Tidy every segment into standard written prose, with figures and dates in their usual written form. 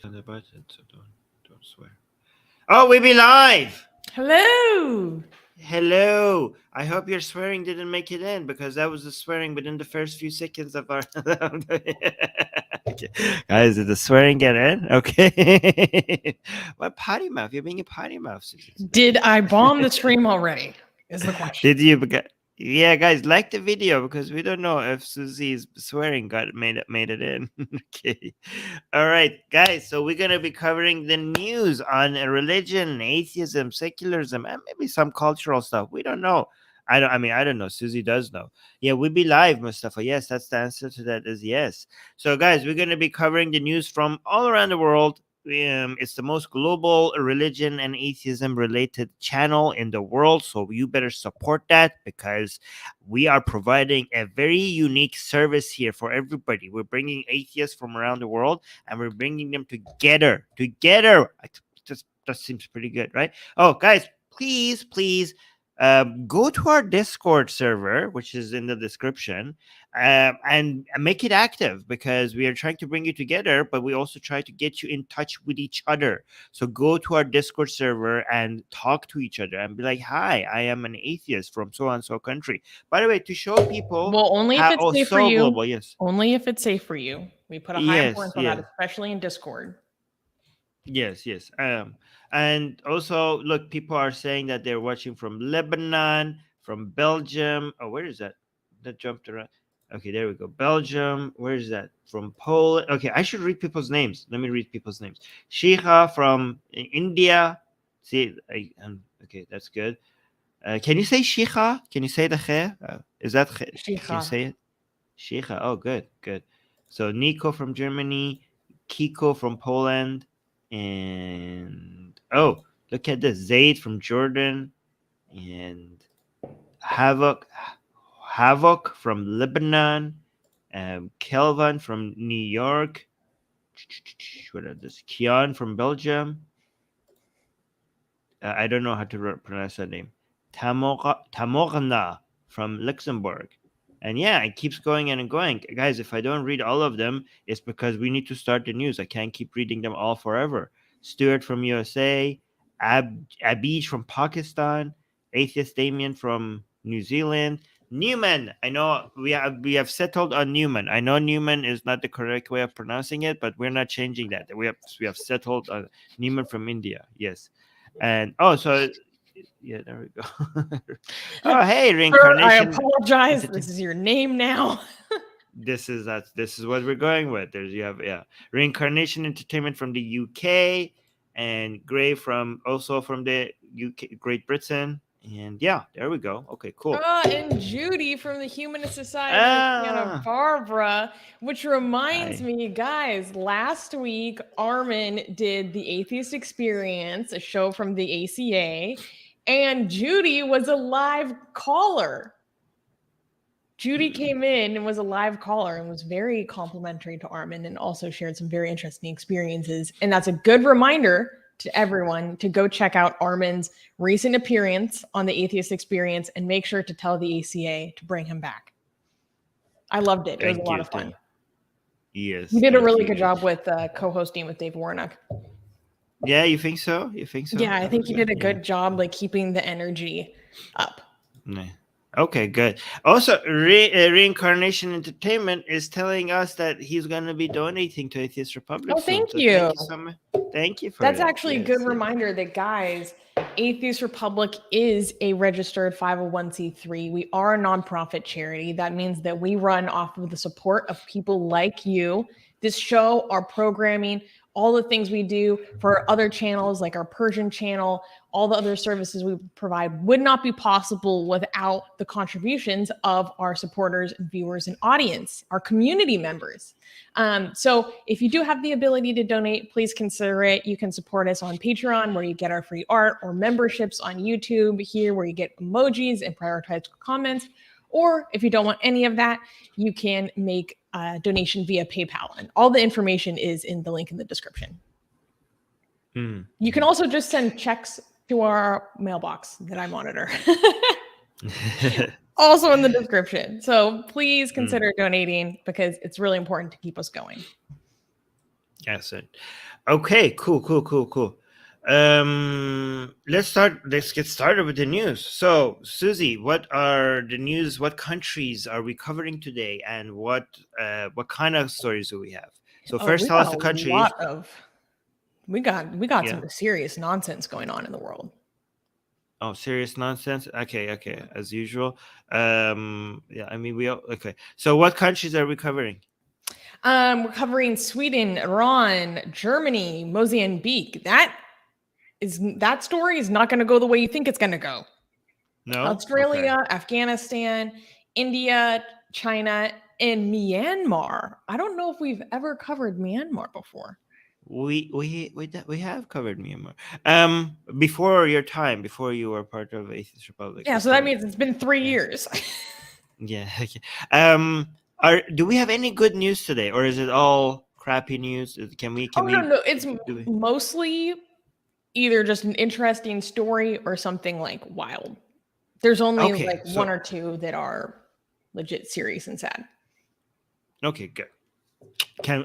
on the button, so don't swear. Oh, we be live. Hello. Hello. I hope your swearing didn't make it in because that was the swearing within the first few seconds of our. Okay. Guys, did the swearing get in? Okay. What potty mouth? You're being a potty mouth, Susan. Did I bomb the stream already? Is the question. Did you? Yeah, guys, like the video because we don't know if Susie's swearing made it in. Okay. All right, guys. So we're gonna be covering the news on religion, atheism, secularism, and maybe some cultural stuff. We don't know. I don't know. Susie does know. Yeah, we'll be live, Mustafa. Yes, that's the answer to that is yes. So, guys, we're gonna be covering the news from all around the world. It's the most global religion and atheism related channel in the world, so you better support that because we are providing a very unique service here for everybody. We're bringing atheists from around the world and we're bringing them together. Just that seems pretty good, right? Oh, guys, please go to our Discord server, which is in the description, and make it active because we are trying to bring you together, but we also try to get you in touch with each other. So go to our Discord server and talk to each other and be like, "Hi, I am an atheist from so and so country." By the way, to show people, Well, only if it's safe for you. Global, yes. Only if it's safe for you. We put a high importance on that, especially in Discord. Yes. And also, look, people are saying that they're watching from Lebanon, from Belgium. Oh, where is that? That jumped around. Okay, there we go. Belgium. Where is that? From Poland. Okay, I should read people's names. Let me read people's names. Shia from India. See, okay, that's good. Can you say Shia? Can you say the khe? Is that khe? Can you say it? Shia. Oh, good. So Nico from Germany, Kiko from Poland. And oh, look at this. Zaid from Jordan and Havoc from Lebanon, Kelvin from New York. What are this? Kian from Belgium. I don't know how to pronounce that name. Tamorna from Luxembourg. And yeah, it keeps going and going. Guys, if I don't read all of them, it's because we need to start the news. I can't keep reading them all forever. Stuart from USA, Abij from Pakistan, Atheist Damien from New Zealand, Newman. I know we have settled on Newman. I know Newman is not the correct way of pronouncing it, but we're not changing that. We have settled on Newman from India. Yes. And so yeah, there we go. Oh, hey, reincarnation. I apologize. This is your name now. This is what we're going with. Reincarnation Entertainment from the UK, and Gray from the UK, Great Britain. And yeah, there we go. Okay, cool. And Judy from the Humanist Society of Santa Barbara, which reminds me, guys, last week Armin did the Atheist Experience, a show from the ACA, and Judy was a live caller. Judy came in and was a live caller and was very complimentary to Armin and also shared some very interesting experiences. And that's a good reminder to everyone to go check out Armin's recent appearance on the Atheist Experience and make sure to tell the ACA to bring him back. I loved it. It was a lot of fun. Yes. You did a really good job with co-hosting with Dave Warnock. Yeah, you think so? Yeah, I think you did a good job keeping the energy up. Yeah. Okay, good. Also, Reincarnation Entertainment is telling us that he's going to be donating to Atheist Republic. Oh, thank you. Thank you so much. Thank you for that. That's actually a good reminder that, guys, Atheist Republic is a registered 501c3. We are a nonprofit charity. That means that we run off of the support of people like you. This show, our programming, all the things we do for other channels like our Persian channel, all the other services we provide would not be possible without the contributions of our supporters and viewers and audience, our community members. So if you do have the ability to donate, please consider it. You can support us on Patreon, where you get our free art, or memberships on YouTube here, where you get emojis and prioritized comments. Or if you don't want any of that, you can make a donation via PayPal. And all the information is in the link in the description. You can also just send checks to our mailbox that I monitor. Also in the description. So please consider donating because it's really important to keep us going. Excellent. Okay, cool. Let's get started with the news. So, Susie, what are the news? What countries are we covering today, and what kind of stories do we have? So Oh, first, we tell got us a the countries. lot of we got Yeah. some serious nonsense going on in the world. Oh, serious nonsense. Okay, as usual. Yeah, I mean okay. So, what countries are we covering? We're covering Sweden, Iran, Germany, Mozambique. That story is not going to go the way you think it's going to go. No. Okay. Australia, Afghanistan, India, China, and Myanmar. I don't know if we've ever covered Myanmar before. We have covered Myanmar. Before your time, before you were part of Atheist Republic, Yeah, we so that covered means it. it's been 3 Yeah. years. Yeah. Okay. Do we have any good news today, or is it all crappy news? Can we? Oh, no, it's Do we? mostly either just an interesting story or something like wild. There's only Okay. like one So or two that are legit serious and sad. okay, good.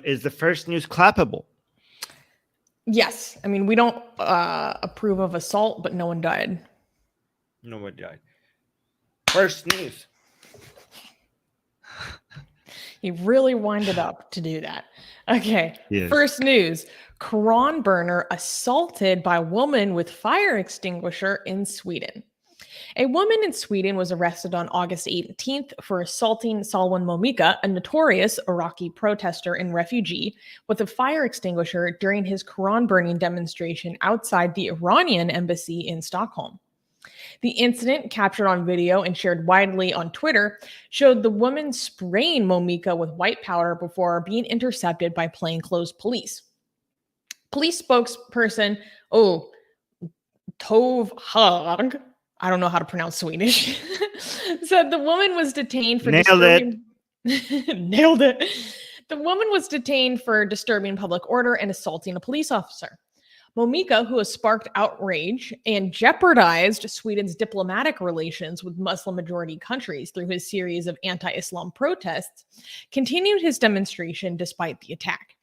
Is the first news clappable? Yes. I mean, we don't approve of assault, but no one died. No one died. First news. He really winded up to do that. Okay. Yes. First news. Quran burner assaulted by woman with fire extinguisher in Sweden. A woman in Sweden was arrested on August 18th for assaulting Salwan Momika, a notorious Iraqi protester and refugee, with a fire extinguisher during his Quran burning demonstration outside the Iranian embassy in Stockholm. The incident, captured on video and shared widely on Twitter, showed the woman spraying Momika with white powder before being intercepted by plainclothes police. Police spokesperson, Tove Hag, I don't know how to pronounce Swedish, said the woman was detained for Nailed it. Nailed it. The woman was detained for disturbing public order and assaulting a police officer. Momika, who has sparked outrage and jeopardized Sweden's diplomatic relations with Muslim-majority countries through his series of anti-Islam protests, continued his demonstration despite the attack.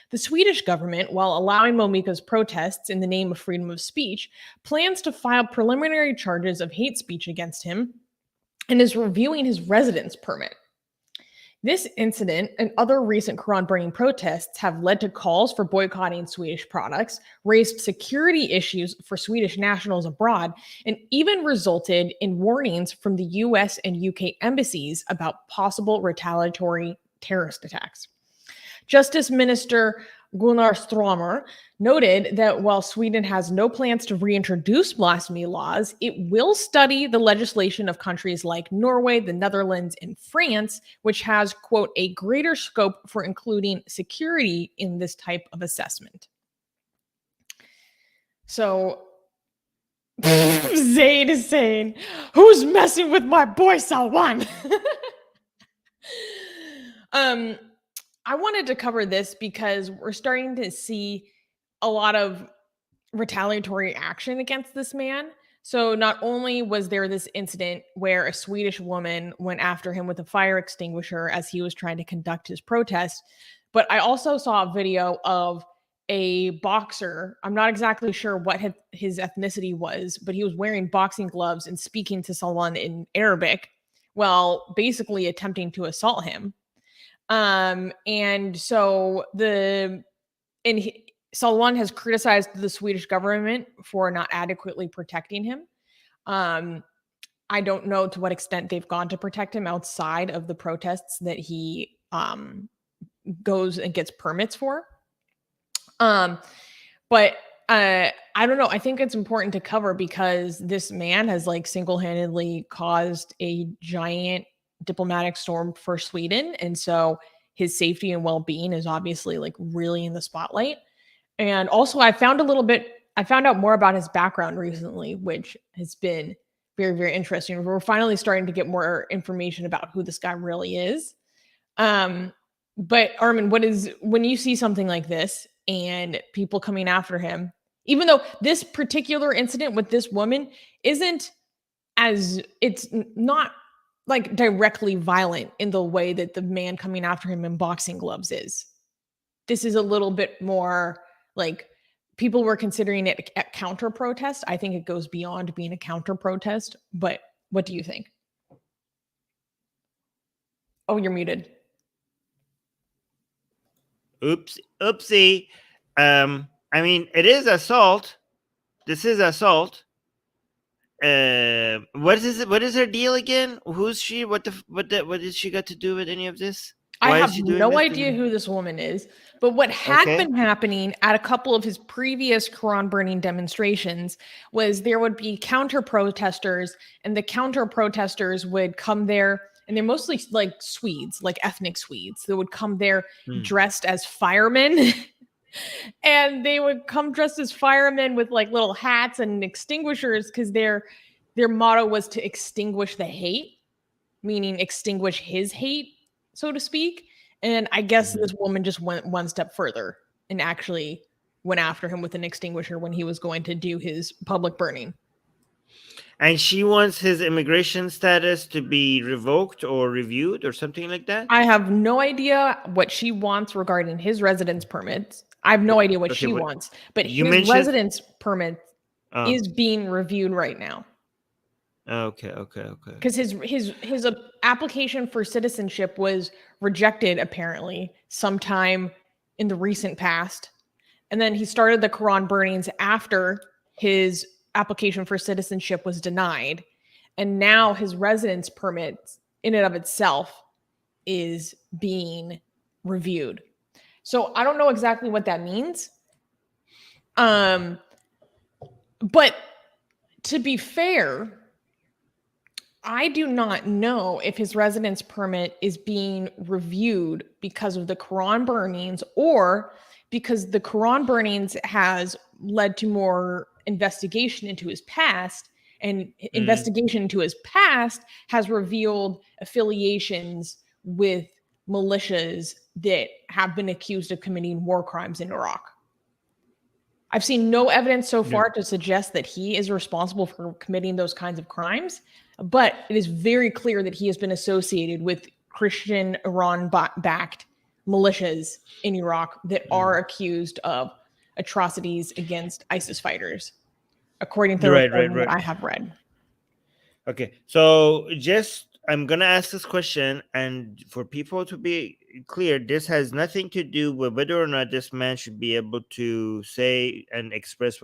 The Swedish government, while allowing Momika's protests in the name of freedom of speech, plans to file preliminary charges of hate speech against him and is reviewing his residence permit. This incident and other recent Quran burning protests have led to calls for boycotting Swedish products, raised security issues for Swedish nationals abroad, and even resulted in warnings from the US and UK embassies about possible retaliatory terrorist attacks. Justice Minister Gunnar Strömmer noted that while Sweden has no plans to reintroduce blasphemy laws, it will study the legislation of countries like Norway, the Netherlands, and France, which has, quote, a greater scope for including security in this type of assessment. So, Zayd is saying, who's messing with my boy Salwan? I wanted to cover this because we're starting to see a lot of retaliatory action against this man. So not only was there this incident where a Swedish woman went after him with a fire extinguisher as he was trying to conduct his protest, but I also saw a video of a boxer. I'm not exactly sure what his ethnicity was, but he was wearing boxing gloves and speaking to someone in Arabic while basically attempting to assault him. And so Salwan has criticized the Swedish government for not adequately protecting him. I don't know to what extent they've gone to protect him outside of the protests that he goes and gets permits for. But I don't know. I think it's important to cover because this man has like single-handedly caused a giant diplomatic storm for Sweden. And so his safety and well-being is obviously like really in the spotlight. And also I found out more about his background recently, which has been very, very interesting. We're finally starting to get more information about who this guy really is. But Armin, when you see something like this and people coming after him, even though this particular incident with this woman it's not like directly violent in the way that the man coming after him in boxing gloves is. this is a little bit more like people were considering it a counter protest. I think it goes beyond being a counter protest. But what do you think? Oh, you're muted. Oopsie. I mean, it is assault. This is assault. What is it? What is her deal again? Who's she? What did she got to do with any of this? I Why have is she doing no this? idea who this woman is, but what had been happening at a couple of his previous Quran burning demonstrations was there would be counter protesters, and the counter protesters would come there, and they're mostly like Swedes, like ethnic Swedes. They would come there dressed as firemen. And they would come dressed as firemen with like little hats and extinguishers because their motto was to extinguish the hate, meaning extinguish his hate, so to speak. And I guess this woman just went one step further and actually went after him with an extinguisher when he was going to do his public burning. And she wants his immigration status to be revoked or reviewed or something like that? I have no idea what she wants regarding his residence permits. I have no idea what she wants, but his residence permit is being reviewed right now. Okay. Because his application for citizenship was rejected apparently sometime in the recent past, and then he started the Quran burnings after his application for citizenship was denied, and now his residence permit in and of itself is being reviewed. So I don't know exactly what that means. But to be fair, I do not know if his residence permit is being reviewed because of the Quran burnings or because the Quran burnings has led to more investigation into his past, and investigation into his past has revealed affiliations with militias that have been accused of committing war crimes in Iraq. I've seen no evidence so far to suggest that he is responsible for committing those kinds of crimes, but it is very clear that he has been associated with Christian Iran-backed militias in Iraq that are accused of atrocities against ISIS fighters, according to the reporting that I have read. Okay, so I'm going to ask this question, and for people to be clear, this has nothing to do with whether or not this man should be able to say and express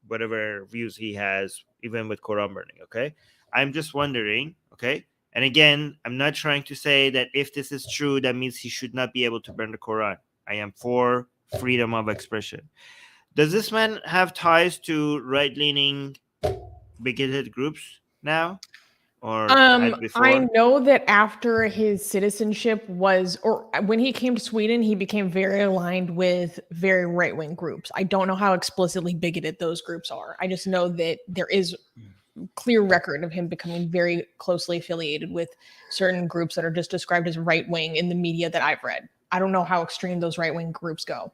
whatever views he has, even with Quran burning, okay? I'm just wondering, okay? And again, I'm not trying to say that if this is true, that means he should not be able to burn the Quran. I am for freedom of expression. Does this man have ties to right-leaning bigoted groups now? Or I know that after his citizenship or when he came to Sweden, he became very aligned with very right-wing groups. I don't know how explicitly bigoted those groups are. I just know that there is clear record of him becoming very closely affiliated with certain groups that are just described as right-wing in the media that I've read. I don't know how extreme those right-wing groups go.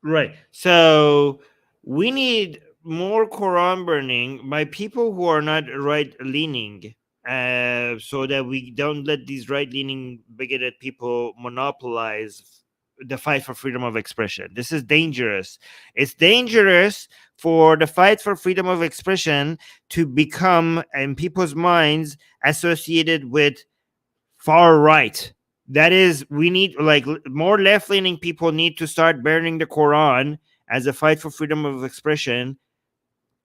Right. So we need more Quran burning by people who are not right-leaning, so that we don't let these right-leaning bigoted people monopolize the fight for freedom of expression. This is dangerous. It's dangerous for the fight for freedom of expression to become, in people's minds, associated with far right. That is, we need, like, more left-leaning people need to start burning the Quran as a fight for freedom of expression,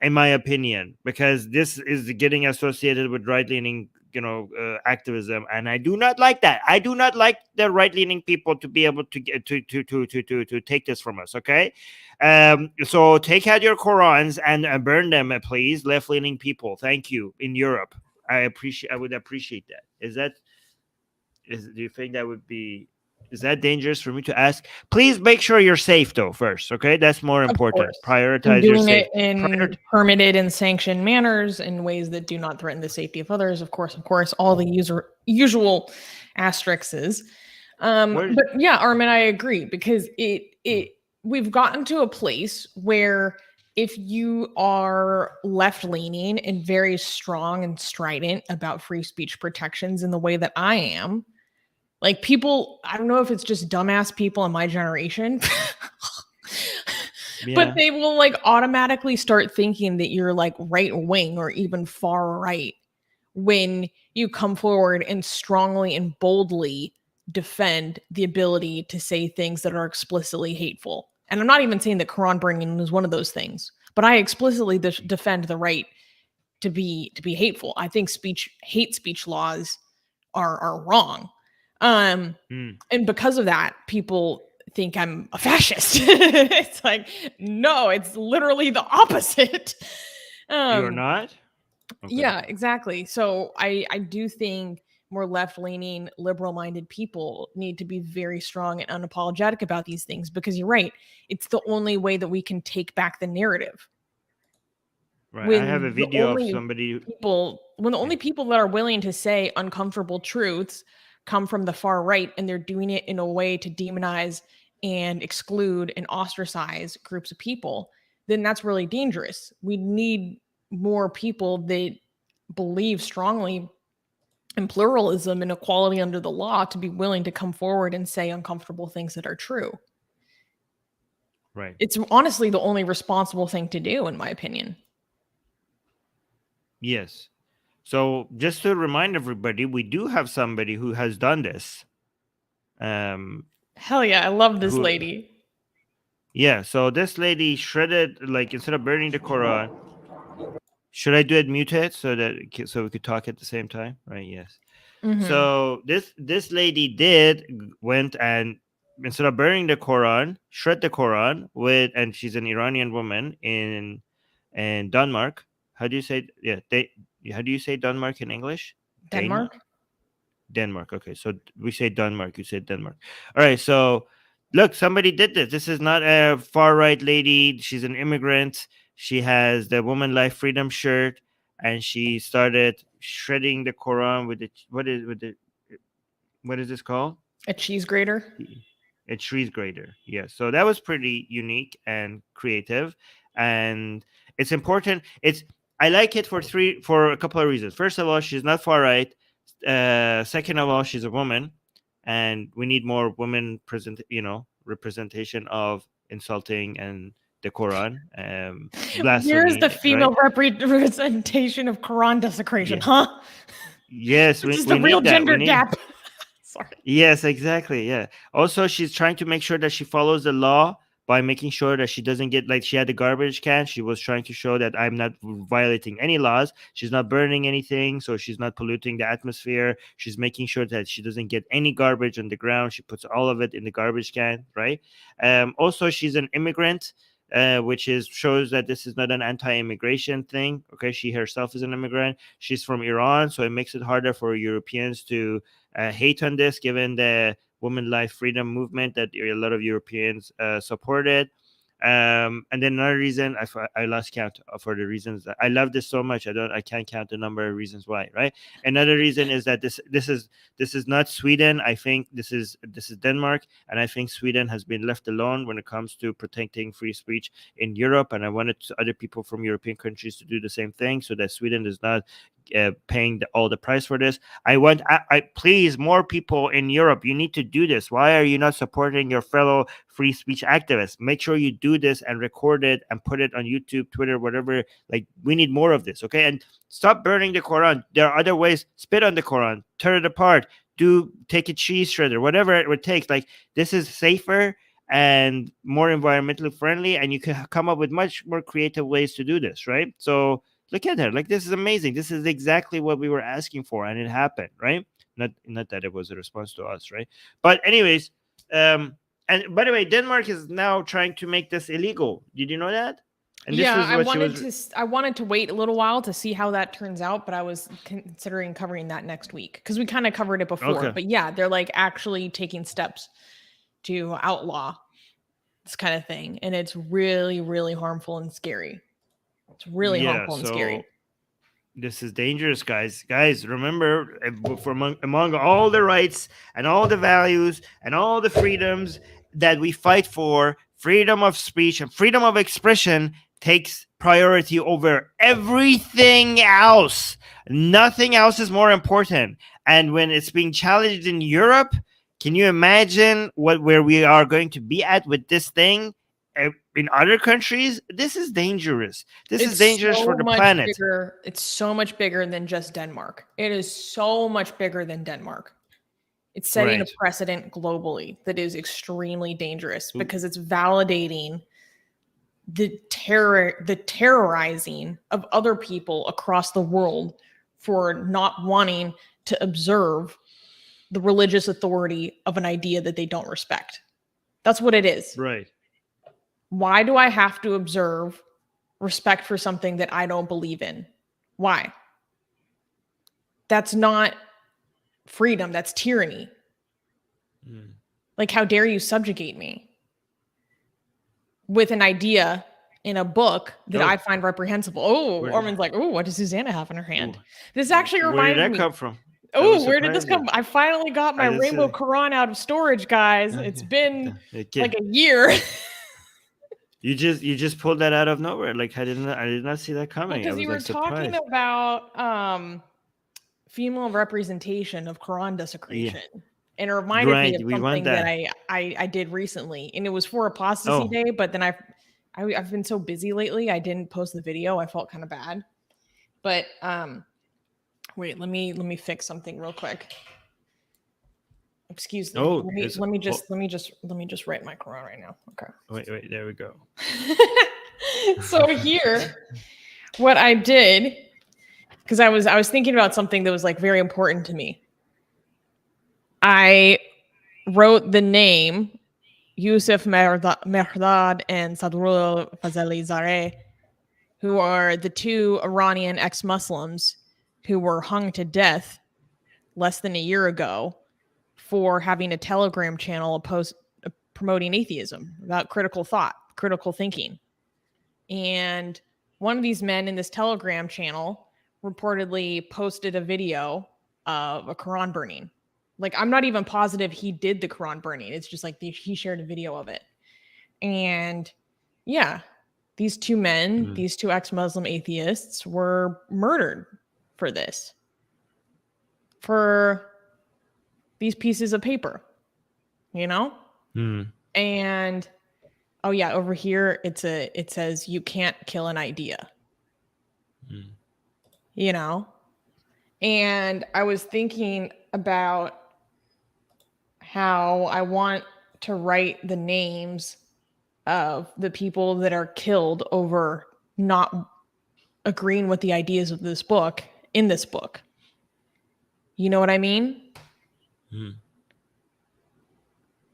in my opinion, because this is getting associated with right-leaning, activism, and I do not like that. I do not like the right-leaning people to be able to get to take this from us. Okay, so take out your Qurans and burn them, please, left-leaning people. Thank you. In Europe, I would appreciate that. Do you think that is that dangerous for me to ask? Please make sure you're safe though first, okay? That's more important. Prioritize your safety. Doing it in permitted and sanctioned manners in ways that do not threaten the safety of others. Of course, all the usual asterisks. But yeah, Armin, I agree, because we've gotten to a place where if you are left-leaning and very strong and strident about free speech protections in the way that I am, Like people, I don't know if it's just dumbass people in my generation, but Yeah. they will like automatically start thinking that you're like right wing or even far right when you come forward and strongly and boldly defend the ability to say things that are explicitly hateful. And I'm not even saying that Quran bringing is one of those things, but I explicitly defend the right to be hateful. I think hate speech laws are wrong. Mm. And because of that, people think I'm a fascist. It's like, no, it's literally the opposite. You're Um, not? Okay. yeah, exactly. So I do think more left-leaning, liberal-minded people need to be very strong and unapologetic about these things because you're right. It's the only way that we can take back the narrative. Right. I have a video of somebody. When the only people that are willing to say uncomfortable truths come from the far right and they're doing it in a way to demonize and exclude and ostracize groups of people, then that's really dangerous. We need more people that believe strongly in pluralism and equality under the law to be willing to come forward and say uncomfortable things that are true. Right. It's honestly the only responsible thing to do, in my opinion. Yes. So just to remind everybody, we do have somebody who has done this. Hell yeah, I love this Who? lady. Yeah. So this lady shredded, like, instead of burning the Quran. Should I do it muted so we could talk at the same time? Right. Yes. Mm-hmm. So this lady went and instead of burning the Quran, shred the Quran and she's an Iranian woman in Denmark. How do you say? Yeah, how do you say Denmark in English? Denmark. Denmark. Okay, so we say Denmark. You said Denmark. All right. So look, somebody did this. This is not a far right lady. She's an immigrant. She has the Woman Life Freedom shirt, and she started shredding the Quran with what is this called? A cheese grater. A cheese grater. Yeah. So that was pretty unique and creative, and it's important. I like it for a couple of reasons. First of all, she's not far right. Second of all, she's a woman, and we need more women representation of insulting and the Quran, blasphemy. Where's the female right? representation of Quran desecration, Yeah. huh? Yes, This is we the real need that. gender gap. Sorry. Yes, exactly. Yeah. Also, she's trying to make sure that she follows the law by making sure that she doesn't get, like, she had the garbage can. She was trying to show that I'm not violating any laws. She's not burning anything, so she's not polluting the atmosphere. She's making sure that she doesn't get any garbage on the ground. She puts all of it in the garbage can, right? Also, she's an immigrant. Which shows that this is not an anti-immigration thing. Okay, she herself is an immigrant. She's from Iran, so it makes it harder for Europeans to hate on this, given the women life freedom movement that a lot of Europeans supported. And then another reason, I lost count for the reasons that I love this so much. I can't count the number of reasons why. Right. Another reason is that this is not Sweden. I think this is Denmark, and I think Sweden has been left alone when it comes to protecting free speech in Europe. And I wanted other people from European countries to do the same thing, so that Sweden is not paying all the price for this. I please, more people in Europe, you need to do this. Why are you not supporting your fellow free speech activists? Make sure you do this and record it and put it on YouTube, Twitter, whatever. Like, we need more of this. Okay. And stop burning the Quran. There are other ways. Spit on the Quran, tear it apart, take a cheese shredder, whatever it takes. Like, this is safer and more environmentally friendly, and you can come up with much more creative ways to do this. Right. So look at her. Like, this is amazing. This is exactly what we were asking for, and it happened, right? Not that it was a response to us, right? But anyways, and by the way, Denmark is now trying to make this illegal. Did you know that? And yeah, this is what I wanted to wait a little while to see how that turns out, but I was considering covering that next week because we kind of covered it before. Okay. But yeah, they're like actually taking steps to outlaw this kind of thing, and it's really, really harmful and scary. It's really harmful and scary. This is dangerous, guys. Guys, remember, among all the rights and all the values and all the freedoms that we fight for, freedom of speech and freedom of expression takes priority over everything else. Nothing else is more important. And when it's being challenged in Europe, Can you imagine where we are going to be at with this thing in other countries? This is dangerous. This is dangerous for the planet. Bigger. It's so much bigger than just Denmark. It is so much bigger than Denmark. It's setting a precedent globally that is extremely dangerous because it's validating the terrorizing of other people across the world for not wanting to observe the religious authority of an idea that they don't respect. That's what it is. Right. Why do I have to observe respect for something that I don't believe in? Why? That's not freedom. That's tyranny. Like, how dare you subjugate me with an idea in a book that I find reprehensible? Oh, Armin's like, oh, what does Susanna have in her hand? This actually reminds me. Where did that come from? Oh, where did this come? I finally got my rainbow Quran out of storage, guys. It's been like a year. You just pulled that out of nowhere. Like, I did not see that coming. Because you were talking about female representation of Quran desecration. Yeah. And it reminded me of something that I did recently. And it was for Apostasy Day, but then I've been so busy lately, I didn't post the video. I felt kind of bad. But wait, let me fix something real quick. Excuse me. Oh, let me just write my Quran right now. Okay. Wait, there we go. So here, what I did, because I was thinking about something that was like very important to me. I wrote the name Yusuf Mehrdad and Sadrullah Fazeli Zareh, who are the two Iranian ex-Muslims who were hung to death less than a year ago for having a Telegram channel promoting atheism, about critical thought, critical thinking. And one of these men in this Telegram channel reportedly posted a video of a Quran burning. Like, I'm not even positive he did the Quran burning. It's just like he shared a video of it. And yeah, these two men, these two ex-Muslim atheists were murdered for this. For these pieces of paper, you know? And oh yeah, over here it says you can't kill an idea. You know? And I was thinking about how I want to write the names of the people that are killed over not agreeing with the ideas of this book in this book. You know what I mean?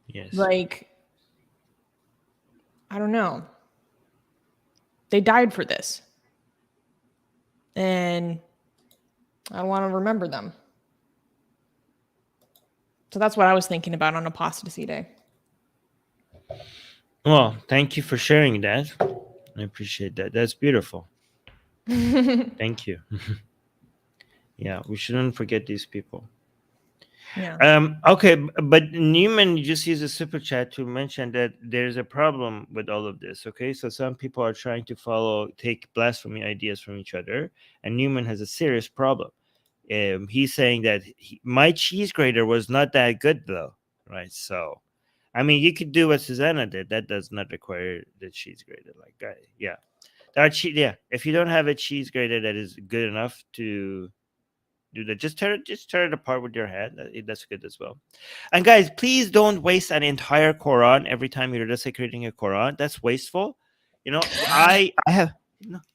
Yes. Like, I don't know. They died for this. And I want to remember them. So that's what I was thinking about on Apostasy Day. Well, thank you for sharing that. I appreciate that. That's beautiful. Thank you. Yeah, we shouldn't forget these people. Yeah. Okay, but Newman just used a super chat to mention that there's a problem with all of this. Okay, so some people are trying to take blasphemy ideas from each other, and Newman has a serious problem. He's saying that my cheese grater was not that good, though, right? So, I mean, you could do what Susanna did. That does not require the cheese grater. Like, yeah, if you don't have a cheese grater that is good enough to do that, just tear it apart with your hand. That's good as well. And guys, please don't waste an entire Quran every time you're desecrating a Quran. That's wasteful. You know, I have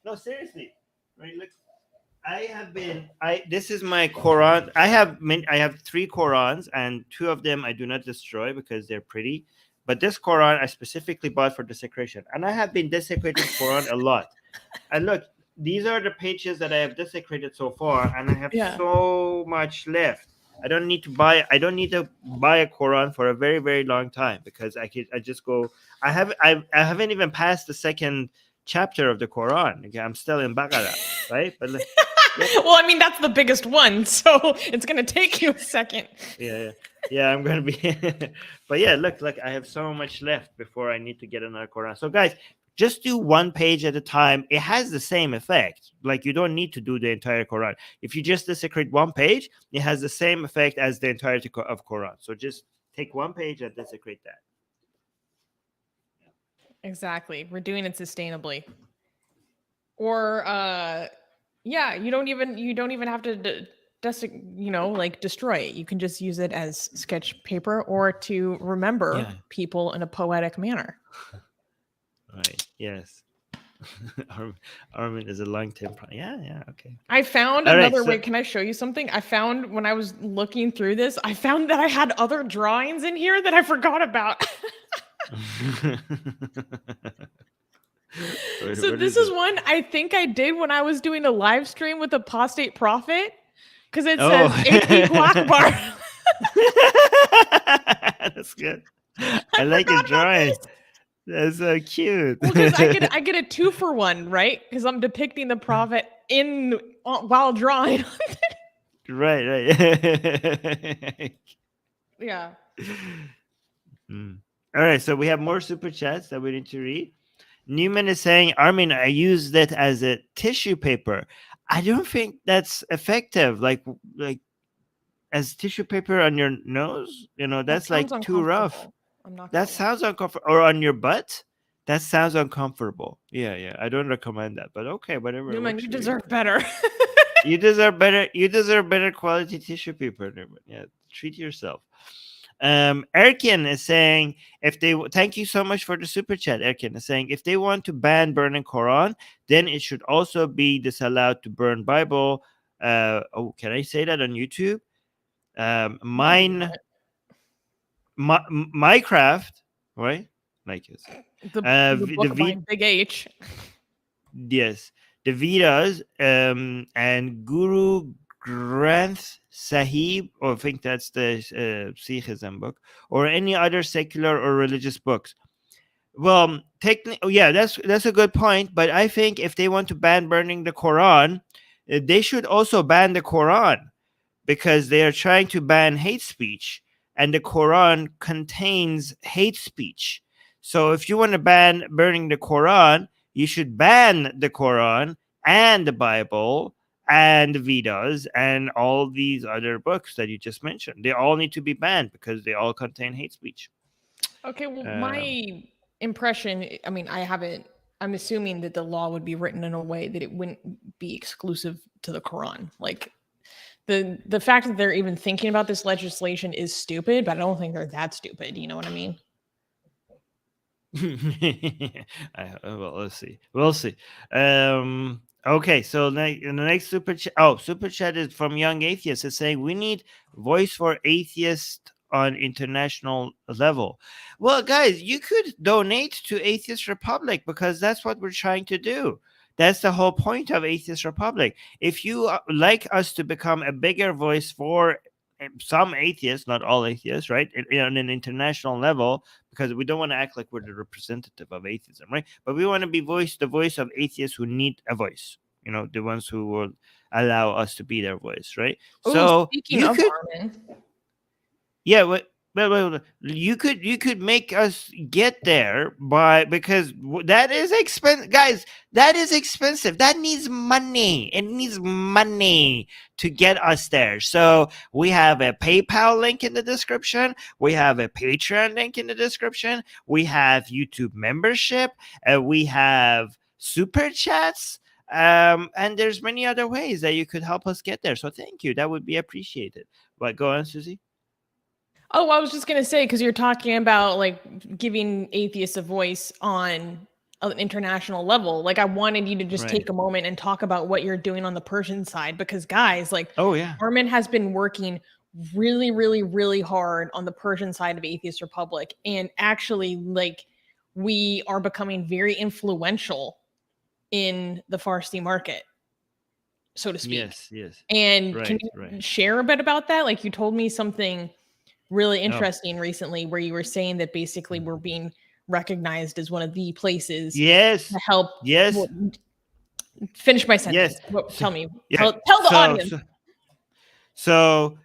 no seriously. Right, look. This is my Quran. I have 3 Qurans, and 2 of them I do not destroy because they're pretty. But this Quran I specifically bought for desecration, and I have been desecrating Quran a lot. And look, these are the pages that I have desecrated so far, and I have so much left. I don't need to buy a Quran for a very, very long time because I haven't even passed the second chapter of the Quran. Okay, I'm still in Baqarah, right? But well, I mean, that's the biggest one, so it's going to take you a second. Yeah, I'm going to be. But yeah, look, I have so much left before I need to get another Quran. So guys, just do one page at a time. It has the same effect. Like, you don't need to do the entire Quran. If you just desecrate one page, it has the same effect as the entirety of Quran. So just take one page and desecrate that. Exactly. We're doing it sustainably. Or yeah, you don't even have to like destroy it. You can just use it as sketch paper or to remember people in a poetic manner. Right. Yes. Armin is a long-term yeah, okay. I found another way. Can I show you something? I found when I was looking through this, I found that I had other drawings in here that I forgot about. So this is one I think I did when I was doing a live stream with Apostate Prophet, because it says AP Guakbar. That's good. I like his drawing. That's so cute. Well, because I get a 2-for-1, right? Because I'm depicting the prophet while drawing. Right. Yeah. All right, so we have more super chats that we need to read. Newman is saying, Armin, I used it as a tissue paper. I don't think that's effective. Like as tissue paper on your nose, that's like too rough. That sounds uncomfortable. Or on your butt? That sounds uncomfortable. Yeah. I don't recommend that. But okay, whatever. Newman, you deserve better. You deserve better. You deserve better quality tissue paper, Newman. Yeah, treat yourself. Erkin is saying thank you so much for the super chat. Erkin is saying if they want to ban burning Quran, then it should also be disallowed to burn Bible. Can I say that on YouTube? Minecraft, right? Like it. The book by Big H. Yes, the Vedas and Guru Granth Sahib, or I think that's the Sikhism book, or any other secular or religious books. Well, that's a good point. But I think if they want to ban burning the Quran, they should also ban the Quran, because they are trying to ban hate speech, and the Quran contains hate speech. So if you want to ban burning the Quran, you should ban the Quran and the Bible and the Vedas and all these other books that you just mentioned. They all need to be banned because they all contain hate speech. Okay, well, my impression, I mean, I'm assuming that the law would be written in a way that it wouldn't be exclusive to the Quran. Like, the fact that they're even thinking about this legislation is stupid, but I don't think they're that stupid. You know what I mean? Well, let's see. We'll see. Okay, so the next super chat. Super chat is from Young Atheist. It's saying we need voice for atheists on international level. Well, guys, you could donate to Atheist Republic, because that's what we're trying to do. That's the whole point of Atheist Republic. If you like us to become a bigger voice for some atheists, not all atheists, right, on an international level, because we don't want to act like we're the representative of atheism, right? But we want to be the voice of atheists who need a voice. The ones who will allow us to be their voice, right? Ooh, so speaking of Armin, well, you could make us get there because that is expensive, guys. That is expensive. That needs money. It needs money to get us there. So we have a PayPal link in the description. We have a Patreon link in the description. We have YouTube membership. We have super chats. And there's many other ways that you could help us get there. So thank you. That would be appreciated. But go on, Susie. Oh, I was just going to say, because you're talking about like giving atheists a voice on an international level. Like, I wanted you to just take a moment and talk about what you're doing on the Persian side, because guys, like, Armin has been working really, really, really hard on the Persian side of Atheist Republic. And actually, like, we are becoming very influential in the Farsi market, so to speak. Yes. And can you share a bit about that? Like, you told me something really interesting recently where you were saying that basically we're being recognized as one of the places to help. Finish my sentence. Tell me. Tell the audience. So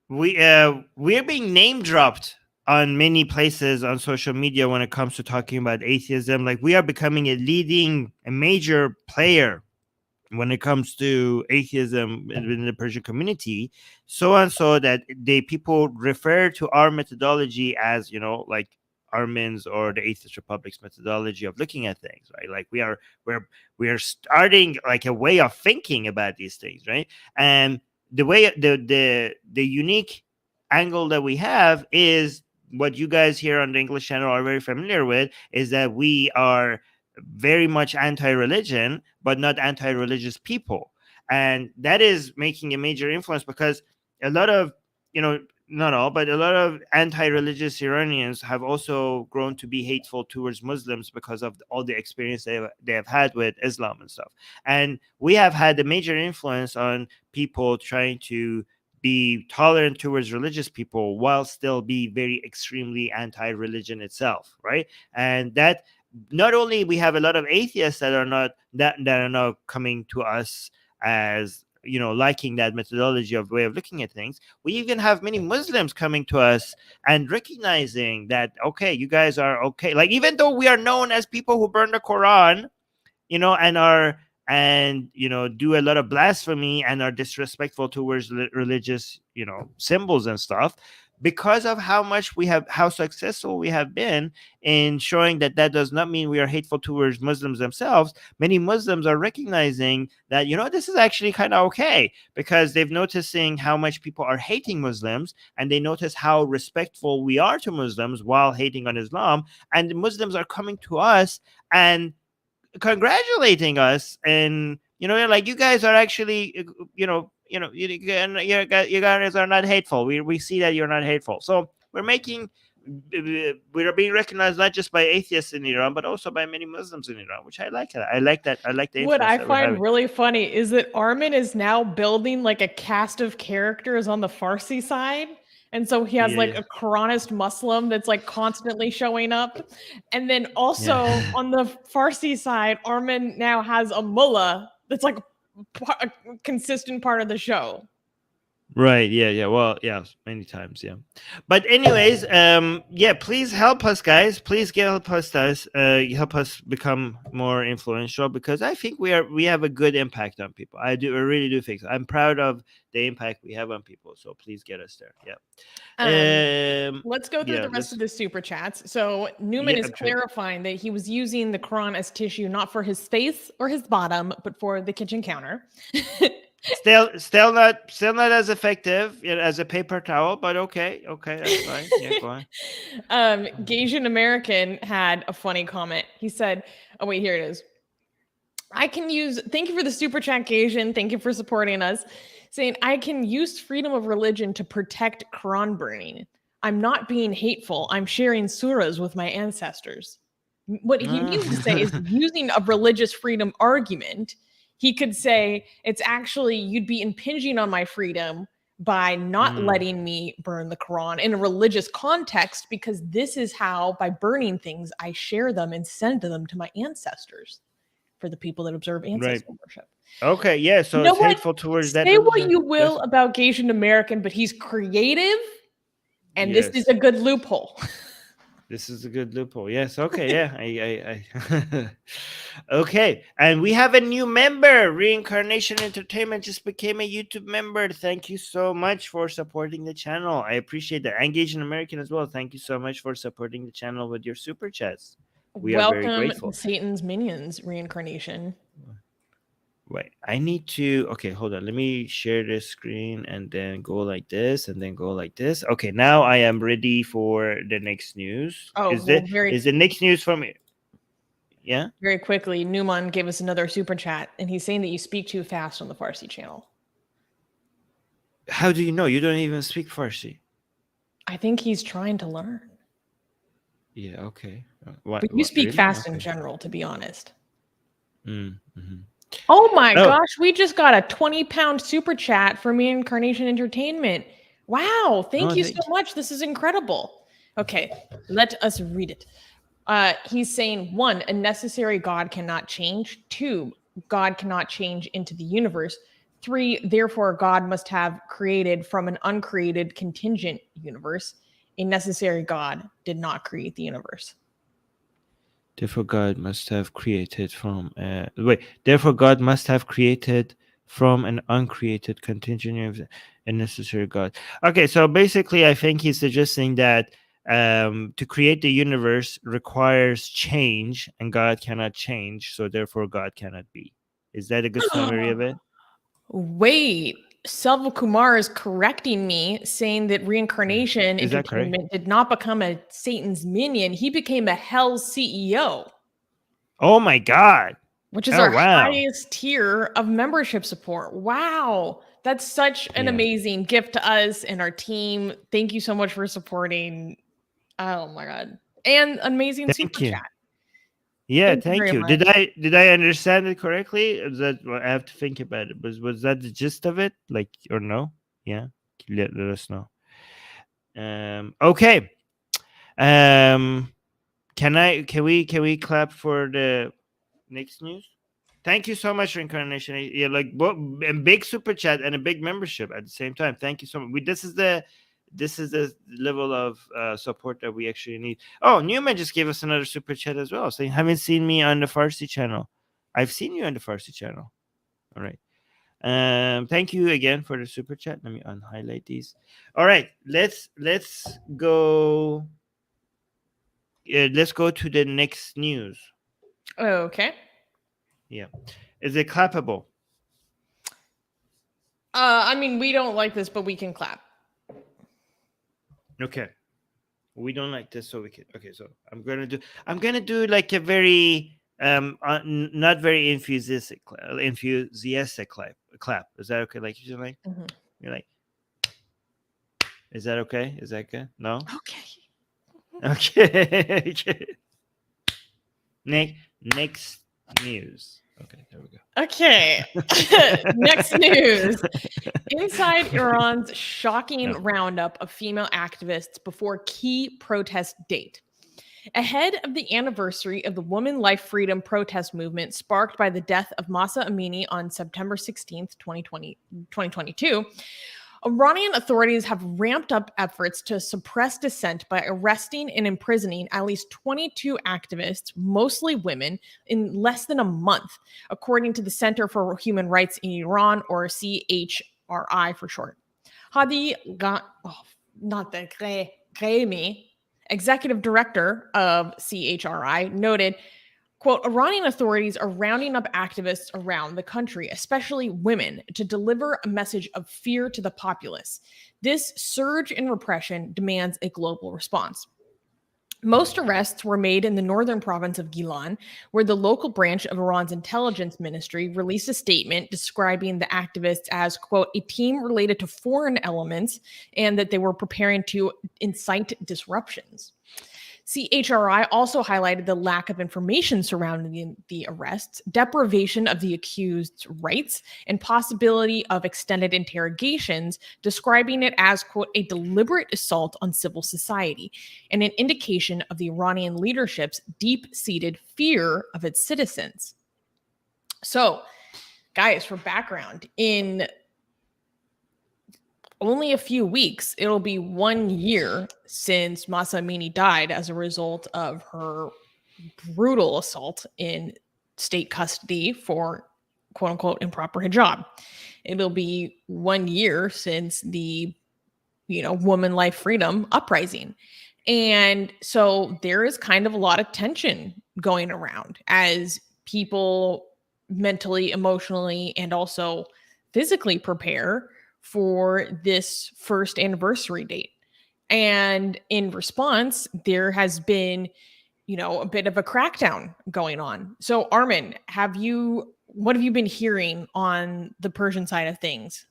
we're being name dropped on many places on social media when it comes to talking about atheism. Like, we are becoming a major player when it comes to atheism within the Persian community, so and so that people refer to our methodology as, like Armin's or the Atheist Republic's methodology of looking at things, right? Like we're starting like a way of thinking about these things, right? And the way the unique angle that we have is what you guys here on the English channel are very familiar with, is that we are very much anti-religion, but not anti-religious people. And that is making a major influence, because a lot of, not all, but a lot of anti-religious Iranians have also grown to be hateful towards Muslims because of all the experience they have had with Islam and stuff. And we have had a major influence on people trying to be tolerant towards religious people while still be very extremely anti-religion itself, right? And that, not only we have a lot of atheists that are not coming to us as, liking that methodology of way of looking at things, we even have many Muslims coming to us and recognizing that, okay, you guys are okay. Like, even though we are known as people who burn the Quran, and do a lot of blasphemy and are disrespectful towards religious, symbols and stuff, because of how successful we have been in showing that does not mean we are hateful towards Muslims themselves. Many Muslims are recognizing that, this is actually kind of okay, because they've noticing how much people are hating Muslims, and they notice how respectful we are to Muslims while hating on Islam. And the Muslims are coming to us and congratulating us, and like, you guys are actually, you guys are not hateful. We see that you're not hateful. So we're being recognized not just by atheists in Iran, but also by many Muslims in Iran, which I like. I like that. I like the What influence I that we're find having. really funny is that Armin is now building like a cast of characters on the Farsi side. And so he has like Yeah, a Quranist Muslim that's like constantly showing up. And then also yeah. on the Farsi side, Armin now has a mullah that's like a consistent part of the show. Right. Yeah. Well, yeah, many times. Yeah. But anyways, yeah, please help us, guys. Please help us, help us become more influential, because I think we have a good impact on people. I really do think so. I'm proud of the impact we have on people. So please get us there. Yeah. Let's go through Yeah. the rest of the super chats. So Newman Yeah. is clarifying that he was using the Quran as tissue, not for his face or his bottom, but for the kitchen counter. Still not as effective, as a paper towel, but okay, that's fine. Yeah, go on. Gasian American had a funny comment. He said, "Oh wait, here it is. Thank you for the super chat, Gasian. Thank you for supporting us. Saying I can use freedom of religion to protect Quran burning. I'm not being hateful. I'm sharing surahs with my ancestors." What he means to say is, using a religious freedom argument, he could say it's actually, you'd be impinging on my freedom by not letting me burn the Quran in a religious context, because this is how, by burning things, I share them and send them to my ancestors, for the people that observe ancestor worship. Okay, yeah, so it's hateful towards that Say religion. what you will about Gasian American, but he's creative, and this is a good loophole. This is a good loophole. Yes. Okay. Yeah. I Okay. And we have a new member. Reincarnation Entertainment just became a YouTube member. Thank you so much for supporting the channel. I appreciate that. Engaging American as well. Thank you so much for supporting the channel with your super chats. We are very grateful. To Satan's Minions Reincarnation. Wait, I need to. Okay, hold on. Let me share this screen and then go like this and then go like this. Okay, now I am ready for the next news. Oh, is the next news from me? Yeah. Very quickly, Newman gave us another super chat, and he's saying that you speak too fast on the Farsi channel. How do you know? You don't even speak Farsi. I think he's trying to learn. Yeah. Okay. But you speak fast in general, to be honest. Mm-hmm. Oh my gosh, we just got a 20-pound super chat from Reincarnation Entertainment. Wow, thank you so much. This is incredible. Okay, let us read it. He's saying, 1, a necessary God cannot change. 2, God cannot change into the universe. 3, therefore God must have created from an uncreated contingent universe. A necessary God did not create the universe. Therefore, God must have created from Therefore, God must have created from an uncreated contingent of a necessary God. Okay, so basically, I think he's suggesting that to create the universe requires change, and God cannot change, so therefore, God cannot be. Is that a good summary of it? Wait, Selva Kumar is correcting me, saying that Reincarnation Is that correct? Entertainment did not become a Satan's minion. He became a Hell's CEO, Oh my God! which is Oh our wow! highest tier of membership support. Wow. That's such an Yeah. amazing gift to us and our team. Thank you so much for supporting. Oh my God. And amazing Thank super you. chat. Yeah, Thank you thank very you. much. Did I understand it correctly? Is that I have to think about it? Was that the gist of it? Like or no? Yeah, let us know. Okay. Um, can we clap for the next news? Thank you so much, Reincarnation. Yeah, like a big super chat and a big membership at the same time. Thank you so much. This is the level of support that we actually need. Oh, Newman just gave us another super chat as well, saying, "Haven't seen me on the Farsi channel. I've seen you on the Farsi channel." All right. Thank you again for the super chat. Let me unhighlight these. All right, let's go. Let's go to the next news. Okay. Yeah, is it clappable? I mean, we don't like this, but we can clap. Okay. We don't like this, so we can. Okay, so I'm gonna do like a very not very enthusiastic clap. Is that okay? Like you like Mhm. you're like, is that okay? Is that good? No. Okay. Okay. Okay. Next news. Okay, there we go. Okay. Next news. Inside Iran's shocking No. roundup of female activists before key protest date. Ahead of the anniversary of the Woman Life Freedom protest movement sparked by the death of Masa Amini on September 16th, 2022, Iranian authorities have ramped up efforts to suppress dissent by arresting and imprisoning at least 22 activists, mostly women, in less than a month, according to the Center for Human Rights in Iran, or CHRI for short. Hadi not the Ghemi, executive director of CHRI, noted, quote, Iranian authorities are rounding up activists around the country, especially women, to deliver a message of fear to the populace. This surge in repression demands a global response. Most arrests were made in the northern province of Gilan, where the local branch of Iran's intelligence ministry released a statement describing the activists as, quote, a team related to foreign elements and that they were preparing to incite disruptions. CHRI also highlighted the lack of information surrounding the arrests, deprivation of the accused's rights, and possibility of extended interrogations, describing it as, quote, a deliberate assault on civil society and an indication of the Iranian leadership's deep-seated fear of its citizens. So, guys, for background, in only a few weeks, it'll be 1 year since Masa Amini died as a result of her brutal assault in state custody for quote unquote improper hijab. It'll be 1 year since the, woman life freedom uprising. And so there is kind of a lot of tension going around as people mentally, emotionally, and also physically prepare for this first anniversary date. And in response, there has been, a bit of a crackdown going on. So, Armin, what have you been hearing on the Persian side of things?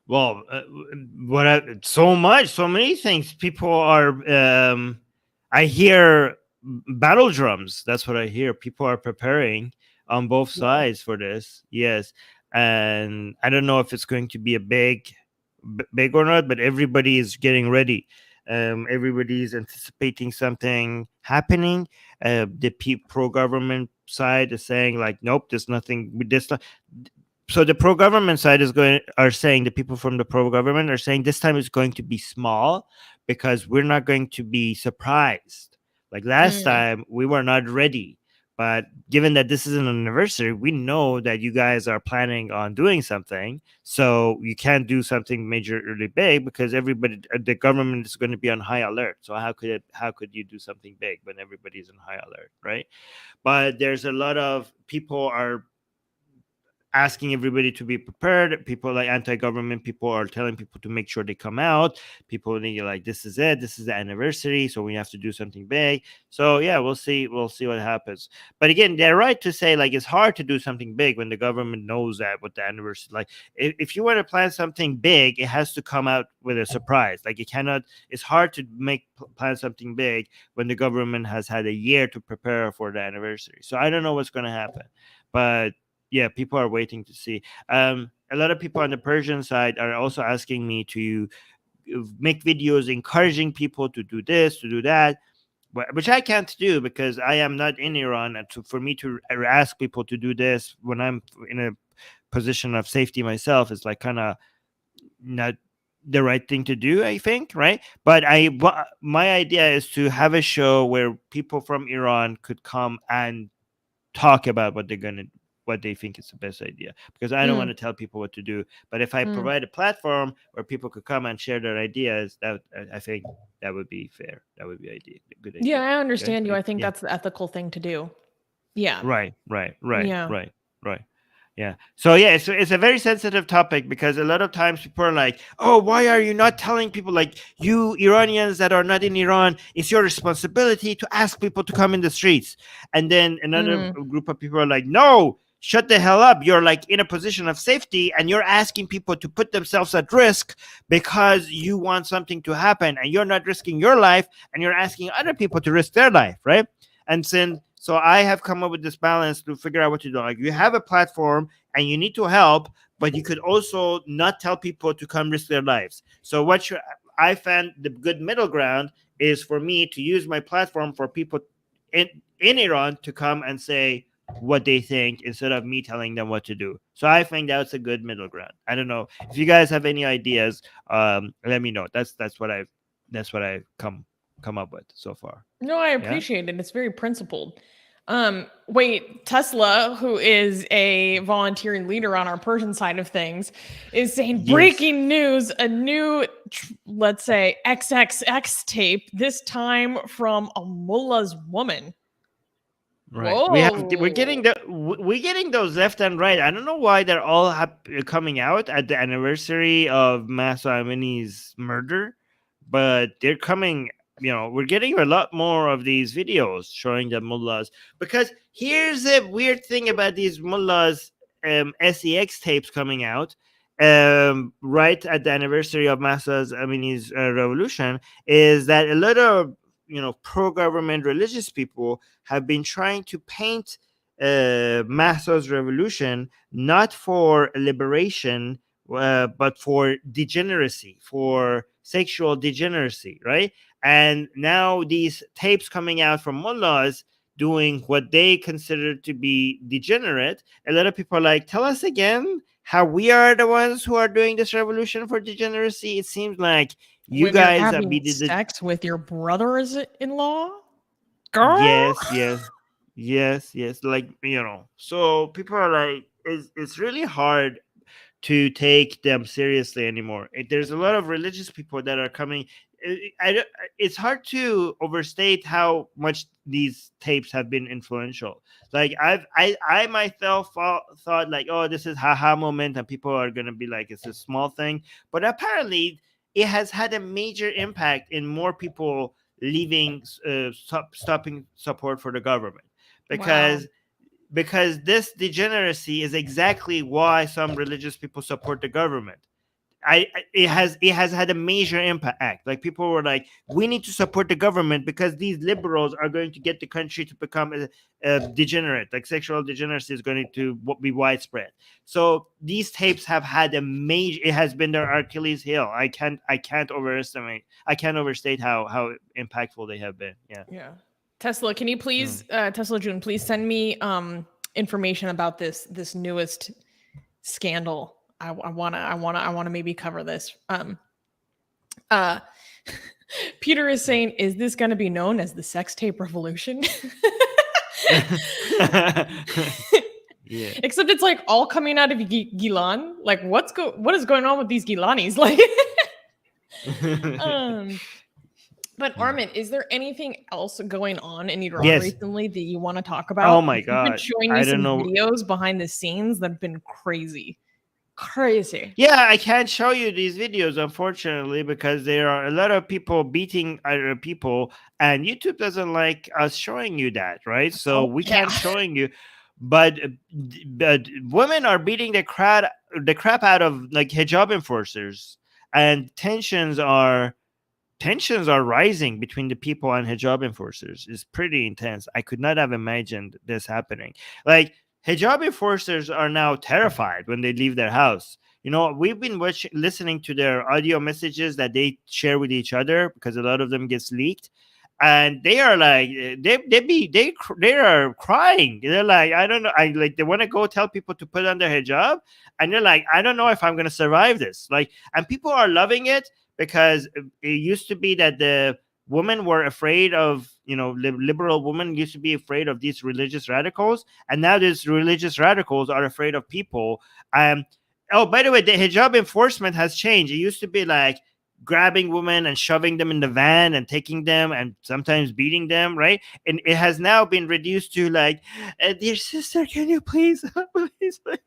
Well, so many things. People are. I hear battle drums. That's what I hear. People are preparing on both Yeah. sides for this. Yes, and I don't know if it's going to be a big or not, but everybody is getting ready. Everybody is anticipating something happening. The pro government side is saying like, nope, there's nothing. So the pro government side are saying, the people from the pro government are saying this time it's going to be small because we're not going to be surprised Like last Mm. time, we were not ready. But given that this is an anniversary, we know that you guys are planning on doing something. So you can't do something majorly big because everybody, the government is going to be on high alert. So how could you do something big when everybody's on high alert, right? But there's a lot of people are asking everybody to be prepared. People like anti-government people are telling people to make sure they come out. People need like, this is it. This is the anniversary, so we have to do something big. So yeah, we'll see. We'll see what happens. But again, they're right to say like it's hard to do something big when the government knows that what the anniversary. Like if you want to plan something big, it has to come out with a surprise. Like it cannot. It's hard to plan something big when the government has had a year to prepare for the anniversary. So I don't know what's going to happen, but yeah, people are waiting to see. A lot of people on the Persian side are also asking me to make videos encouraging people to do this, to do that, which I can't do because I am not in Iran. And for me to ask people to do this when I'm in a position of safety myself is like kind of not the right thing to do, I think, right? But my idea is to have a show where people from Iran could come and talk about what they think is the best idea, because I don't want Mm. to tell people what to do. But if I Mm. provide a platform where people could come and share their ideas, that I think that would be fair. That would be a good Yeah, idea. I Okay. understand you. I think Yeah. that's the ethical thing to do. Yeah. Right. Yeah. Right. Yeah. So yeah, it's a very sensitive topic because a lot of times people are like, "Oh, why are you not telling people like you Iranians that are not in Iran? It's your responsibility to ask people to come in the streets." And then another Mm. group of people are like, "No, shut the hell up. You're like in a position of safety and you're asking people to put themselves at risk because you want something to happen and you're not risking your life and you're asking other people to risk their life, right?" And since so I have come up with this balance to figure out what to do. Like you have a platform and you need to help, but you could also not tell people to come risk their lives. So I found the good middle ground is for me to use my platform for people in Iran to come and say what they think instead of me telling them what to do. So I think that's a good middle ground. I don't know if you guys have any ideas. Let me know. That's what I've come up with so far. No, I Yeah. appreciate it. It's very principled. Wait, Tesla, who is a volunteering leader on our Persian side of things, is saying Yes. breaking news, a new, let's say, XXX tape, this time from a mullah's woman. Right. We're getting Whoa. we're getting those left and right. I don't know why they're all coming out at the anniversary of Masa Amini's murder, but they're coming. We're getting a lot more of these videos showing the mullahs, because here's the weird thing about these mullahs sex tapes coming out right at the anniversary of Masa Amini's revolution, is that a lot of pro-government religious people have been trying to paint Mahsa's revolution not for liberation, but for degeneracy, for sexual degeneracy, right? And now these tapes coming out from mullahs doing what they consider to be degenerate, a lot of people are like, tell us again how we are the ones who are doing this revolution for degeneracy. It seems like you When you're guys that be having the sex with your brother-in-law? Girl? yes, yes. Like, so people are like, it's really hard to take them seriously anymore. There's a lot of religious people that are coming. It's hard to overstate how much these tapes have been influential. Like I myself thought like, oh, this is haha moment, and people are gonna be like, it's a small thing, but apparently it has had a major impact in more people leaving, stopping support for the government, Wow. because this degeneracy is exactly why some religious people support the government. It has had a major impact. Like people were like, we need to support the government because these liberals are going to get the country to become a degenerate. Like sexual degeneracy is going to be widespread. So these tapes have had a major. It has been their Achilles heel. I can't overstate how impactful they have been. Yeah. Yeah. Tesla, can you Mm. please, Tesla June, please send me information about this newest scandal. I wanna maybe cover this. Uh Peter is saying, is this going to be known as the sex tape revolution? Yeah. Except it's like all coming out of Gilan. Like, what is going on with these Gilanis? Like, but Armin, is there anything else going on in Iran Yes. recently that you want to talk Oh about? my You've been God. showing me I don't some know. videos behind the scenes that have been crazy. Crazy. Yeah, I can't show you these videos, unfortunately, because there are a lot of people beating other people, and YouTube doesn't like us showing you that, right? So Oh, we yeah. can't showing you. But women are beating the crap out of like hijab enforcers, and tensions are rising between the people and hijab enforcers. It's pretty intense. I could not have imagined this happening. Like, hijab enforcers are now terrified when they leave their house. You know, we've been listening to their audio messages that they share with each other, because a lot of them gets leaked, and they are like they are crying. They're like, I don't know. They want to go tell people to put on their hijab, and they're like, I don't know if I'm going to survive this. Like, and people are loving it, because it used to be that the women were afraid of, liberal women used to be afraid of these religious radicals, and now these religious radicals are afraid of people. Oh, by the way, the hijab enforcement has changed. It used to be like grabbing women and shoving them in the van and taking them and sometimes beating them, right? And it has now been reduced to like, dear sister, can you please, please put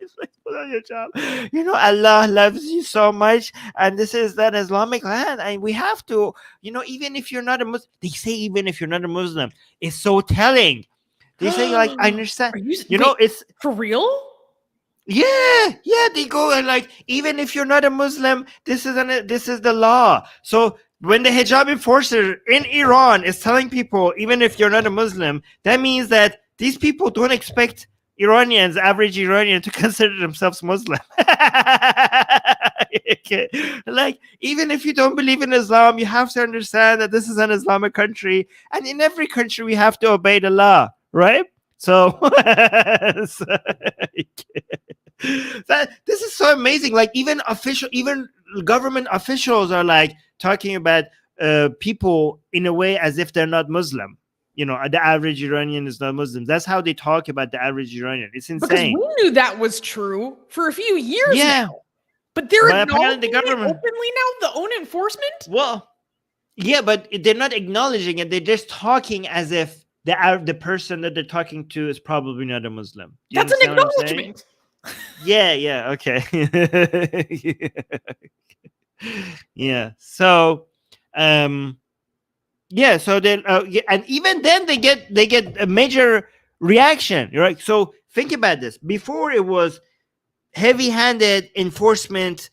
on your job? Allah loves you so much, and this is that Islamic land, and we have to, even if you're not a Muslim, they say even if you're not a Muslim, it's so telling. They say like, I understand. Are you, It's for real? Yeah, they go and like, even if you're not a Muslim, this is the law. So when the hijab enforcer in Iran is telling people, even if you're not a Muslim, that means that these people don't expect average Iranian, to consider themselves Muslim. Okay. Like, even if you don't believe in Islam, you have to understand that this is an Islamic country, and in every country we have to obey the law, right? So, this is so amazing. Like, even government officials are like talking about people in a way as if they're not Muslim. The average Iranian is not Muslim. That's how they talk about the average Iranian. It's insane. Because we knew that was true for a few years now. But they're acknowledging the government openly now, the own enforcement? Well, yeah, but they're not acknowledging it. They're just talking as if the person that they're talking to is probably not a Muslim. That's an acknowledgement. Yeah, okay. Yeah. So, yeah. So then, and even then, they get a major reaction, right? So think about this. Before, it was heavy-handed enforcement,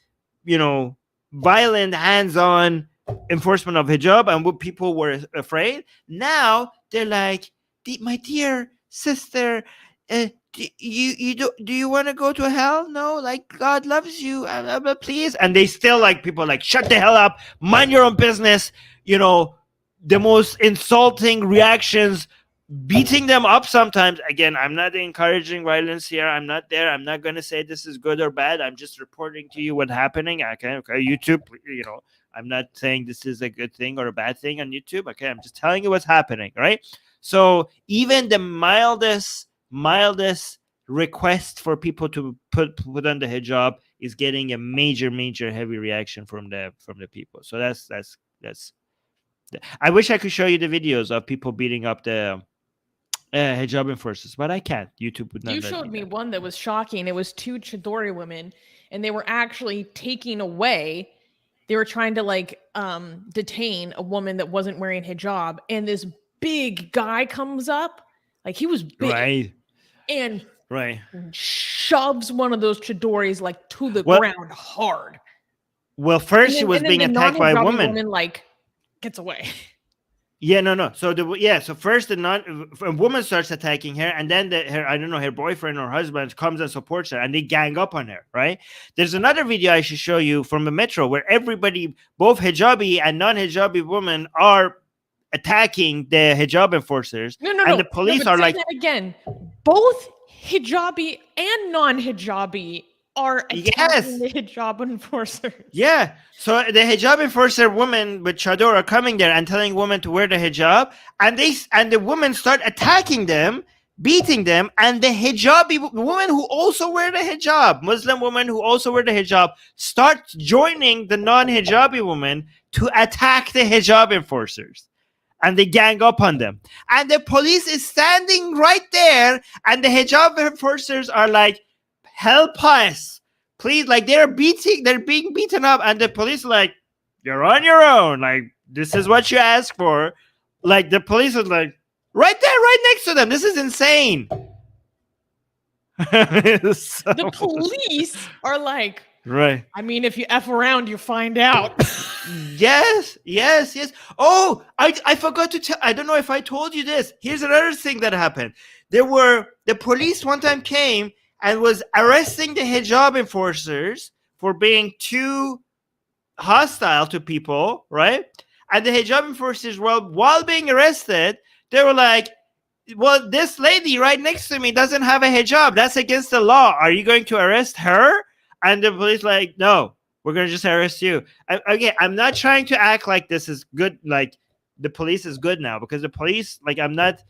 violent, hands-on enforcement of hijab, and what people were afraid. Now they're like, my dear sister, do you want to go to hell? No, like, God loves you, please. And they still, like, people like, shut the hell up, mind your own business. The most insulting reactions, beating them up sometimes. Again, I'm not encouraging violence here. I'm not there. I'm not going to say this is good or bad. I'm just reporting to you what's happening. Okay, YouTube, I'm not saying this is a good thing or a bad thing on YouTube. Okay, I'm just telling you what's happening, right? So even the mildest request for people to put on the hijab is getting a major heavy reaction from the people. So that's I wish I could show you the videos of people beating up the hijab enforcers, but I can't. YouTube would not. You showed me one that was shocking. It was 2 Chidori women, and they were actually taking away. They were trying to like detain a woman that wasn't wearing hijab, and this big guy comes up, like he was big, right, and right, shoves one of those Chidoris like to the ground hard. Well, first she was being attacked by a woman, like gets away. Yeah, no. So so first a woman starts attacking her, and then her boyfriend or husband comes and supports her, and they gang up on her. Right? There's another video I should show you from the metro where everybody, both hijabi and non-hijabi women, are attacking the hijab enforcers. No. And the police are like, again, both hijabi and non-hijabi are attacking Yes. the hijab enforcers. Yeah. So the hijab enforcer women with chador are coming there and telling women to wear the hijab, and the women start attacking them, beating them, and the hijabi women who also wear the hijab, Muslim women who also wear the hijab, start joining the non-hijabi women to attack the hijab enforcers. And they gang up on them. And the police is standing right there, and the hijab enforcers are like, help us. Please, like they're being beaten up, and the police are like, you're on your own. Like, this is what you asked for. Like, the police is like, right there, right next to them. This is insane. The police are like, right. I mean, if you F around, you find out. Yes. Oh, I forgot to tell. I don't know if I told you this. Here's another thing that happened. The police one time came and was arresting the hijab enforcers for being too hostile to people, right? And the hijab enforcers, while being arrested, they were like, well, this lady right next to me doesn't have a hijab. That's against the law. Are you going to arrest her? And the police like, no, we're going to just arrest you. Again, I'm not trying to act like this is good. Like the police is good now, because the police, like, I'm not,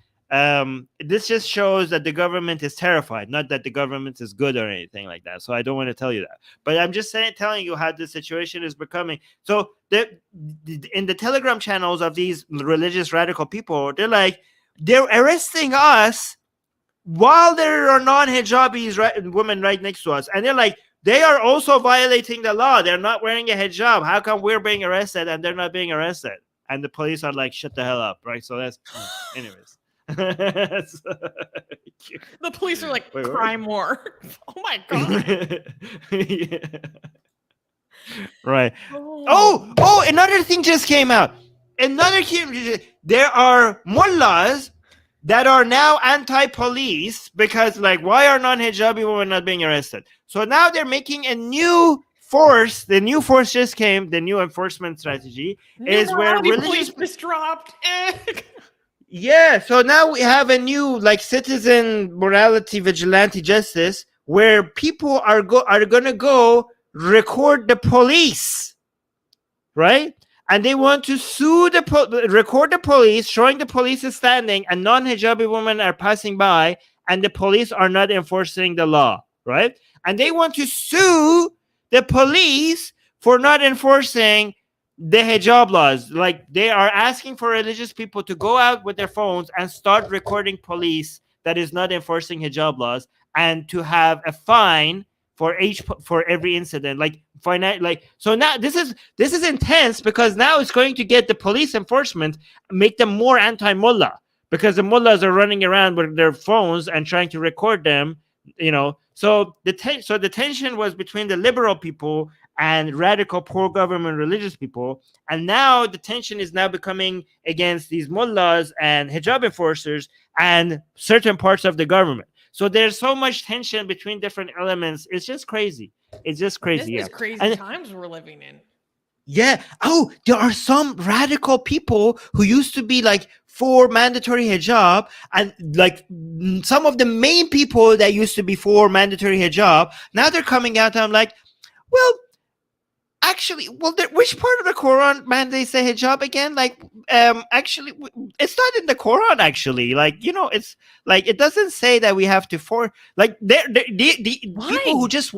this just shows that the government is terrified, not that the government is good or anything like that. So I don't want to tell you that, but I'm just telling you how the situation is becoming. So in the Telegram channels of these religious radical people, they're arresting us while there are non-hijabis women right next to us, and they're like, they are also violating the law. They're not wearing a hijab. How come we're being arrested and they're not being arrested? And the police are like, shut the hell up, right? So that's, anyways. The police are like, cry more. Oh my god. Yeah. Right. Oh, another thing just came out. There are mullahs that are now anti-police because, like, why are non-hijabi women not being arrested? So now they're making a new force. The new force just came. The new enforcement strategy is where religious police dropped. Yeah, so now we have a new, like, citizen morality vigilante justice where people are going to go record the police, right? And they want to sue record the police, showing the police is standing and non-hijabi women are passing by and the police are not enforcing the law, right? And they want to sue the police for not enforcing the hijab laws. Like, they are asking for religious people to go out with their phones and start recording police that is not enforcing hijab laws, and to have a fine for every incident. So now this is intense, because now it's going to get the police enforcement, make them more anti-mullah, because the mullahs are running around with their phones and trying to record them, you know. So the tension was between the liberal people and radical pro-government religious people, and now the tension is now becoming against these mullahs and hijab enforcers and certain parts of the government. So there's so much tension between different elements. It's just crazy. It's just crazy. This is crazy times we're living in. Yeah. Oh, there are some radical people who used to be like for mandatory hijab, and like some of the main people that used to be for mandatory hijab, now they're coming out and I'm like, well, actually, which part of the Quran mandates the hijab again? Like, actually, it's not in the Quran. Actually, like, you know, it's like it doesn't say that we have to like the people who just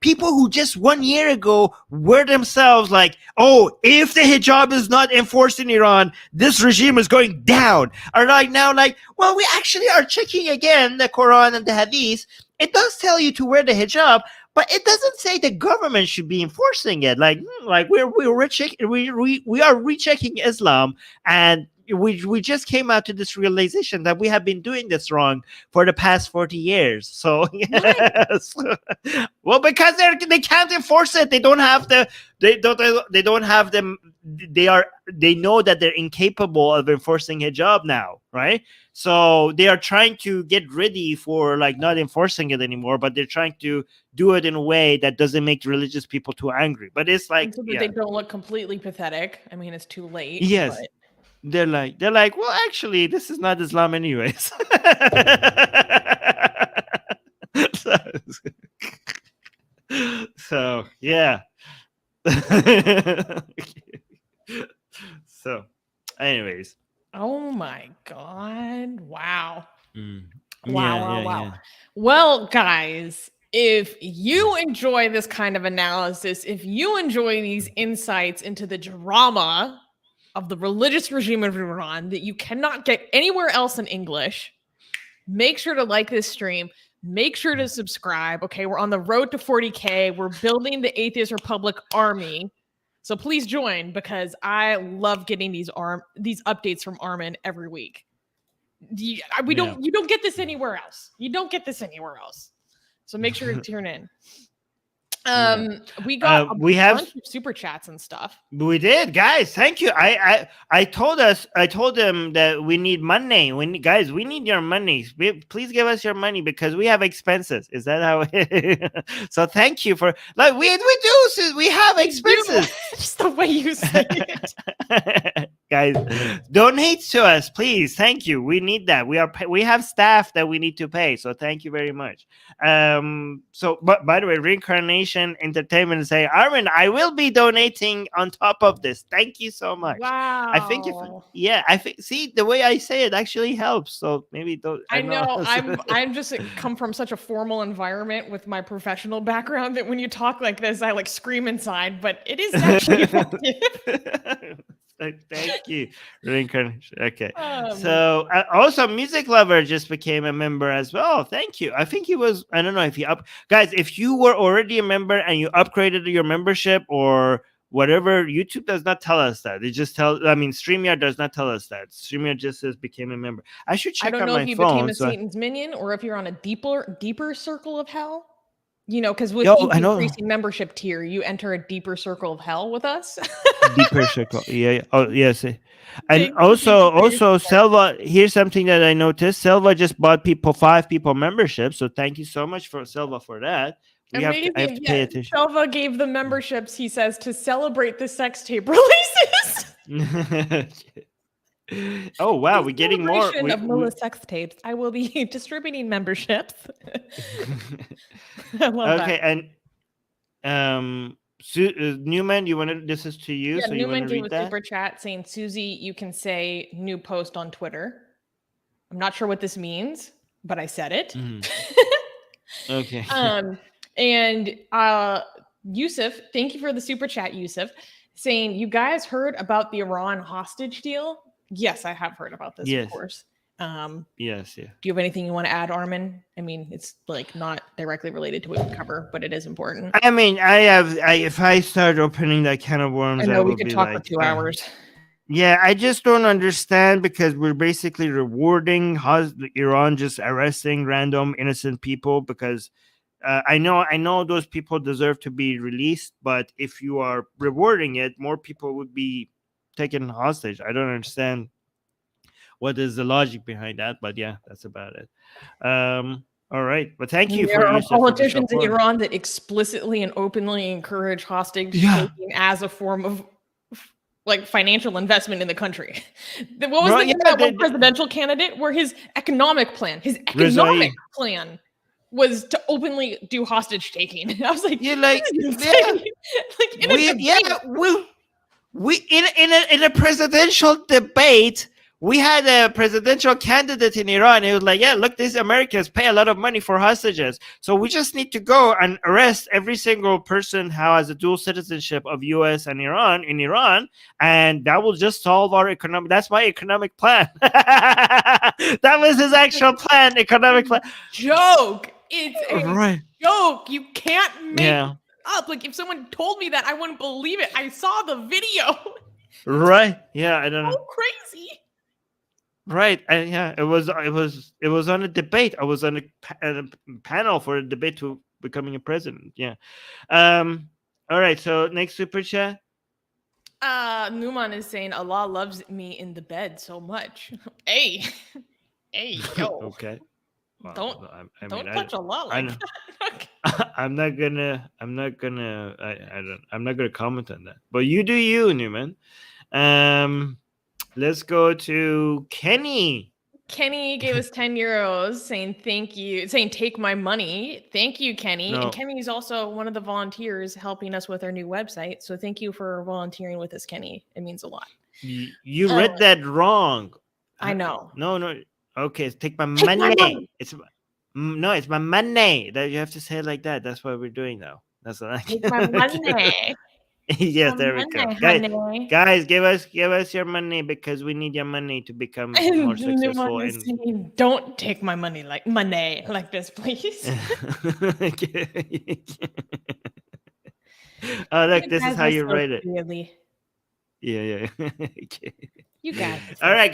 people who just 1 year ago were themselves like, oh, if the hijab is not enforced in Iran, this regime is going down. Are like now like, well, we actually are checking again the Quran and the Hadith. It does tell you to wear the hijab, but it doesn't say the government should be enforcing it. Like we are rechecking Islam, and we just came out to this realization that we have been doing this wrong for the past 40 years. So yes. Well, because they can't enforce it. They don't have they don't have them. They know that they're incapable of enforcing hijab now, right? So they are trying to get ready for like not enforcing it anymore, but they're trying to do it in a way that doesn't make religious people too angry. But it's like, so that they don't look completely pathetic. I mean, it's too late. Yes. But they're like, well, actually, this is not Islam anyways. Yeah. So, anyways. Oh my God. Wow. Mm. Wow, Yeah, wow, yeah, wow. yeah. Well, guys, if you enjoy this kind of analysis, if you enjoy these insights into the drama of the religious regime of Iran that you cannot get anywhere else in English, make sure to like this stream. Make sure to subscribe. Okay, we're on the road to 40K. We're building the Atheist Republic army. So please join because I love getting these updates from Armin every week. You don't get this anywhere else. You don't get this anywhere else. So make sure to tune in. We got a we have bunch of super chats and stuff. We did, guys. Thank you. I told them that we need money. Guys, we need your money. Please give us your money because we have expenses. Is that how? So thank you for like we do. We have expenses. Just the way you say it. Guys, donate to us, please. Thank you. We need that. We have staff that we need to pay. So thank you very much. So, but by the way, Reincarnation Entertainment is saying, Armin, I will be donating on top of this. Thank you so much. Wow. I think see the way I say it actually helps. So maybe I know I'm just come from such a formal environment with my professional background that when you talk like this, I like scream inside, but it is actually effective. Thank you, Reincarnation. Okay. So also Music Lover just became a member as well. Thank you. I think he was, I don't know if he guys, if you were already a member and you upgraded your membership or whatever, YouTube does not tell us that. It just StreamYard does not tell us that. StreamYard just says became a member. I should check on my phone. I don't know if you became a Satan's minion or if you're on a deeper circle of hell. You know, because with each increasing membership tier, you enter a deeper circle of hell with us. Deeper circle. Yeah. Oh, yes. And also, Selva, here's something that I noticed. Selva just bought 5 people membership. So thank you so much for Selva for that. I have to pay attention. Selva gave the memberships, he says, to celebrate the sex tape releases. Oh wow, we're getting more of Milla's sex tapes. I will be distributing memberships. I love that. And Newman, this is to you. Yeah, so Newman gave a super chat saying, Susie, you can say new post on Twitter. I'm not sure what this means, but I said it. Okay. And Yusuf, thank you for the super chat, Yusuf, saying, you guys heard about the Iran hostage deal? Yes, I have heard about this, of course. Yes, yeah. Do you have anything you want to add, Armin? I mean, it's like not directly related to what we cover, but it is important. I mean, if I start opening that can of worms, I know we could talk for 2 hours. Yeah, I just don't understand because we're basically rewarding Iran just arresting random innocent people because I know those people deserve to be released, but if you are rewarding it, more people would be taken hostage. I don't understand what is the logic behind that, but yeah, that's about it. All right, but thank you. There are politicians in Iran that explicitly and openly encourage hostage taking as a form of like financial investment in the country. What was the name of that one presidential candidate where his economic plan was to openly do hostage taking? I was like, in a presidential debate, we had a presidential candidate in Iran. He was like, yeah, look, these Americans pay a lot of money for hostages. So we just need to go and arrest every single person who has a dual citizenship of US and Iran in Iran. And that will just solve our economic. That's my economic plan. That was his actual plan, economic plan. Joke. It's a joke. You can't make it up. Like if someone told me that, I wouldn't believe it. I saw the video. Right. Yeah, I don't know. So crazy. Right, and yeah, it was on a debate. I was on a panel for a debate to becoming a president. Yeah. All right. So next super chat. Numan is saying Allah loves me in the bed so much. Hey, yo. Okay. Well, don't touch Allah like that. I'm not gonna comment on that. But you do you, Newman. Let's go to Kenny. Kenny gave us 10 euros saying thank you, saying take my money. Thank you, Kenny. No. And Kenny is also one of the volunteers helping us with our new website. So thank you for volunteering with us, Kenny. It means a lot. You read that wrong. I know. No. Okay, take my Take money. my money. It's my money. That you have to say it like that. That's what we're doing now. That's what I Take my money. Yes, My there we go. money, honey. Guys, give us your money because we need your money to become more And successful. is saying, don't take my money like this, please. Oh, look, this is how you write it. Really. Yeah. Okay. You guys. All right,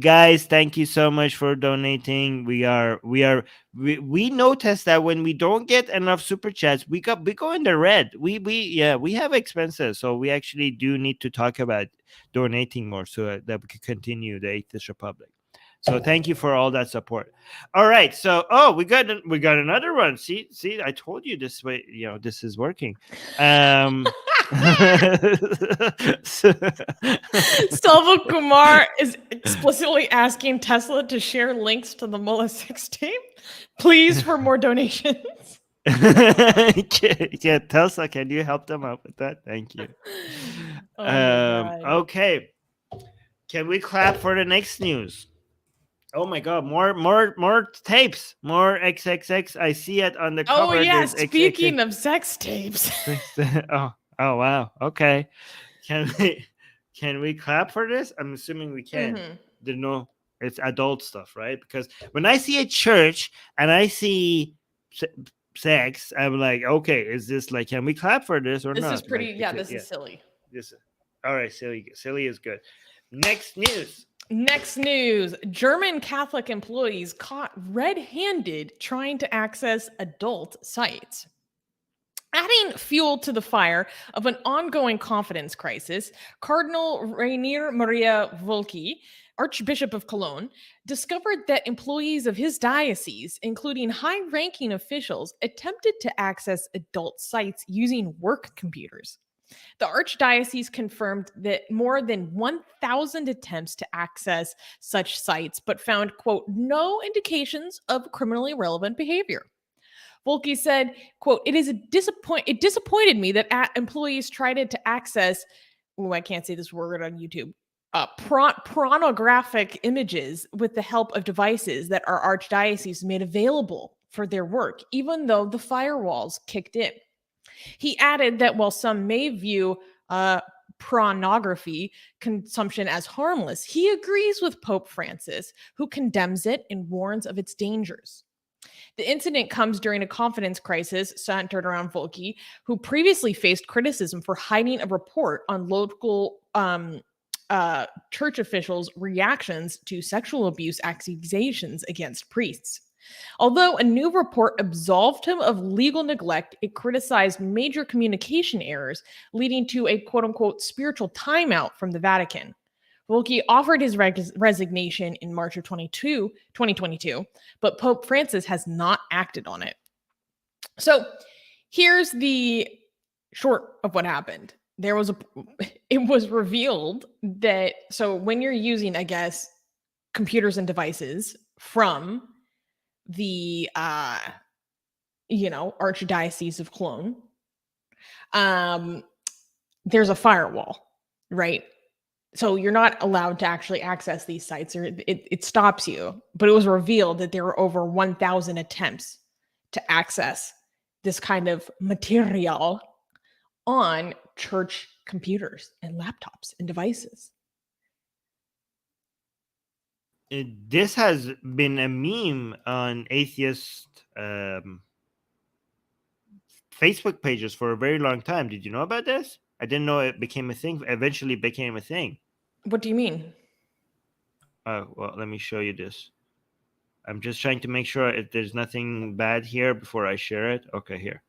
guys, thank you so much for donating. We noticed that when we don't get enough super chats, we go in the red. We have expenses, so we actually do need to talk about donating more so that we can continue the Atheist Republic. So thank you for all that support. All right, so we got another one. See, I told you this way. This is working. Salva Kumar is explicitly asking Tesla to share links to the Mullah sex tape, please, for more donations. Yeah, Tesla, can you help them out with that? Thank you. Okay, can we clap for the next news? Oh my God! More tapes, more XXX. I see it on the cover. Oh yeah, speaking of sex tapes. Oh wow. Okay, can we clap for this? I'm assuming we can. Mm-hmm. No, it's adult stuff, right? Because when I see a church and I see sex, I'm like, okay, is this like, can we clap for this or not? This is pretty. Like, this is silly. All right, silly. Silly is good. Next news. German Catholic employees caught red-handed trying to access adult sites. Adding fuel to the fire of an ongoing confidence crisis, Cardinal Rainier Maria Volki, Archbishop of Cologne, discovered that employees of his diocese, including high-ranking officials, attempted to access adult sites using work computers. The Archdiocese confirmed that more than 1,000 attempts to access such sites, but found, quote, no indications of criminally relevant behavior. Volke said, quote, it disappointed me that employees tried to access, I can't say this word on YouTube, pornographic images with the help of devices that our Archdiocese made available for their work, even though the firewalls kicked in. He added that while some may view pornography consumption as harmless, he agrees with Pope Francis, who condemns it and warns of its dangers. The incident comes during a confidence crisis centered around Volke, who previously faced criticism for hiding a report on local church officials' reactions to sexual abuse accusations against priests. Although a new report absolved him of legal neglect, it criticized major communication errors, leading to a quote-unquote spiritual timeout from the Vatican. Volke offered his resignation in March of 2022, but Pope Francis has not acted on it. So here's the short of what happened. It was revealed that, so when you're using, I guess, computers and devices from the Archdiocese of Cologne, there's a firewall, right? So you're not allowed to actually access these sites, or it stops you. But it was revealed that there were over 1,000 attempts to access this kind of material on church computers and laptops and devices. This has been a meme on atheist Facebook pages for a very long time. Did you know about this? I didn't know it became a thing. Eventually became a thing. What do you mean? Well, let me show you this. I'm just trying to make sure if there's nothing bad here before I share it. Okay, here.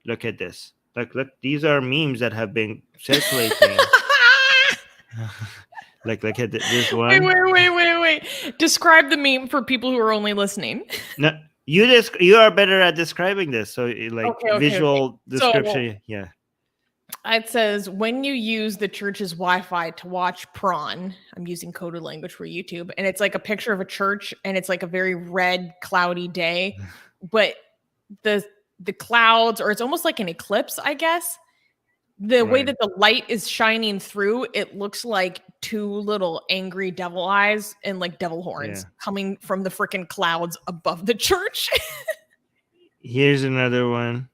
Look at this. Look. These are memes that have been circulating. Look at this one. Wait. Describe the meme for people who are only listening. No, you are better at describing this. So visual description. So, yeah. It says when you use the church's Wi-Fi to watch prawn, I'm using coded language for YouTube, and it's like a picture of a church, and it's like a very red, cloudy day, but the clouds, or it's almost like an eclipse, I guess. The way that the light is shining through, it looks like two little angry devil eyes and like devil horns coming from the freaking clouds above the church. Here's another one.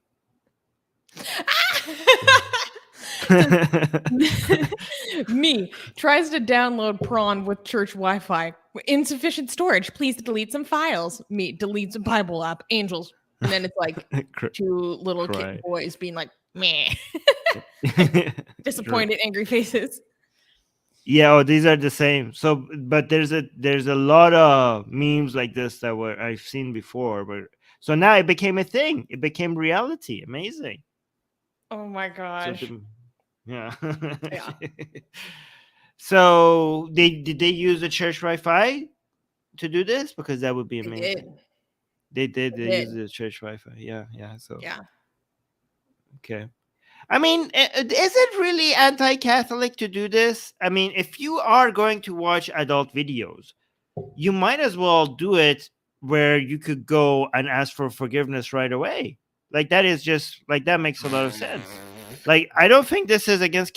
Me tries to download prawn with church Wi-Fi. Insufficient storage. Please delete some files. Me deletes a Bible app. Angels. And then it's like two little kid boys being like, meh. Disappointed, angry faces. Yeah, oh, these are the same. So, but there's a lot of memes like this that I've seen before. But so now it became a thing. It became reality. Amazing. Oh my gosh. So yeah. So did they use the church Wi-Fi to do this? Because that would be amazing. They did. They used the church Wi-Fi. Yeah. So yeah. Okay. I mean, is it really anti-Catholic to do this? I mean, if you are going to watch adult videos, you might as well do it where you could go and ask for forgiveness right away. Like that is just like that makes a lot of sense. Like I don't think this is against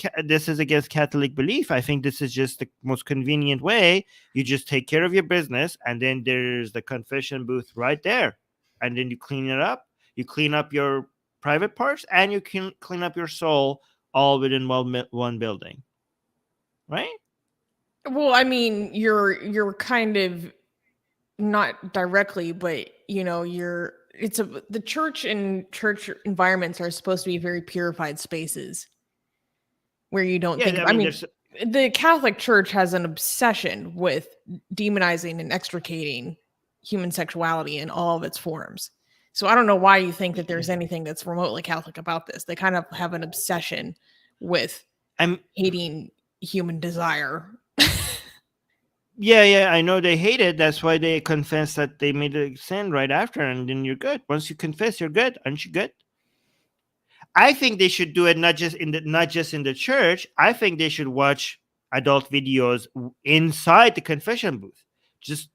Catholic belief. I think this is just the most convenient way. You just take care of your business, and then there's the confession booth right there, and then you clean it up. You clean up your private parts, and you can clean up your soul all within one building, right? Well, I mean, you're kind of not directly, but you know, the church and church environments are supposed to be very purified spaces where you don't think. I mean, the Catholic Church has an obsession with demonizing and extricating human sexuality in all of its forms. So I don't know why you think that there's anything that's remotely Catholic about this. They kind of have an obsession with hating human desire. Yeah, I know they hate it. That's why they confess that they made a sin right after, and then you're good. Once you confess, you're good. Aren't you good? I think they should do it not just in the church. I think they should watch adult videos inside the confession booth. Just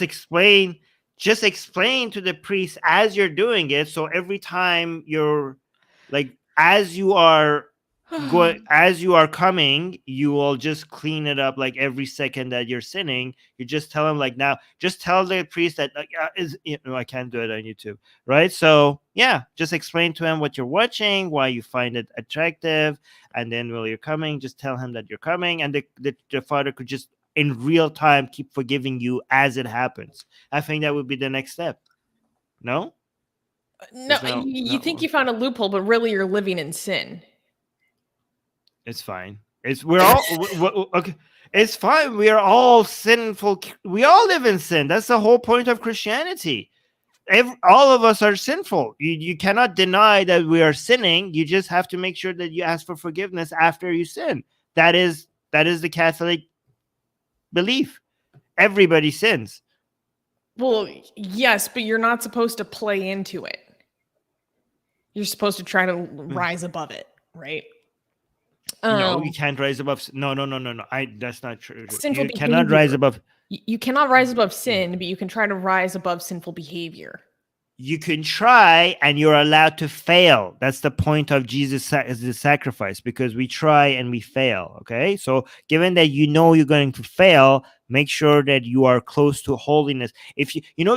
explain to the priest as you're doing it. So every time you're like, as you are coming, you will just clean it up. Like every second that you're sinning, you just tell him like, now just tell the priest that I can't do it on YouTube, right? So yeah, just explain to him what you're watching, why you find it attractive, and then while you're coming, just tell him that you're coming, and the father could just in real time keep forgiving you as it happens. I think that would be the next step. No, you think you found a loophole, but really you're living in sin. It's fine. We're all okay. It's fine. We are all sinful. We all live in sin. That's the whole point of Christianity. All of us are sinful. You cannot deny that we are sinning. You just have to make sure that you ask for forgiveness after you sin. That is the Catholic belief. Everybody sins. Well, yes, but you're not supposed to play into it. You're supposed to try to rise above it, right? No, you can't rise above. No. That's not true. Sinful you cannot rise above. You cannot rise above sin, but you can try to rise above sinful behavior. You can try, and you're allowed to fail. That's the point of Jesus' sacrifice, because we try and we fail. Okay, so given that you're going to fail, make sure that you are close to holiness. If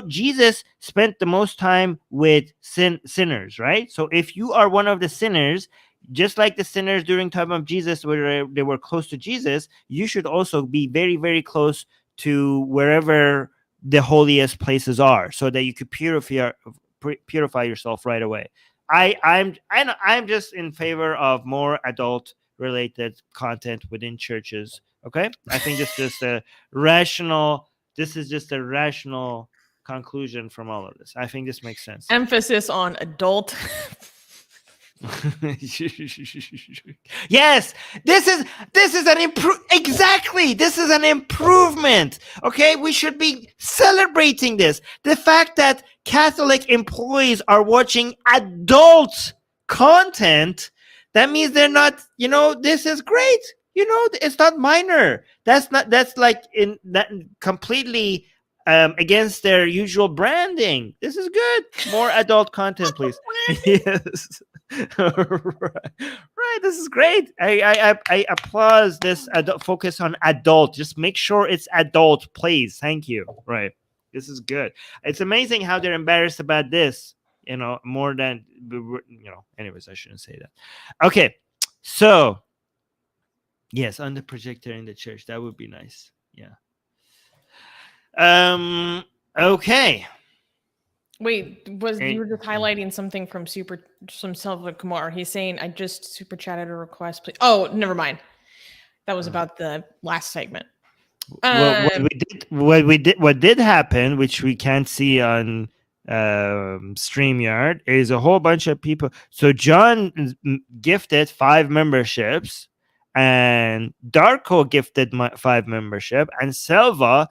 Jesus spent the most time with sinners, right? So if you are one of the sinners, just like the sinners during time of Jesus, where they were close to Jesus, you should also be very, very close to wherever the holiest places are, so that you could purify yourself right away. I'm just in favor of more adult related content within churches. Okay, I think this is just a rational conclusion from all of this. I think this makes sense. Emphasis on adult. Yes, this is an exactly. This is an improvement. Okay, we should be celebrating this. The fact that Catholic employees are watching adult content, that means they're not, this is great. It's not minor. That's like in that completely against their usual branding. This is good. More adult content, please. Yes. Right. This is great. I applaud this focus on adult. Just make sure it's adult, please. Thank you. Right. This is good. It's amazing how they're embarrassed about this, more than, anyways, I shouldn't say that. Okay. So, yes, on the projector in the church. That would be nice. Yeah. Okay. Wait, you were just highlighting something from Silva Kumar. He's saying, I just super chatted a request, please. Oh, never mind. That was about the last segment. Well, what did happen, which we can't see on StreamYard, is a whole bunch of people. So John gifted 5 memberships, and Darko gifted 5 membership, and Selva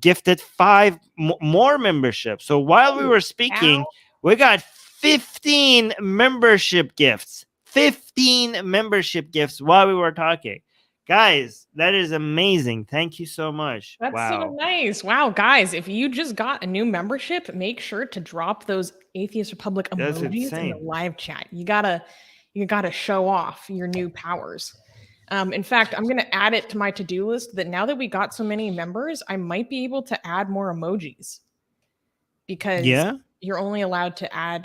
gifted 5 more memberships. So while we were speaking, we got 15 membership gifts. 15 membership gifts while we were talking. Guys, that is amazing. Thank you so much. That's so nice. Wow, guys, if you just got a new membership, make sure to drop those Atheist Republic emojis in the live chat. You gotta show off your new powers. In fact, I'm going to add it to my to-do list that now that we got so many members, I might be able to add more emojis, because you're only allowed to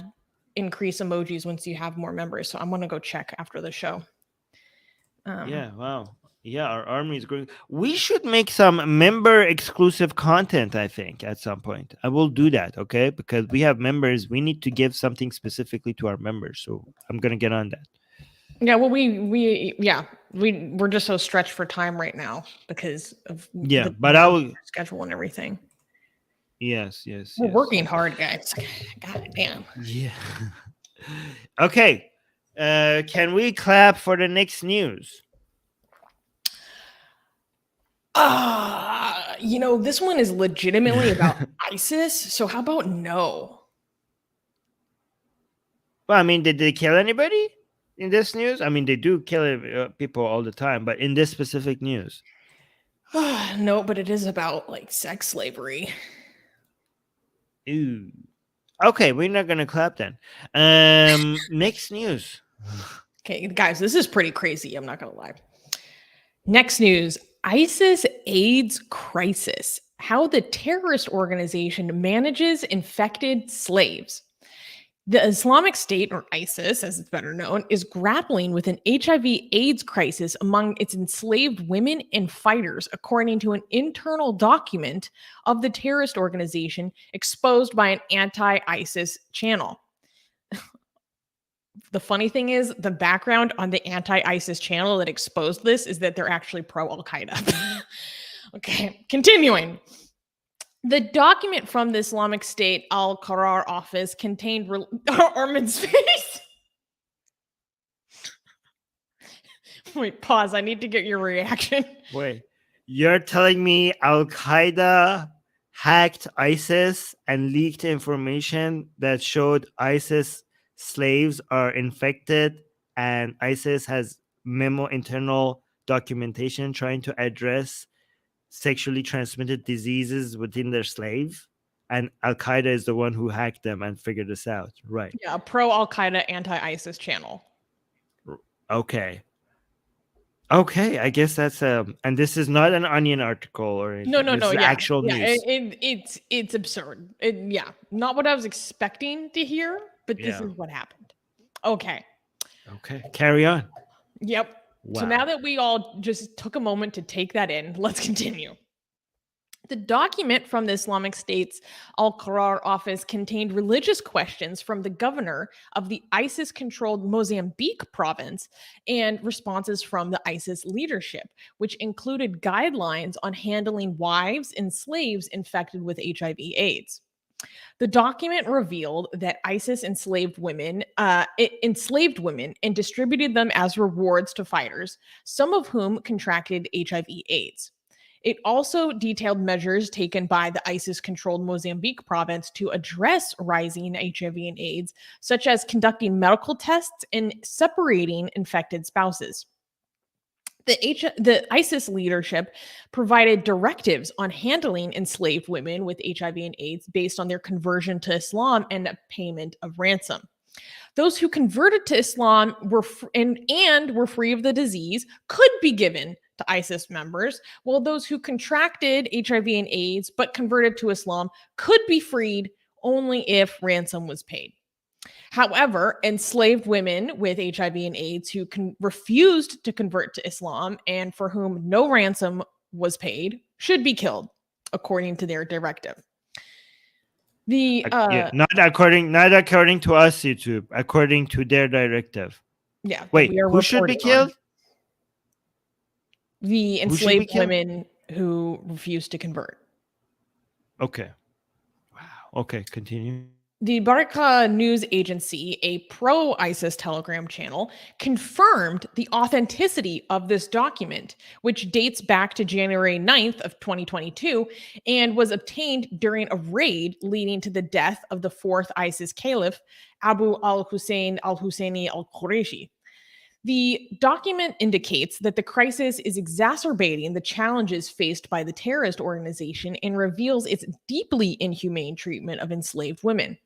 increase emojis once you have more members. So I'm going to go check after the show. Wow. Yeah, our army is growing. We should make some member exclusive content, I think, at some point. I will do that, okay? Because we have members. We need to give something specifically to our members. So I'm going to get on that. Yeah, well, we're just so stretched for time right now because of the schedule and everything. Yes. We're working hard, guys. God damn. Yeah. Okay. Can we clap for the next news? This one is legitimately about ISIS. So how about no? Well, I mean, did they kill anybody in this news? I mean, they do kill people all the time, but in this specific news. No, but it is about like sex slavery. Ooh. Okay, we're not gonna clap then. Next news. Okay, guys, this is pretty crazy. I'm not gonna lie. Next news: ISIS AIDS crisis. How the terrorist organization manages infected slaves. The Islamic State, or ISIS as it's better known, is grappling with an HIV/AIDS crisis among its enslaved women and fighters, according to an internal document of the terrorist organization exposed by an anti-ISIS channel. The funny thing is, the background on the anti-ISIS channel that exposed this is that they're actually pro-Al-Qaeda. Okay, continuing. The document from the Islamic State Al-Qarar office contained Armin's face. Wait, pause. I need to get your reaction. Wait, you're telling me Al-Qaeda hacked ISIS and leaked information that showed ISIS slaves are infected, and ISIS has internal documentation trying to address sexually transmitted diseases within their slaves, and Al-Qaeda is the one who hacked them and figured this out, right? Yeah, pro-Al-Qaeda, anti-ISIS channel. Okay, I guess that's and this is not an Onion article or anything. No, this is actual news. It's absurd. Not what I was expecting to hear, but this is what happened. Okay, carry on. Yep. Wow. So now that we all just took a moment to take that in, let's continue. The document from the Islamic State's Al-Qarar office contained religious questions from the governor of the ISIS-controlled Mozambique province and responses from the ISIS leadership, which included guidelines on handling wives and slaves infected with HIV/AIDS. The document revealed that ISIS enslaved women and distributed them as rewards to fighters, some of whom contracted HIV/AIDS. It also detailed measures taken by the ISIS-controlled Mozambique province to address rising HIV and AIDS, such as conducting medical tests and separating infected spouses. The ISIS leadership provided directives on handling enslaved women with HIV and AIDS based on their conversion to Islam and payment of ransom. Those who converted to Islam and were free of the disease could be given to ISIS members, while those who contracted HIV and AIDS but converted to Islam could be freed only if ransom was paid. However, enslaved women with HIV and AIDS who refused to convert to Islam and for whom no ransom was paid should be killed, according to their directive. Not according to us, YouTube, according to their directive. Yeah. Wait, who should be killed? The enslaved women who refused to convert. Okay. Wow. Okay, continue. The Baraka news agency, a pro-ISIS Telegram channel, confirmed the authenticity of this document, which dates back to January 9th of 2022 and was obtained during a raid leading to the death of the fourth ISIS caliph, Abu al-Hussein al-Husseini al-Qurayshi. The document indicates that the crisis is exacerbating the challenges faced by the terrorist organization and reveals its deeply inhumane treatment of enslaved women.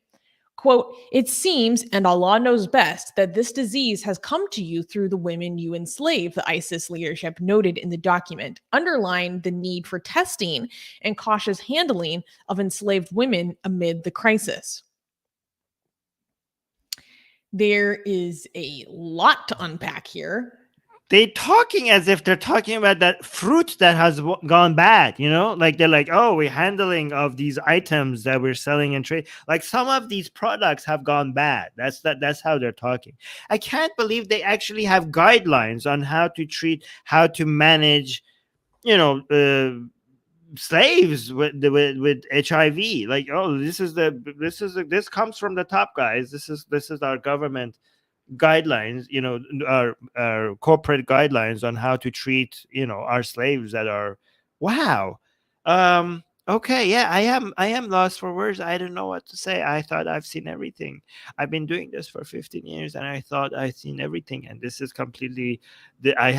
Quote, "It seems, and Allah knows best, that this disease has come to you through the women you enslave," the ISIS leadership noted in the document, underlying the need for testing and cautious handling of enslaved women amid the crisis. There is a lot to unpack here. They're talking as if they're talking about that fruit that has gone bad, you know, like they're like, oh, we're handling of these items that we're selling and trade. Like some of these products have gone bad. That's how they're talking. I can't believe they actually have guidelines on how to treat, how to manage, you know, slaves with HIV. Like, oh, this comes from the top, guys. This is our government guidelines, you know, our corporate guidelines on how to treat, you know, our slaves that are, wow. Okay, yeah, I am lost for words. I don't know what to say. I thought I've seen everything. I've been doing this for 15 years and I thought I've seen everything, and this is completely I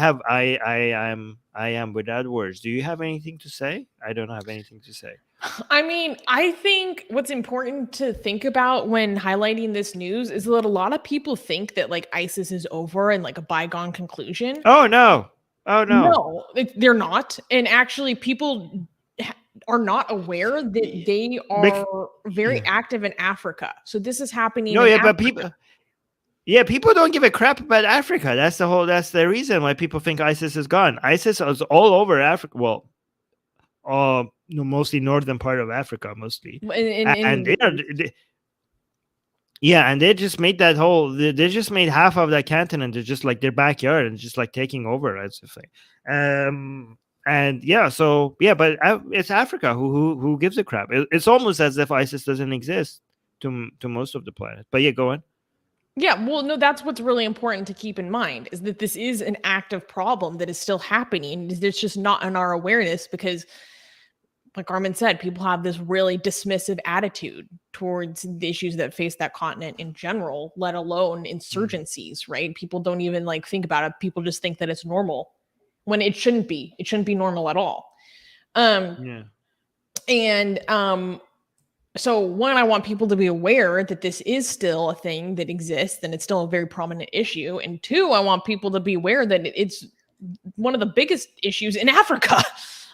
am without words. Do you have anything to say? I don't have anything to say. I mean, I think what's important to think about when highlighting this news is that a lot of people think that like ISIS is over and like a bygone conclusion. Oh no. No, they're not. And actually people are not aware that they are very active in Africa. So this is happening in Africa. But people don't give a crap about Africa. That's the reason why people think ISIS is gone. ISIS is all over Africa. Well, mostly northern part of Africa, mostly. And they just made that whole. They just made half of that continent. They're just like their backyard and just like taking over. That's the thing. And yeah, so yeah, but it's Africa who gives a crap. It's almost as if ISIS doesn't exist to most of the planet. But yeah, go on. Yeah, well, no, that's what's really important to keep in mind is that this is an active problem that is still happening. It's just not in our awareness because, like Armin said, people have this really dismissive attitude towards the issues that face that continent in general, let alone insurgencies, right? People don't even like think about it. People just think that it's normal when it shouldn't be. It shouldn't be normal at all. So one, I want people to be aware that this is still a thing that exists and it's still a very prominent issue. And two, I want people to be aware that it's one of the biggest issues in Africa.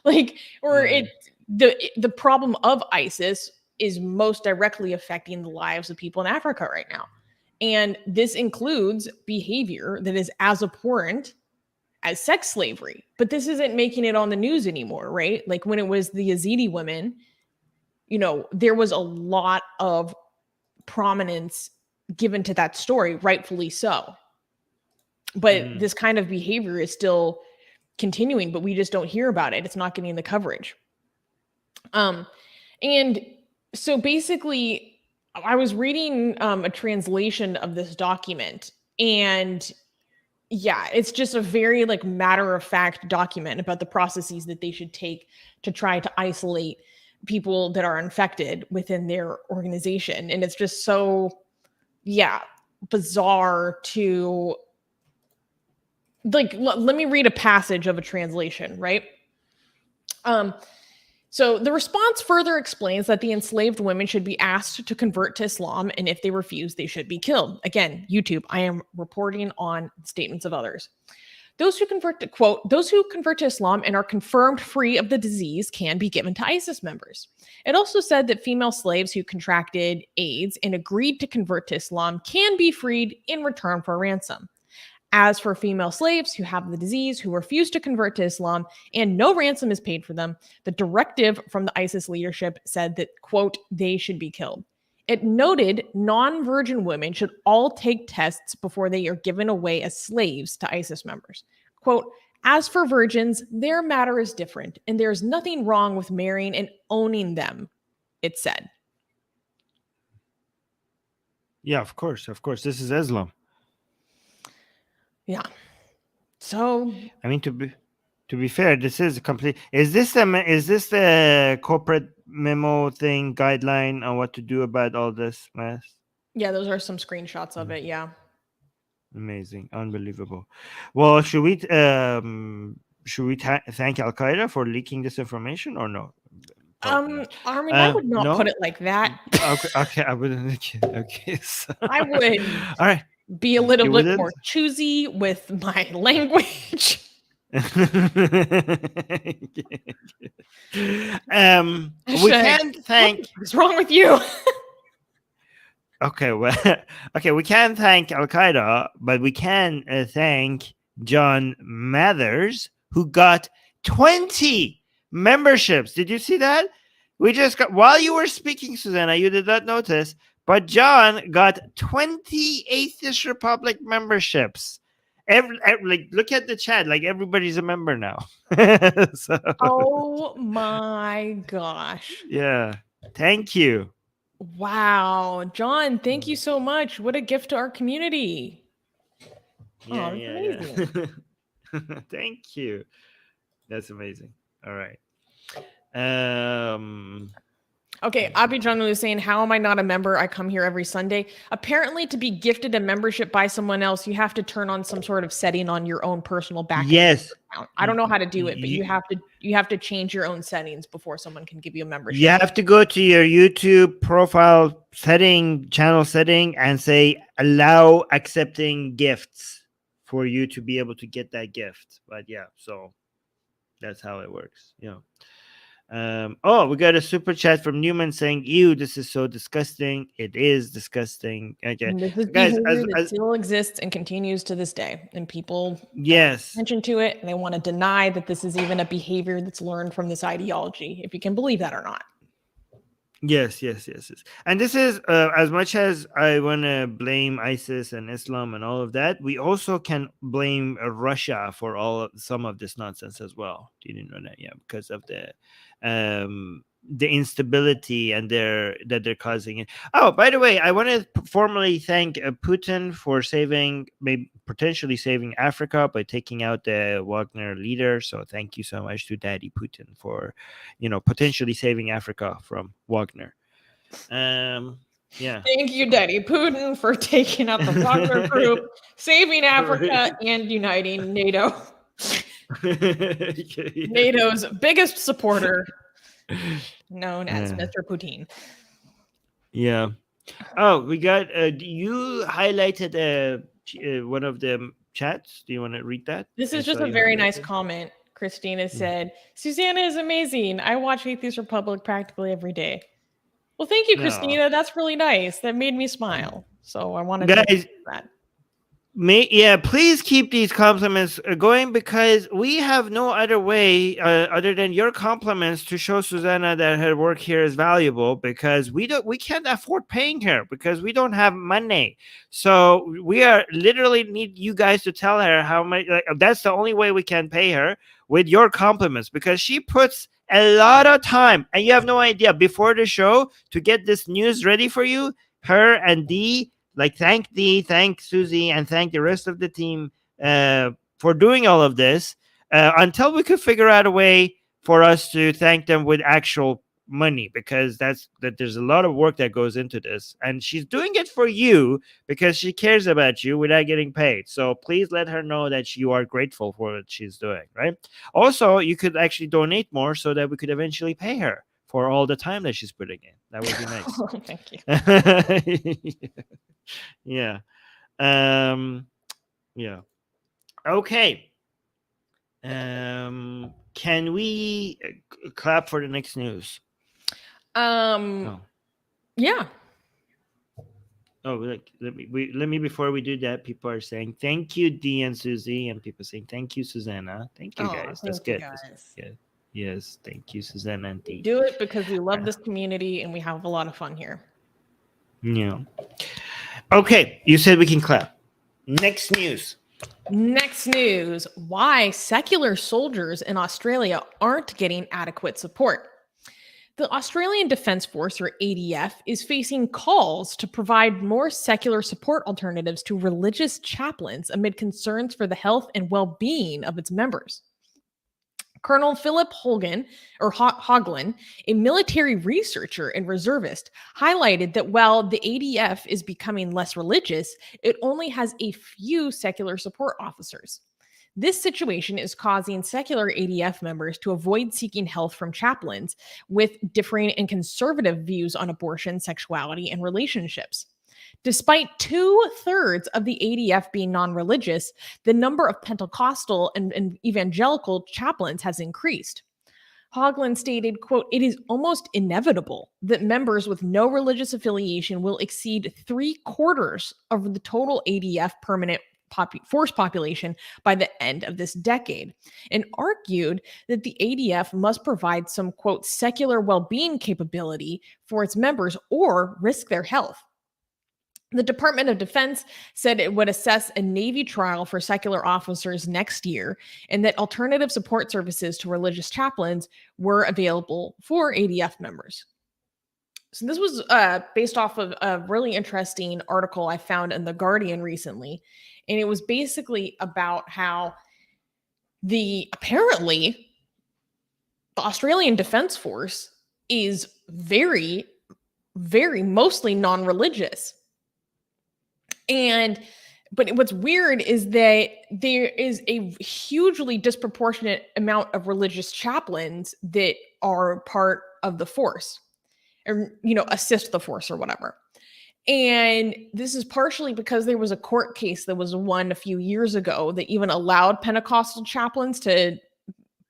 The problem of ISIS is most directly affecting the lives of people in Africa right now. And this includes behavior that is as abhorrent as sex slavery. But this isn't making it on the news anymore, right? Like when it was the Yazidi women, you know, there was a lot of prominence given to that story, rightfully so. But this kind of behavior is still continuing, but we just don't hear about it. It's not getting the coverage. And so basically, I was reading a translation of this document, and Yeah, it's just a very like matter of fact document about the processes that they should take to try to isolate people that are infected within their organization. And it's just so, yeah, bizarre to like, let me read a passage of a translation, right? So the response further explains that the enslaved women should be asked to convert to Islam, and if they refuse, they should be killed. Again, YouTube, I am reporting on statements of others. Those who convert to, quote, those who convert to Islam and are confirmed free of the disease can be given to ISIS members. It also said that female slaves who contracted AIDS and agreed to convert to Islam can be freed in return for ransom. As for female slaves who have the disease who refuse to convert to Islam and no ransom is paid for them, the directive from the ISIS leadership said that, quote, they should be killed. It noted non-virgin women should all take tests before they are given away as slaves to ISIS members. Quote, as for virgins, their matter is different, and there is nothing wrong with marrying and owning them, it said. Yeah, of course. This is Islam. Yeah. So I mean, to be fair, this is a complete. Is this the corporate memo thing guideline on what to do about all this mess? yeah, those are some screenshots of it. Yeah. Amazing, unbelievable. Well, should we thank Al Qaeda for leaking this information or no? Armin, I would not no? put it like that. Okay, I wouldn't. Okay, so. I would. All right. Be a little You bit wouldn't? more choosy with my language. We can't thank. What's wrong with you? Okay, well, okay, we can't thank Al Qaeda, but we can thank John Mathers, who got 20 memberships. Did you see that? We just got, while you were speaking, Susanna, you did not notice, but John got 20 Atheist Republic memberships. Like, look at the chat, like everybody's a member now. So, Oh my gosh. yeah, thank you. Wow. John, thank you so much. What a gift to our community. Yeah, that's amazing. Thank you. That's amazing. All right. Okay, Abi John was saying, how am I not a member? I come here every Sunday. Apparently, to be gifted a membership by someone else, you have to turn on some sort of setting on your own personal back yes account. I don't know how to do it, but you have to change your own settings before someone can give you a membership. You have to go to your YouTube profile setting, channel setting, and say allow accepting gifts for you to be able to get that gift. But yeah, so that's how it works. Yeah. Oh, we got a super chat from Newman saying, "Ew, this is so disgusting." It is disgusting. Okay, and this is guys, behavior that still exists and continues to this day, and people yes, attention to it, and they want to deny that this is even a behavior that's learned from this ideology. If you can believe that or not. Yes. And this is as much as I want to blame ISIS and Islam and all of that, we also can blame Russia for some of this nonsense as well. You didn't know that, yeah, because of the instability and that they're causing it. Oh, by the way, I want to formally thank Putin for potentially saving Africa by taking out the Wagner leader. So thank you so much to Daddy Putin for, potentially saving Africa from Wagner. Yeah. Thank you, Daddy Putin, for taking out the Wagner group, saving Africa, and uniting NATO. NATO's biggest supporter, known as Mr. Putin. Yeah. Oh, we got. You highlighted one of the chats. Do you want to read that? This is just a very nice comment. Christina said, "Susanna is amazing. I watch Atheist Republic practically every day." Well, thank you, Christina. That's really nice. That made me smile. So I wanted to do that. Please keep these compliments going, because we have no other way other than your compliments to show Susanna that her work here is valuable, because we can't afford paying her because we don't have money. So we are literally need you guys to tell her how much. That's the only way we can pay her, with your compliments, because she puts a lot of time, and you have no idea, before the show to get this news ready for you. Her and Dee. Thank Susie and thank the rest of the team for doing all of this until we could figure out a way for us to thank them with actual money, because there's a lot of work that goes into this, and she's doing it for you because she cares about you without getting paid. So please let her know that you are grateful for what she's doing, right? Also, you could actually donate more so that we could eventually pay her for all the time that she's putting in. That would be nice. Oh, thank you. Yeah. Yeah. Okay. Can we clap for the next news? Yeah. Oh, let me before we do that, people are saying thank you, Dee and Susie, and people saying thank you, Susanna. Thank you, guys. That's Thank you, good. guys. Yeah. Yes, thank you, Susanna and Dee. Do it because we love this community and we have a lot of fun here. Yeah. Okay, you said we can clap. Next news. Why secular soldiers in Australia aren't getting adequate support. The Australian Defence Force, or ADF, is facing calls to provide more secular support alternatives to religious chaplains amid concerns for the health and well-being of its members. Colonel Philip Hoglin, a military researcher and reservist, highlighted that while the ADF is becoming less religious, it only has a few secular support officers. This situation is causing secular ADF members to avoid seeking health from chaplains with differing and conservative views on abortion, sexuality, and relationships. Despite 2/3 of the ADF being non-religious, the number of Pentecostal and evangelical chaplains has increased. Hoglin stated, quote, "It is almost inevitable that members with no religious affiliation will exceed 3/4 of the total ADF permanent force population by the end of this decade," and argued that the ADF must provide some, quote, "secular well-being capability for its members or risk their health." The Department of Defense said it would assess a Navy trial for secular officers next year, and that alternative support services to religious chaplains were available for ADF members. So this was based off of a really interesting article I found in The Guardian recently. And it was basically about how apparently the Australian Defence Force is very, very mostly non-religious. But what's weird is that there is a hugely disproportionate amount of religious chaplains that are part of the force, or, assist the force or whatever. And this is partially because there was a court case that was won a few years ago that even allowed Pentecostal chaplains to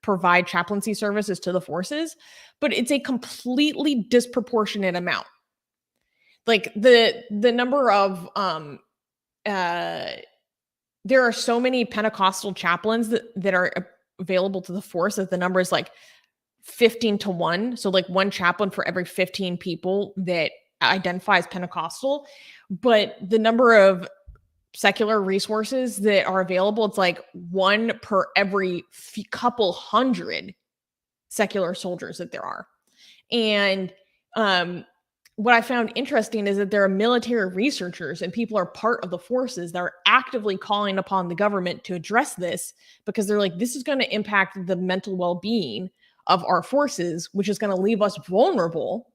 provide chaplaincy services to the forces, but it's a completely disproportionate amount. Like the number of there are so many Pentecostal chaplains that are available to the force that the number is like 15-1. So like one chaplain for every 15 people that identify as Pentecostal, but the number of secular resources that are available, it's like one per every couple hundred secular soldiers that there are. And what I found interesting is that there are military researchers and people are part of the forces that are actively calling upon the government to address this, because they're like, this is going to impact the mental well-being of our forces, which is going to leave us vulnerable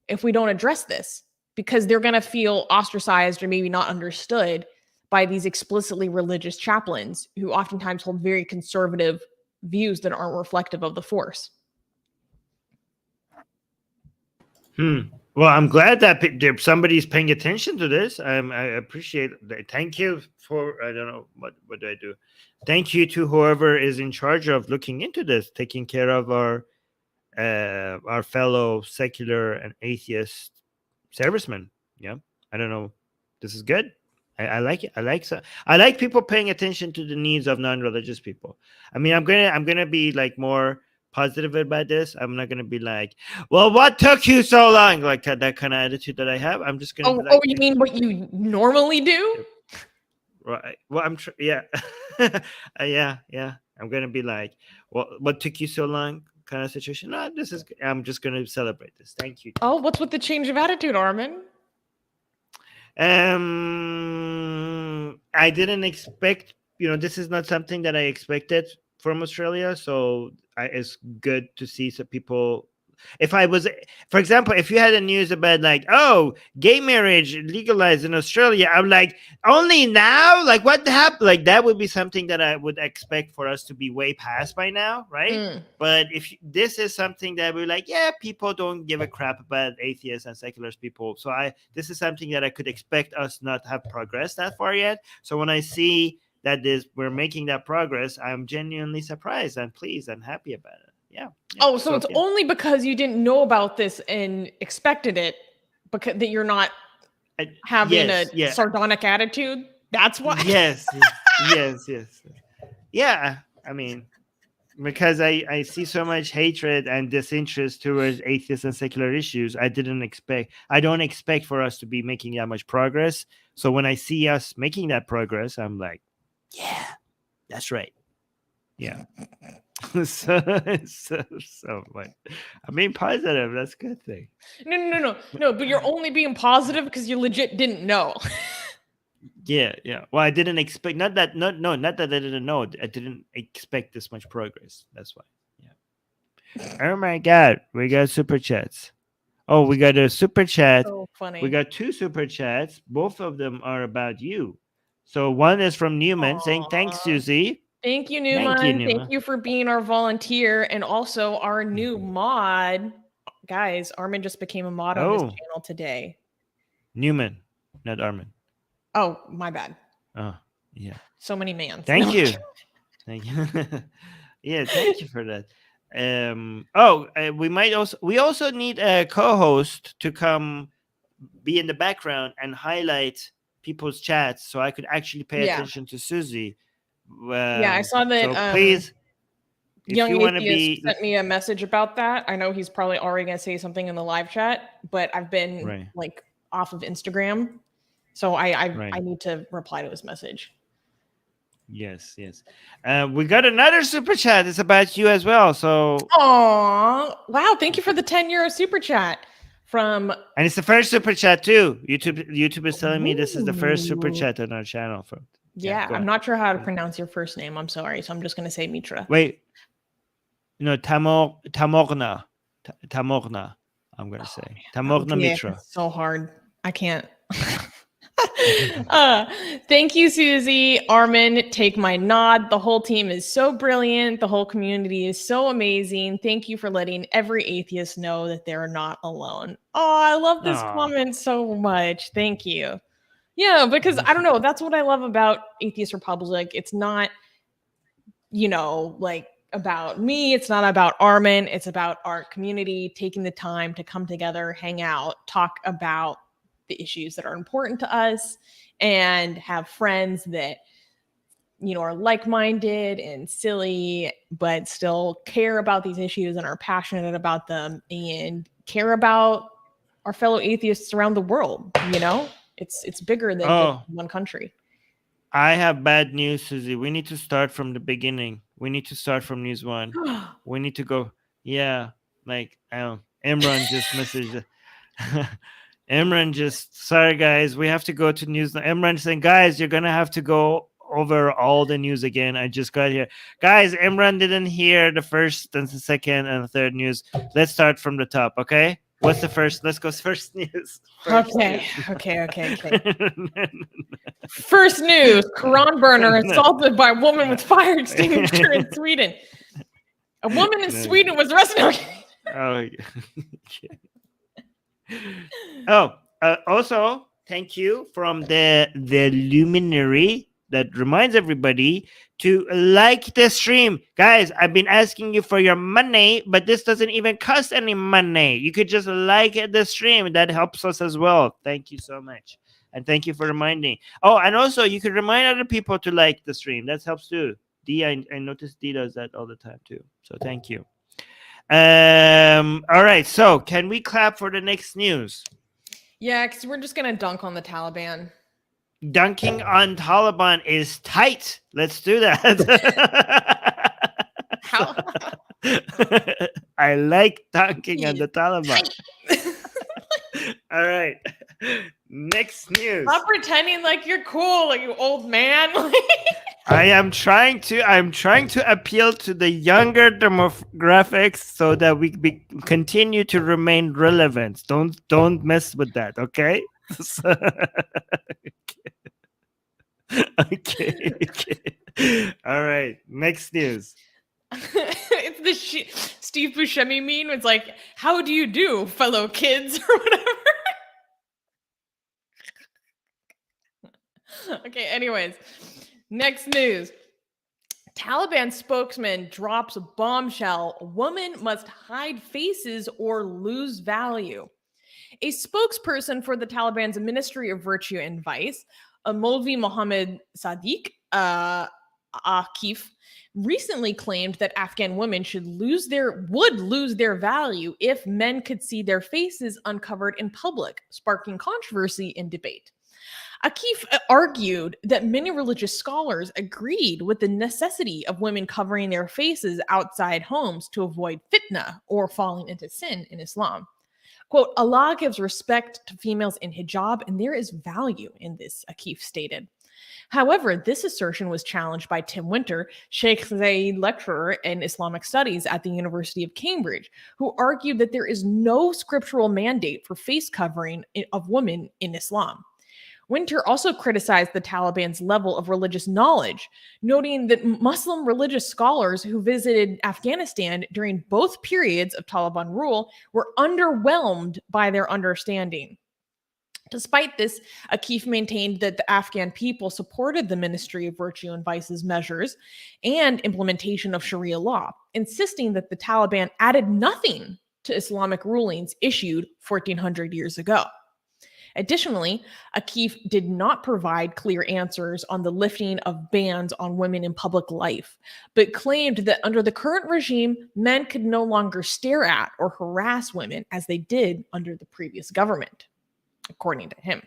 if we don't address this, because they're going to feel ostracized or maybe not understood by these explicitly religious chaplains who oftentimes hold very conservative views that aren't reflective of the force. Well, I'm glad that somebody's paying attention to this. I appreciate it. Thank you for, I don't know, what do I do? Thank you to whoever is in charge of looking into this, taking care of our fellow secular and atheist servicemen. Yeah, I don't know. This is good. I like it. I like people paying attention to the needs of non-religious people. I mean, I'm gonna be like more positive about this. I'm not gonna be like, well, what took you so long? Like that kind of attitude that I have. I'm just gonna. You mean what you normally do? Right. Well, yeah, yeah. I'm gonna be like, well, what took you so long? Kind of situation. No, I'm just gonna celebrate this. Thank you. Oh, what's with the change of attitude, Armin? I didn't expect this is not something that I expected from Australia. So it's good to see some people. If I was, for example, if you had a news about like, oh, gay marriage legalized in Australia, I'm like, only now? Like, what happened? Like, that would be something that I would expect for us to be way past by now, right? But if this is something that we're like, yeah, people don't give a crap about atheists and secular people. So this is something that I could expect us not have progressed that far yet. So when I see that we're making that progress, I'm genuinely surprised and pleased and happy about it. Yeah. Oh, so it's only because you didn't know about this and expected it, because that you're not having a sardonic attitude. That's why. Yes. Yeah. I mean, because I see so much hatred and disinterest towards atheists and secular issues, I don't expect for us to be making that much progress. So when I see us making that progress, I'm like, yeah, that's right. Yeah. so like, I'm being positive. That's a good thing. No. But you're only being positive because you legit didn't know. Yeah. Well, I didn't expect. Not that I didn't know. I didn't expect this much progress. That's why. Yeah. Oh my God, we got super chats. Oh, we got a super chat. So funny. We got 2 super chats. Both of them are about you. So one is from Newman saying, "Thanks, Susie." Thank you, Newman. Thank you for being our volunteer and also our new mod. Guys, Armin just became a mod on this channel today. Newman, not Armin. Oh, my bad. Oh, yeah. So many mans. Thank you. Thank you. Yeah, thank you for that. We also need a co-host to come be in the background and highlight people's chats so I could actually pay attention to Susie. I saw that. So please, Young Atheist sent me a message about that. I know he's probably already going to say something in the live chat, but I've been like off of Instagram, so I need to reply to his message. Yes. We got another super chat. It's about you as well. So, wow! Thank you for the €10 super chat from. And it's the first super chat too. YouTube is telling me this is the first super chat on our channel. Yeah, I'm not sure how to pronounce your first name. I'm sorry, so I'm just going to say Mitra. Wait, no, Tamorna. I'm going to say Tamorna Mitra. It's so hard. I can't. Thank you, Susie. Armin, take my nod. The whole team is so brilliant. The whole community is so amazing. Thank you for letting every atheist know that they're not alone. Oh, I love this comment so much. Thank you. Yeah, because I don't know. That's what I love about Atheist Republic. It's not, like about me. It's not about Armin. It's about our community taking the time to come together, hang out, talk about the issues that are important to us, and have friends that, are like-minded and silly, but still care about these issues and are passionate about them and care about our fellow atheists around the world. It's bigger than just one country. I have bad news, Susie. We need to start from the beginning. We need to start from news 1. We need to go. Yeah, like Imran just messaged. Imran sorry guys, we have to go to news. Imran saying, guys, you're gonna have to go over all the news again. I just got here. Guys, Imran didn't hear the first and the second and the third news. Let's start from the top, okay? What's the first? Let's go first news. Okay. First news: Quran burner assaulted by a woman with fire extinguisher in Sweden. A woman in Sweden was arrested. Also, thank you from the luminary that reminds everybody to like the stream. Guys, I've been asking you for your money, but this doesn't even cost any money. You could just like the stream. That helps us as well. Thank you so much. And thank you for reminding. Oh, and also you could remind other people to like the stream. That helps too. I noticed D does that all the time too. So thank you. All right. So can we clap for the next news? Yeah, because we're just going to dunk on the Taliban. Dunking on Taliban is tight. Let's do that. How? I like dunking on the Taliban. All right. Next news. Stop pretending like you're cool, like you old man. I'm trying to appeal to the younger demographics so that we continue to remain relevant. Don't mess with that, okay? Okay. All right. Next news. It's the Steve Buscemi meme. It's like, how do you do, fellow kids, or whatever. Okay, anyways, next news. Taliban spokesman drops a bombshell. Woman must hide faces or lose value. A spokesperson for the Taliban's Ministry of Virtue and Vice, Maulvi Mohammed Sadiq Akif, recently claimed that Afghan women would lose their value if men could see their faces uncovered in public, sparking controversy and debate. Akif argued that many religious scholars agreed with the necessity of women covering their faces outside homes to avoid fitna or falling into sin in Islam. Quote, Allah gives respect to females in hijab, and there is value in this, Akif stated. However, this assertion was challenged by Tim Winter, Sheikh Zayed lecturer in Islamic studies at the University of Cambridge, who argued that there is no scriptural mandate for face covering of women in Islam. Winter also criticized the Taliban's level of religious knowledge, noting that Muslim religious scholars who visited Afghanistan during both periods of Taliban rule were underwhelmed by their understanding. Despite this, Akif maintained that the Afghan people supported the Ministry of Virtue and Vice's measures and implementation of Sharia law, insisting that the Taliban added nothing to Islamic rulings issued 1400 years ago. Additionally, Akif did not provide clear answers on the lifting of bans on women in public life, but claimed that under the current regime, men could no longer stare at or harass women as they did under the previous government, according to him.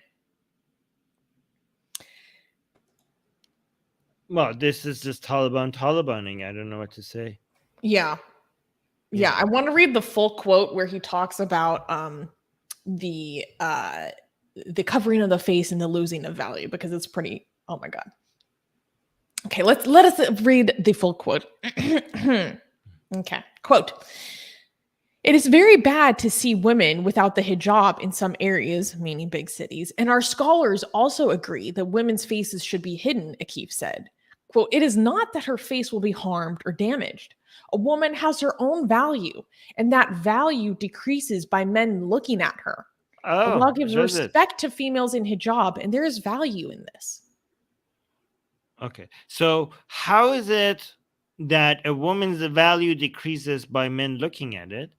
Well, this is just Talibaning. I don't know what to say. Yeah. I want to read the full quote where he talks about the covering of the face and the losing of value, because it's pretty, oh my God. Okay, let us read the full quote. Okay, quote. It is very bad to see women without the hijab in some areas, meaning big cities, and our scholars also agree that women's faces should be hidden, Akif said. Quote, it is not that her face will be harmed or damaged. A woman has her own value, and that value decreases by men looking at her. Allah gives respect to females in hijab, and there is value in this. Okay, so how is it that a woman's value decreases by men looking at it,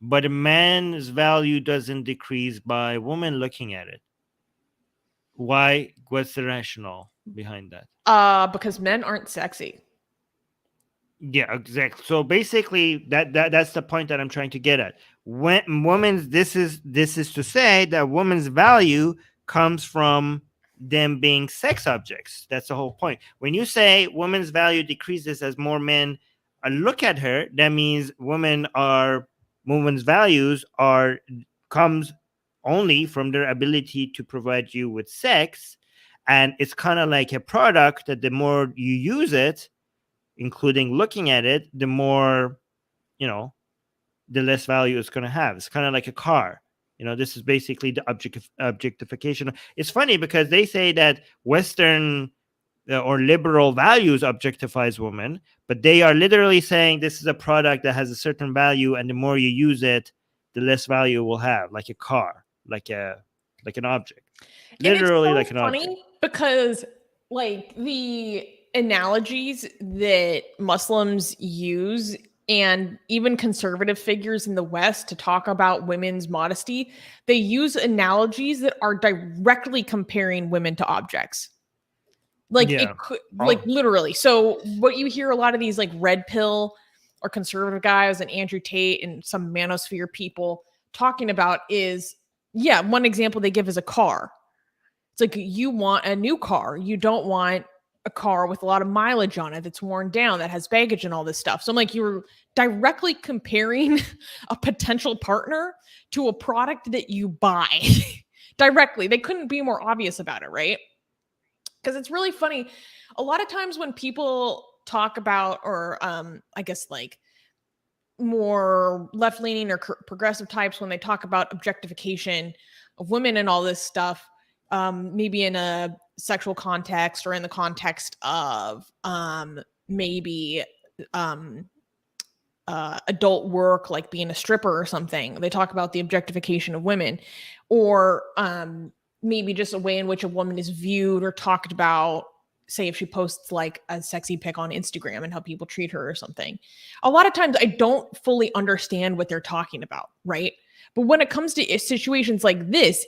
but a man's value doesn't decrease by women looking at it? Why? What's the rationale behind that? Because men aren't sexy. Yeah, exactly. So basically, that's the point that I'm trying to get at. When women's this is to say that women's value comes from them being sex objects. That's the whole point. When you say women's value decreases as more men look at her, that means women's values comes only from their ability to provide you with sex, and it's kind of like a product that the more you use it, including looking at it, the more, the less value it's going to have. It's kind of like a car. This is basically the objectification. It's funny because they say that Western or liberal values objectifies women, but they are literally saying this is a product that has a certain value, and the more you use it, the less value it will have, like a car, like an object. Literally like an object. Funny because like the analogies that Muslims use and even conservative figures in the West to talk about women's modesty, they use analogies that are directly comparing women to objects. Like it could, like literally. So what you hear a lot of these like red pill or conservative guys and Andrew Tate and some manosphere people talking about is, one example they give is a car. It's like you want a new car. You don't want a car with a lot of mileage on it that's worn down, that has baggage and all this stuff. So I'm like, you're directly comparing a potential partner to a product that you buy. directly. They couldn't be more obvious about it, right? Because it's really funny. A lot of times when people talk about, or I guess like more left-leaning or progressive types, when they talk about objectification of women and all this stuff, maybe in a sexual context or in the context of maybe adult work, like being a stripper or something, they talk about the objectification of women, or maybe just a way in which a woman is viewed or talked about, say if she posts like a sexy pic on Instagram and how people treat her or something. A lot of times I don't fully understand what they're talking about, right? But when it comes to situations like this,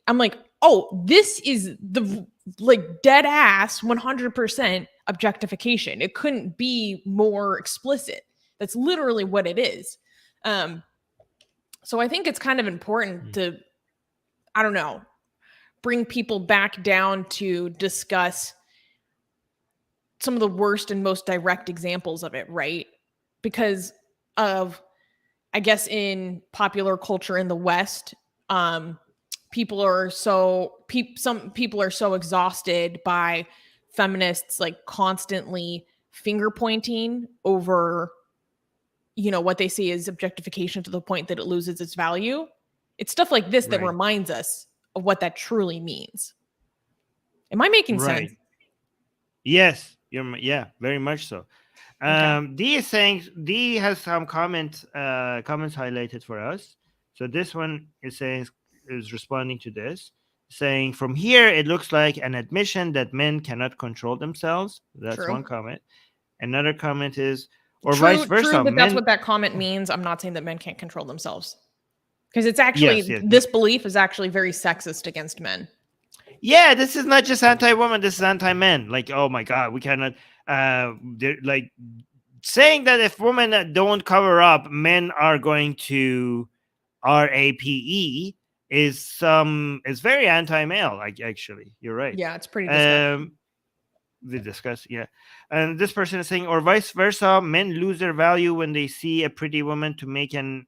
I'm like, oh, this is the like dead ass 100% objectification. It couldn't be more explicit. That's literally what it is. So I think it's kind of important to, I don't know, bring people back down to discuss some of the worst and most direct examples of it, right? Because of, I guess, in popular culture in the West, some people are so exhausted by feminists like constantly finger pointing over, you know, what they see as objectification to the point that it loses its value. It's stuff like this that reminds us of what that truly means. Am I making sense? Yes, yeah, very much so. Okay. D is saying, D has some comments highlighted for us. So this one is responding to this, saying, from here it looks like an admission that men cannot control themselves. That's True. one comment. Another comment is, or true, vice versa. True, but that's what that comment means. I'm not saying that men can't control themselves, because it's actually this belief is actually very sexist against men. Yeah, this is not just anti-woman. This is anti-men. Like, oh my God, we cannot. Like saying that if women don't cover up, men are going to RAPE is very anti-male. Like, actually, you're right. Yeah, it's pretty disgusting. We discuss, yeah. And this person is saying, or vice versa, men lose their value when they see a pretty woman to make an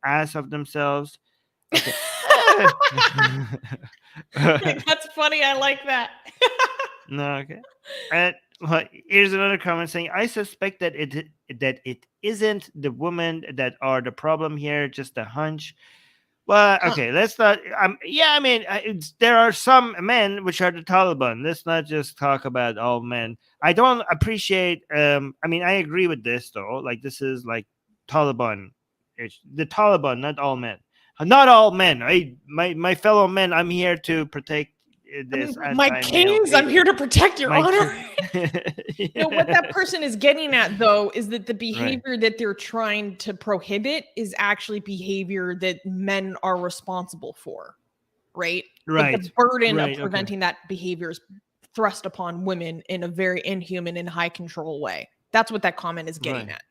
ass of themselves. Okay. That's funny. I like that. No, okay. And here's another comment saying, I suspect that it isn't the women that are the problem here, just a hunch. Well, okay, let's not. Yeah, I mean, there are some men which are the Taliban. Let's not just talk about all men. I don't appreciate. I mean, I agree with this though. Like, this is like Taliban. It's the Taliban, not all men. Not all men. My fellow men. I'm here to protect this. My kings, I'm here to protect your honor. You know, what that person is getting at, though, is that the behavior that they're trying to prohibit is actually behavior that men are responsible for, right? Right. But the burden of preventing that behavior is thrust upon women in a very inhuman and high control way. That's what that comment is getting at.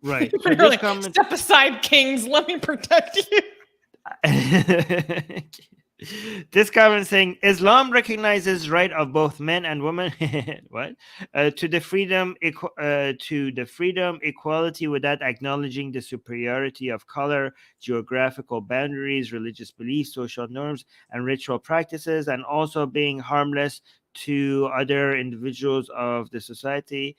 Right. So this comment, step aside, kings. Let me protect you. This comment saying, Islam recognizes right of both men and women what to the freedom equality without acknowledging the superiority of color, geographical boundaries, religious beliefs, social norms, and ritual practices, and also being harmless to other individuals of the society.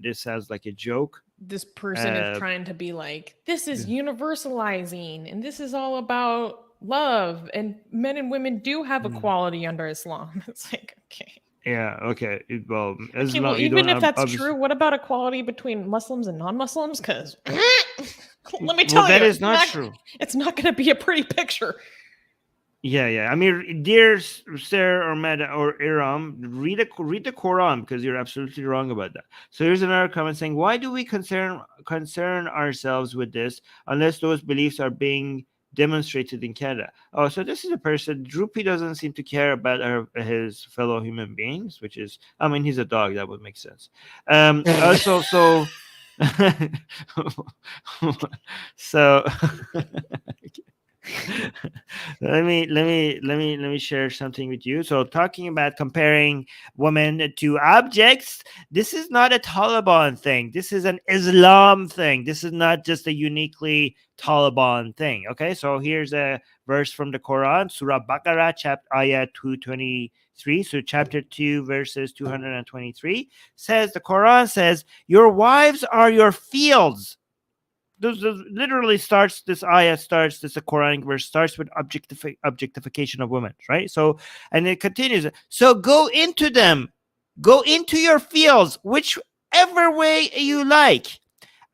This sounds like a joke. This person is trying to be like, this is universalizing, and this is all about love, and men and women do have equality under Islam. It's like, okay. Yeah, okay. Well, Islam, even if that's true, what about equality between Muslims and non-Muslims? Because let me tell you, that is not true. It's not going to be a pretty picture. Yeah. I mean, dear Sir or Meda or Iram, read the Quran, because you're absolutely wrong about that. So here's another comment saying, why do we concern ourselves with this unless those beliefs are being demonstrated in Canada? Oh, so this is a person. Droopy doesn't seem to care about his fellow human beings, which is, I mean, he's a dog. That would make sense. Also, so Let me share something with you. So, talking about comparing women to objects, this is not a Taliban thing. This is an Islam thing. This is not just a uniquely Taliban thing. Okay, so here's a verse from the Quran, Surah Baqarah, chapter ayah 223. So, chapter 2, verses 223 says, the Quran says, "Your wives are your fields." This literally starts, this ayah starts, this a Quranic verse starts with objectification of women, right? So, and it continues, so go into them, go into your fields, whichever way you like,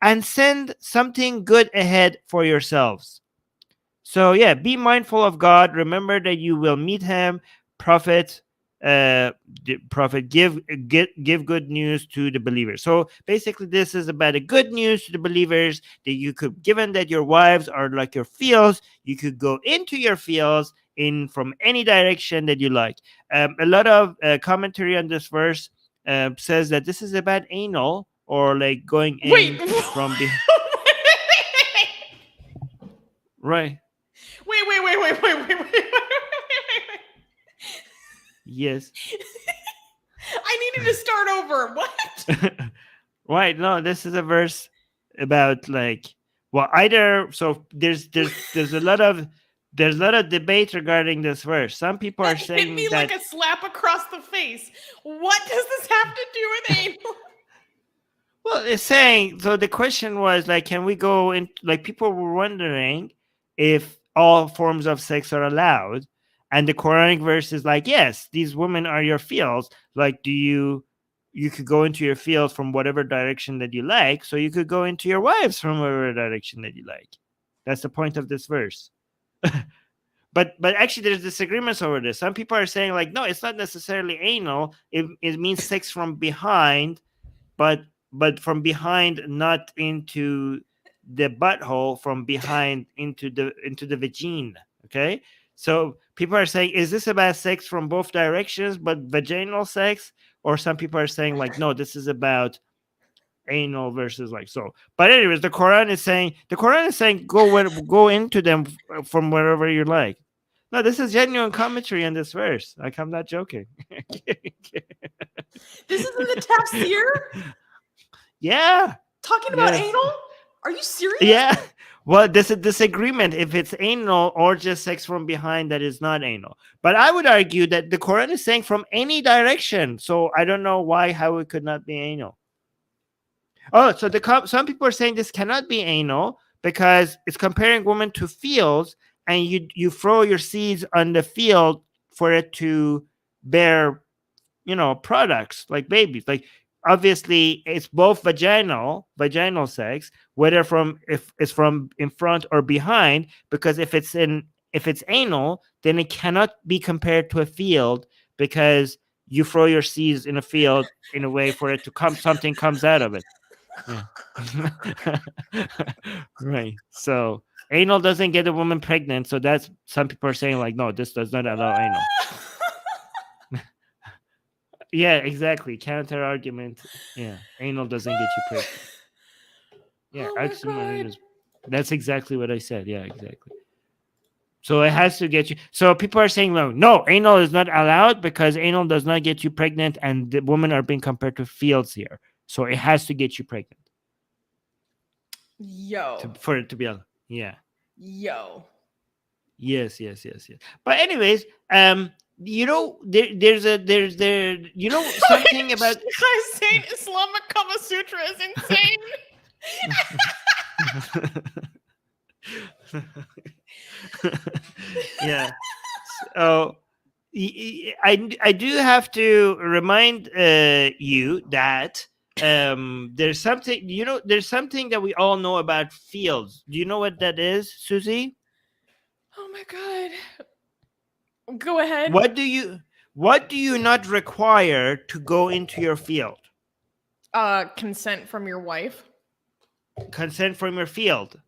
and send something good ahead for yourselves. So yeah, be mindful of God. Remember that you will meet him. Prophet, prophet, give good news to the believers. So basically, this is about the good news to the believers that you could, given that your wives are like your fields, you could go into your fields in from any direction that you like. A lot of commentary on this verse says that this is about anal, or like going Wait. in from behind. Right. Wait. Yes. I needed to start over. What? Right. No, this is a verse about like, well, either, so there's a lot of debate regarding this verse. Some people are That hit saying me that, like a slap across the face. What does this have to do with anal? well, it's saying, so the question was like, can we go in, like people were wondering if all forms of sex are allowed, and the Quranic verse is like, yes, these women are your fields. Like, you could go into your field from whatever direction that you like, so you could go into your wives from whatever direction that you like. That's the point of this verse. But actually there's disagreements over this. Some people are saying like, no, it's not necessarily anal. It means sex from behind, but from behind, not into the butthole, from behind into the vagina. Okay, so people are saying, is this about sex from both directions but vaginal sex? Or some people are saying like, no, this is about anal versus like, so. But anyways, the Quran is saying go into them from wherever you like. No, this is genuine commentary on this verse. Like, I'm not joking. This is in the tafsir? Yeah. Talking about Yes. anal? Are you serious? Yeah. Well, there's a disagreement if it's anal or just sex from behind that is not anal. But I would argue that the Quran is saying from any direction. So I don't know how it could not be anal. Oh, so some people are saying this cannot be anal because it's comparing women to fields, and you throw your seeds on the field for it to bear, products like babies. Like, obviously it's both vaginal sex, whether from if it's from in front or behind, because if it's anal, then it cannot be compared to a field, because you throw your seeds in a field in a way for it to come, something comes out of it. Yeah. Right. So anal doesn't get a woman pregnant. So that's, some people are saying like, no, this does not allow anal. Yeah, exactly. Counter argument. Yeah, anal doesn't get you pregnant. Yeah, Oh my actually, God. that's exactly what I said. Yeah, exactly. So it has to get you. So people are saying, no, anal is not allowed because anal does not get you pregnant, and the women are being compared to fields here. So it has to get you pregnant Yo. for it to be allowed. Yeah. Yo. Yes. But anyways, there's something about. Guys saying Islamic Kama Sutra is insane. Yeah. So I do have to remind you that there's something that we all know about fields. Do you know what that is, Susie? Oh my God. Go ahead. What do you not require to go into your field? Consent from your wife. Consent from your field.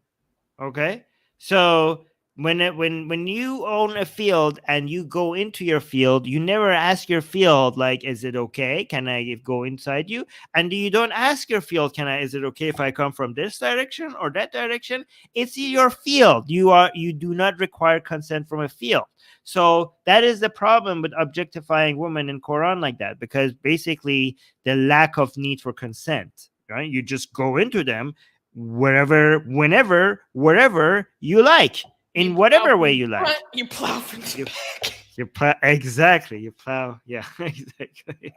Okay. So when you own a field and you go into your field, you never ask your field like, is it okay, can I go inside you? And you don't ask your field, is it okay if I come from this direction or that direction? It's your field. You do not require consent from a field. So that is the problem with objectifying women in Quran like that, because basically the lack of need for consent, right? You just go into them wherever, whenever, wherever you like, in whatever way you like. You plow from the back. You plow, exactly. You plow. Yeah, exactly.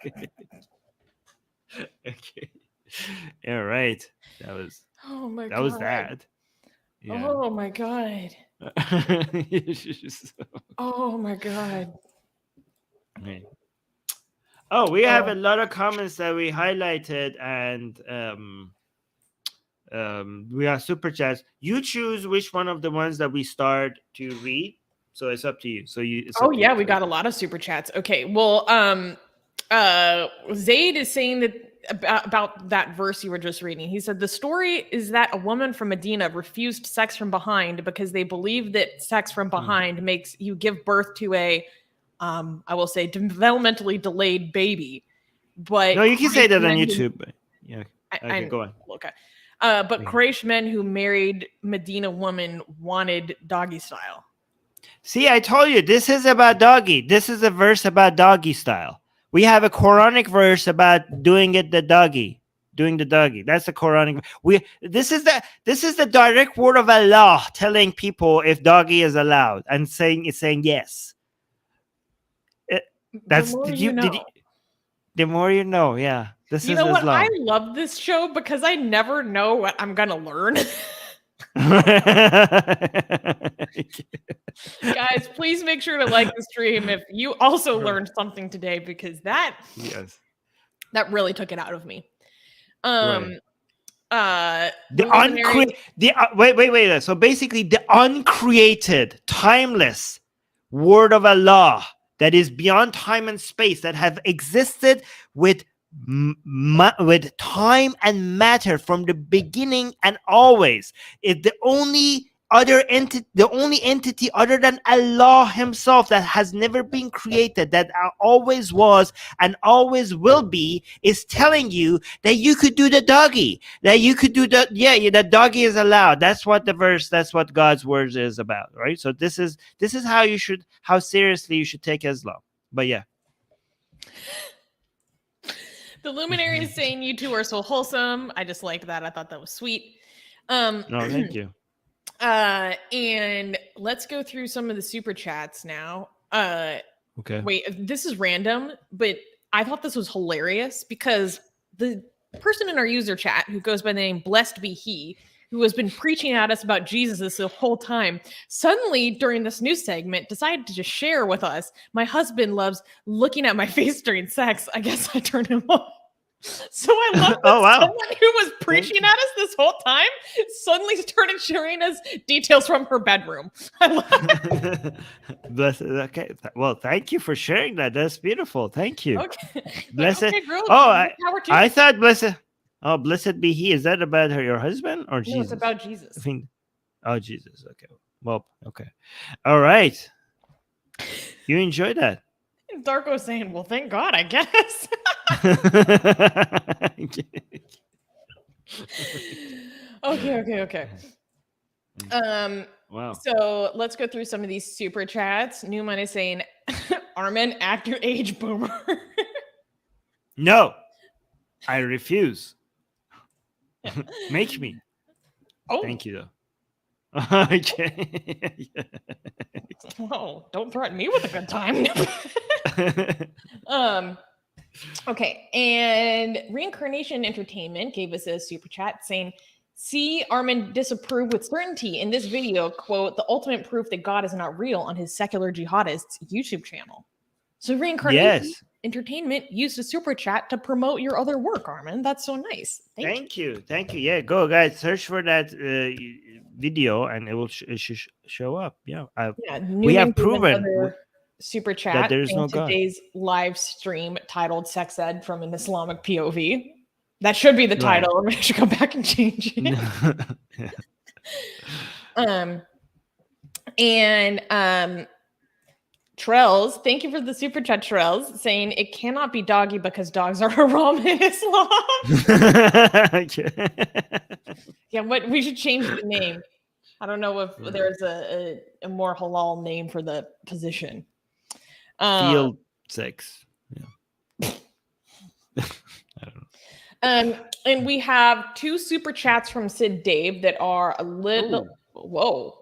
Okay. Yeah, right. That was. Oh my god. That was that. Yeah. Oh my god. Oh my god. Right. Oh, we have a lot of comments that we highlighted, and we have super chats. You choose which one of the ones that we start to read. So it's up to you. So you. We got a lot of super chats. Okay, well, Zaid is saying that about that verse you were just reading. He said the story is that a woman from Medina refused sex from behind because they believe that sex from behind makes you give birth to a, I will say, developmentally delayed baby. But no, you can say that on YouTube. But yeah, okay, go on. Okay. But Quraysh men who married Medina women wanted doggy style. See, I told you, this is about doggy. This is a verse about doggy style. We have a Quranic verse about doing the doggy. That's the Quranic. This is the direct word of Allah telling people if doggy is allowed, and saying yes. The more you know, yeah. This is what? Islam. I love this show because I never know what I'm gonna learn. Guys, please make sure to like the stream if you also learned something today, because that really took it out of me. Wait. So basically, the uncreated, timeless word of Allah that is beyond time and space, that have existed with time and matter from the beginning and always, is the only entity other than Allah himself that has never been created, that always was and always will be, is telling you that you could do the doggy, that you could do that doggy is allowed. That's what God's words is about, right? So this is how seriously you should take Islam. But yeah. The luminary is saying you two are so wholesome. I just liked that. I thought that was sweet. No, thank you. And let's go through some of the super chats now. Okay. Wait, this is random, but I thought this was hilarious because the person in our user chat who goes by the name Blessed Be He, who has been preaching at us about Jesus this whole time, suddenly during this news segment decided to just share with us, my husband loves looking at my face during sex. I guess I turned him on. So I love that someone who was preaching at us this whole time suddenly started sharing us details from her bedroom. I love it. Blessed. Okay. Well, thank you for sharing that. That's beautiful. Thank you. Okay. Blessed. Okay, girl, I thought blessed. Oh, blessed be He. Is that about your husband or Jesus? No, it's about Jesus. I think. Oh, Jesus. Okay. Well, okay. All right. You enjoy that. Darko's saying, well, thank God, I guess. Okay. Wow. So let's go through some of these super chats. Newman is saying, Armin, act your age, boomer. No, I refuse. Make me. Oh, thank you, though. Okay. Whoa, don't threaten me with a good time. Okay, and Reincarnation Entertainment gave us a super chat saying, see Armin disapprove with certainty in this video, quote, the ultimate proof that God is not real, on his Secular Jihadists YouTube channel. So Reincarnation Entertainment used a super chat to promote your other work, Armin. That's so nice. Thank you. Yeah, go guys, search for that video and it will show up. Yeah, we have proven super chat that there's no God. Today's live stream titled Sex Ed from an Islamic POV. That should be the title. Right. I should go back and change it. And Trells, thank you for the super chat, Trells, saying it cannot be doggy because dogs are haram in Islam. Yeah, what we should change the name. I don't know if there's a more halal name for the position. Field 6. Yeah. I don't know. And we have 2 super chats from Sid Dave that are a little. Ooh.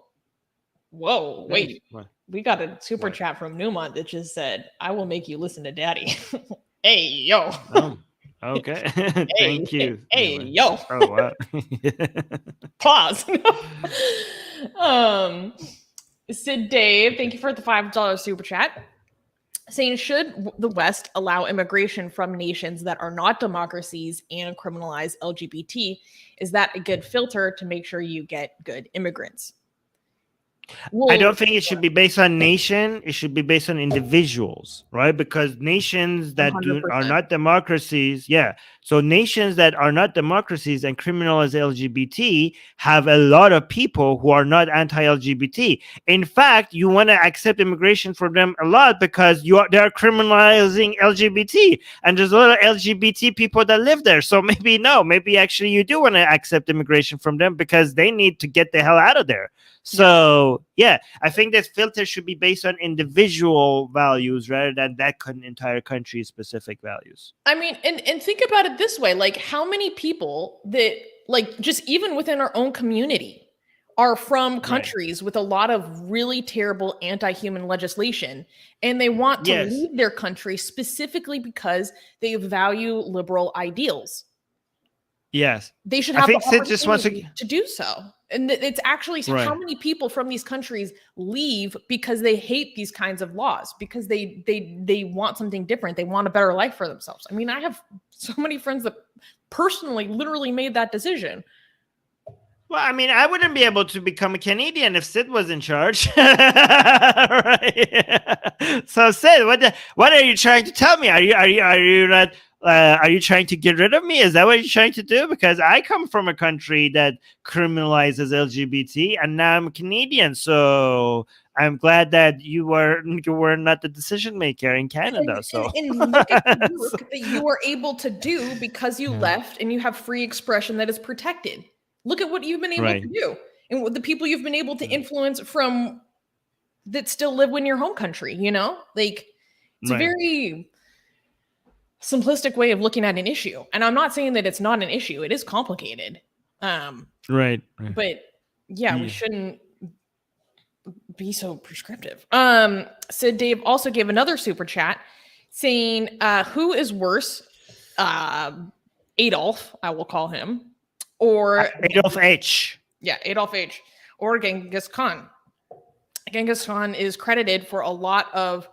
Whoa! Wait, we got a super chat from Newmont that just said, "I will make you listen to Daddy." Hey yo. Oh, okay. Thank you. Hey yo. Oh wow. Pause. Sid Dave, thank you for the $5 super chat. Saying, should the West allow immigration from nations that are not democracies and criminalize LGBT? Is that a good filter to make sure you get good immigrants? I don't think it should be based on nation. It should be based on individuals, right? Because nations that are not democracies, so nations that are not democracies and criminalize LGBT have a lot of people who are not anti-LGBT. In fact, you want to accept immigration from them a lot because they're criminalizing LGBT, and there's a lot of LGBT people that live there. So maybe actually you do want to accept immigration from them because they need to get the hell out of there. So I think this filter should be based on individual values rather than that entire country's specific values. I mean, and think about it this way: like, how many people that, like, just even within our own community are from countries with a lot of really terrible anti-human legislation, and they want to leave their country specifically because they value liberal ideals. Yes, they should have the opportunity to do so. And it's actually how many people from these countries leave because they hate these kinds of laws, because they want something different. They want a better life for themselves. I mean, I have so many friends that personally literally made that decision. Well, I mean, I wouldn't be able to become a Canadian if Sid was in charge. Right? So, Sid, what are you trying to tell me? Are you not? Are you trying to get rid of me? Is that what you're trying to do? Because I come from a country that criminalizes LGBT, and now I'm Canadian. So I'm glad that you were not the decision maker in Canada. And look at the work that you were able to do because you left, and you have free expression that is protected. Look at what you've been able to do, and what the people you've been able to influence from that still live in your home country. You know, like, it's a very simplistic way of looking at an issue. And I'm not saying that it's not an issue. It is complicated. Right. But we shouldn't be so prescriptive. Sid Dave also gave another super chat saying, who is worse? Adolf, I will call him, or Adolf H. Yeah, Adolf H. Or Genghis Khan. Genghis Khan is credited for a lot of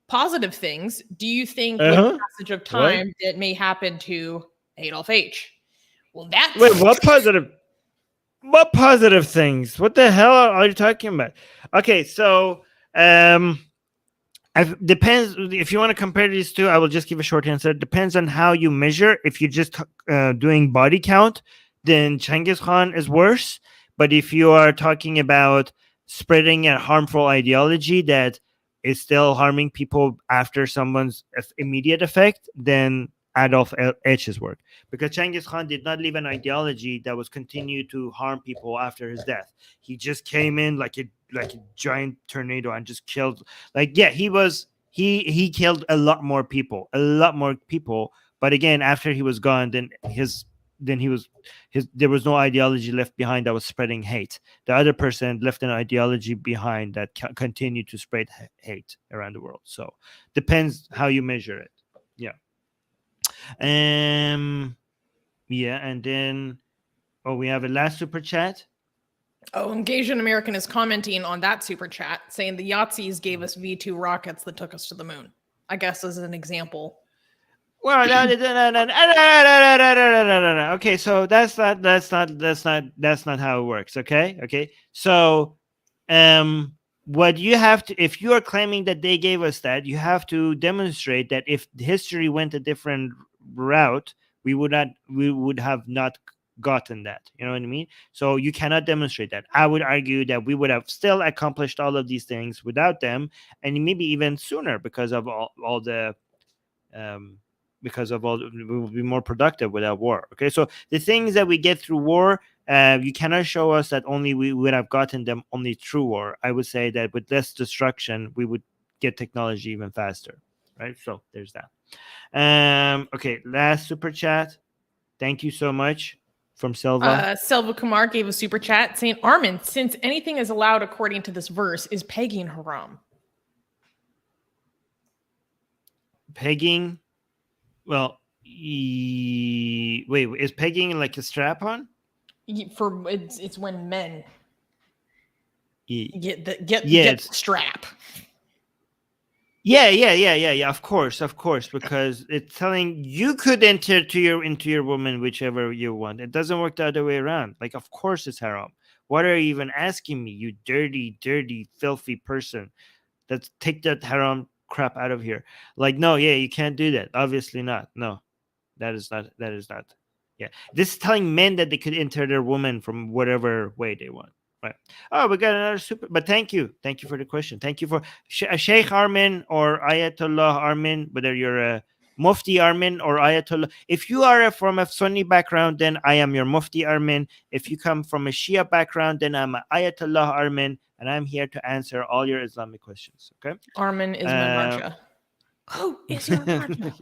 positive things. Do you think with the passage of time that may happen to Adolf H? Well, what positive things? What the hell are you talking about? Okay, so depends. If you want to compare these two, I will just give a short answer. It depends on how you measure. If you're just doing body count, then Genghis Khan is worse. But if you are talking about spreading a harmful ideology that is still harming people after someone's immediate effect, then Adolf H's work. Because Genghis Khan did not leave an ideology that was continued to harm people after his death. He just came in like a giant tornado and just killed. He killed a lot more people. But again, after he was gone, there was no ideology left behind that was spreading hate. The other person left an ideology behind that continued to spread hate around the world. So depends how you measure it. And then we have a last super chat. Asian American is commenting on that super chat saying the Yahtzees gave us V2 rockets that took us to the moon. I guess as an example. Well, no. Okay, so that's not how it works. Okay. So, what you have to, if you are claiming that they gave us that, you have to demonstrate that if history went a different route, we would have not gotten that. You know what I mean? So you cannot demonstrate that. I would argue that we would have still accomplished all of these things without them, and maybe even sooner because of all the we will be more productive without war. Okay, so the things that we get through war, you cannot show us that only we would have gotten them only through war. I would say that with less destruction, we would get technology even faster. Right. So there's that. Okay, last super chat. Thank you so much from Silva. Silva Kumar gave a super chat saying, Armin, since anything is allowed according to this verse, is pegging haram? Pegging? Well, wait, is pegging like a strap on? For it's when men get the strap. Yeah. Of course, because it's telling you could enter into your woman whichever you want. It doesn't work the other way around. Like, of course it's haram. What are you even asking me, you dirty, filthy person? Let's take that haram crap out of here. Like, no, yeah, you can't do that. Obviously not. No, that is not. Yeah, this is telling men that they could enter their woman from whatever way they want. Right. Oh, we got another super. But thank you for the question. Thank you for Sheikh Armin or Ayatollah Armin, whether you're a Mufti Armin or Ayatollah. If you are from a Sunni background, then I am your Mufti Armin. If you come from a Shia background, then I'm Ayatollah Armin, and I'm here to answer all your Islamic questions. Okay. Armin is my Marja. Oh, is your Marja?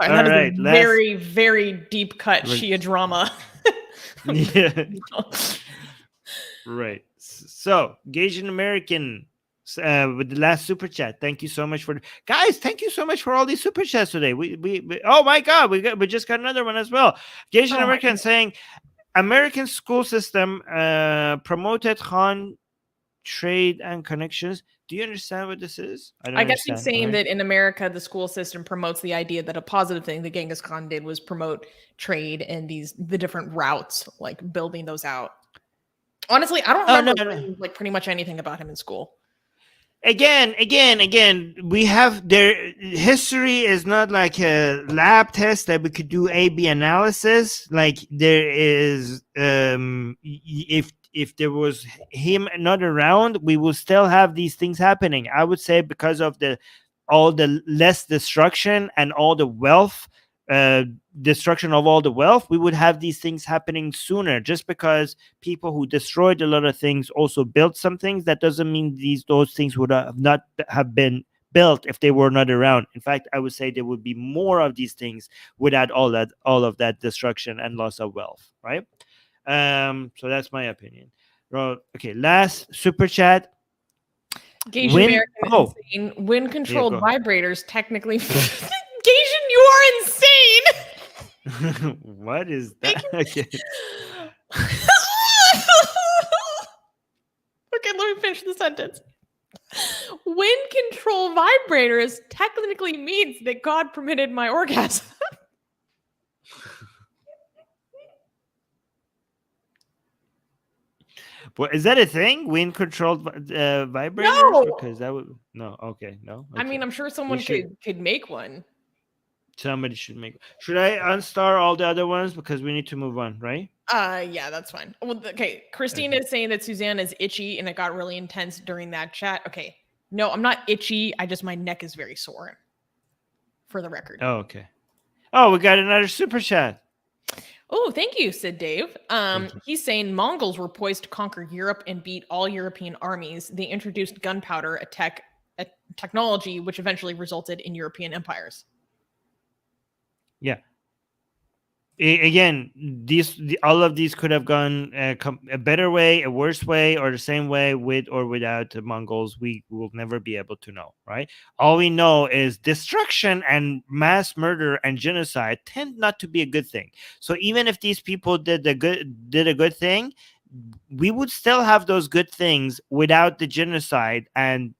All right. Very, very deep cut Shia drama. Yeah. Right. So, Gagin American with the last super chat. Thank you so much for guys. Thank you so much for all these super chats today. We oh my god, we just got another one as well. Gagin American saying American school system promoted Khan trade and connections. Do you understand what this is? I guess he's saying that in America, the school system promotes the idea that a positive thing that Genghis Khan did was promote trade and the different routes, like building those out. Honestly, I don't remember like pretty much anything about him in school. Again, we have their history is not like a lab test that we could do A/B analysis. Like there is, if there was him not around, we will still have these things happening. I would say because of all the less destruction and all the wealth, destruction of all the wealth, we would have these things happening sooner. Just because people who destroyed a lot of things also built some things, that doesn't mean those things would not have been built if they were not around. In fact, I would say there would be more of these things without all of that destruction and loss of wealth, right? So that's my opinion. Okay, last super chat. When controlled vibrators technically Gagin, you are insane. What is that? Okay. Okay, let me finish the sentence. Wind control vibrators technically means that God permitted my orgasm. Well, is that a thing? Wind controlled vibrators? No, because that would Okay. Okay. I mean, I'm sure someone could make one. Somebody should make. Should I unstar all the other ones because we need to move on, right? Yeah, that's fine. Well, okay. Christina is saying that Susanna is itchy and it got really intense during that chat. Okay. No, I'm not itchy. My neck is very sore. For the record. Oh, okay. Oh, we got another super chat. Oh, thank you, said Dave. He's saying Mongols were poised to conquer Europe and beat all European armies. They introduced gunpowder, a technology which eventually resulted in European empires. Yeah. Again, all of these could have gone a better way, a worse way, or the same way with or without the Mongols. We will never be able to know, right? All we know is destruction and mass murder and genocide tend not to be a good thing. So even if these people did a good thing, we would still have those good things without the genocide and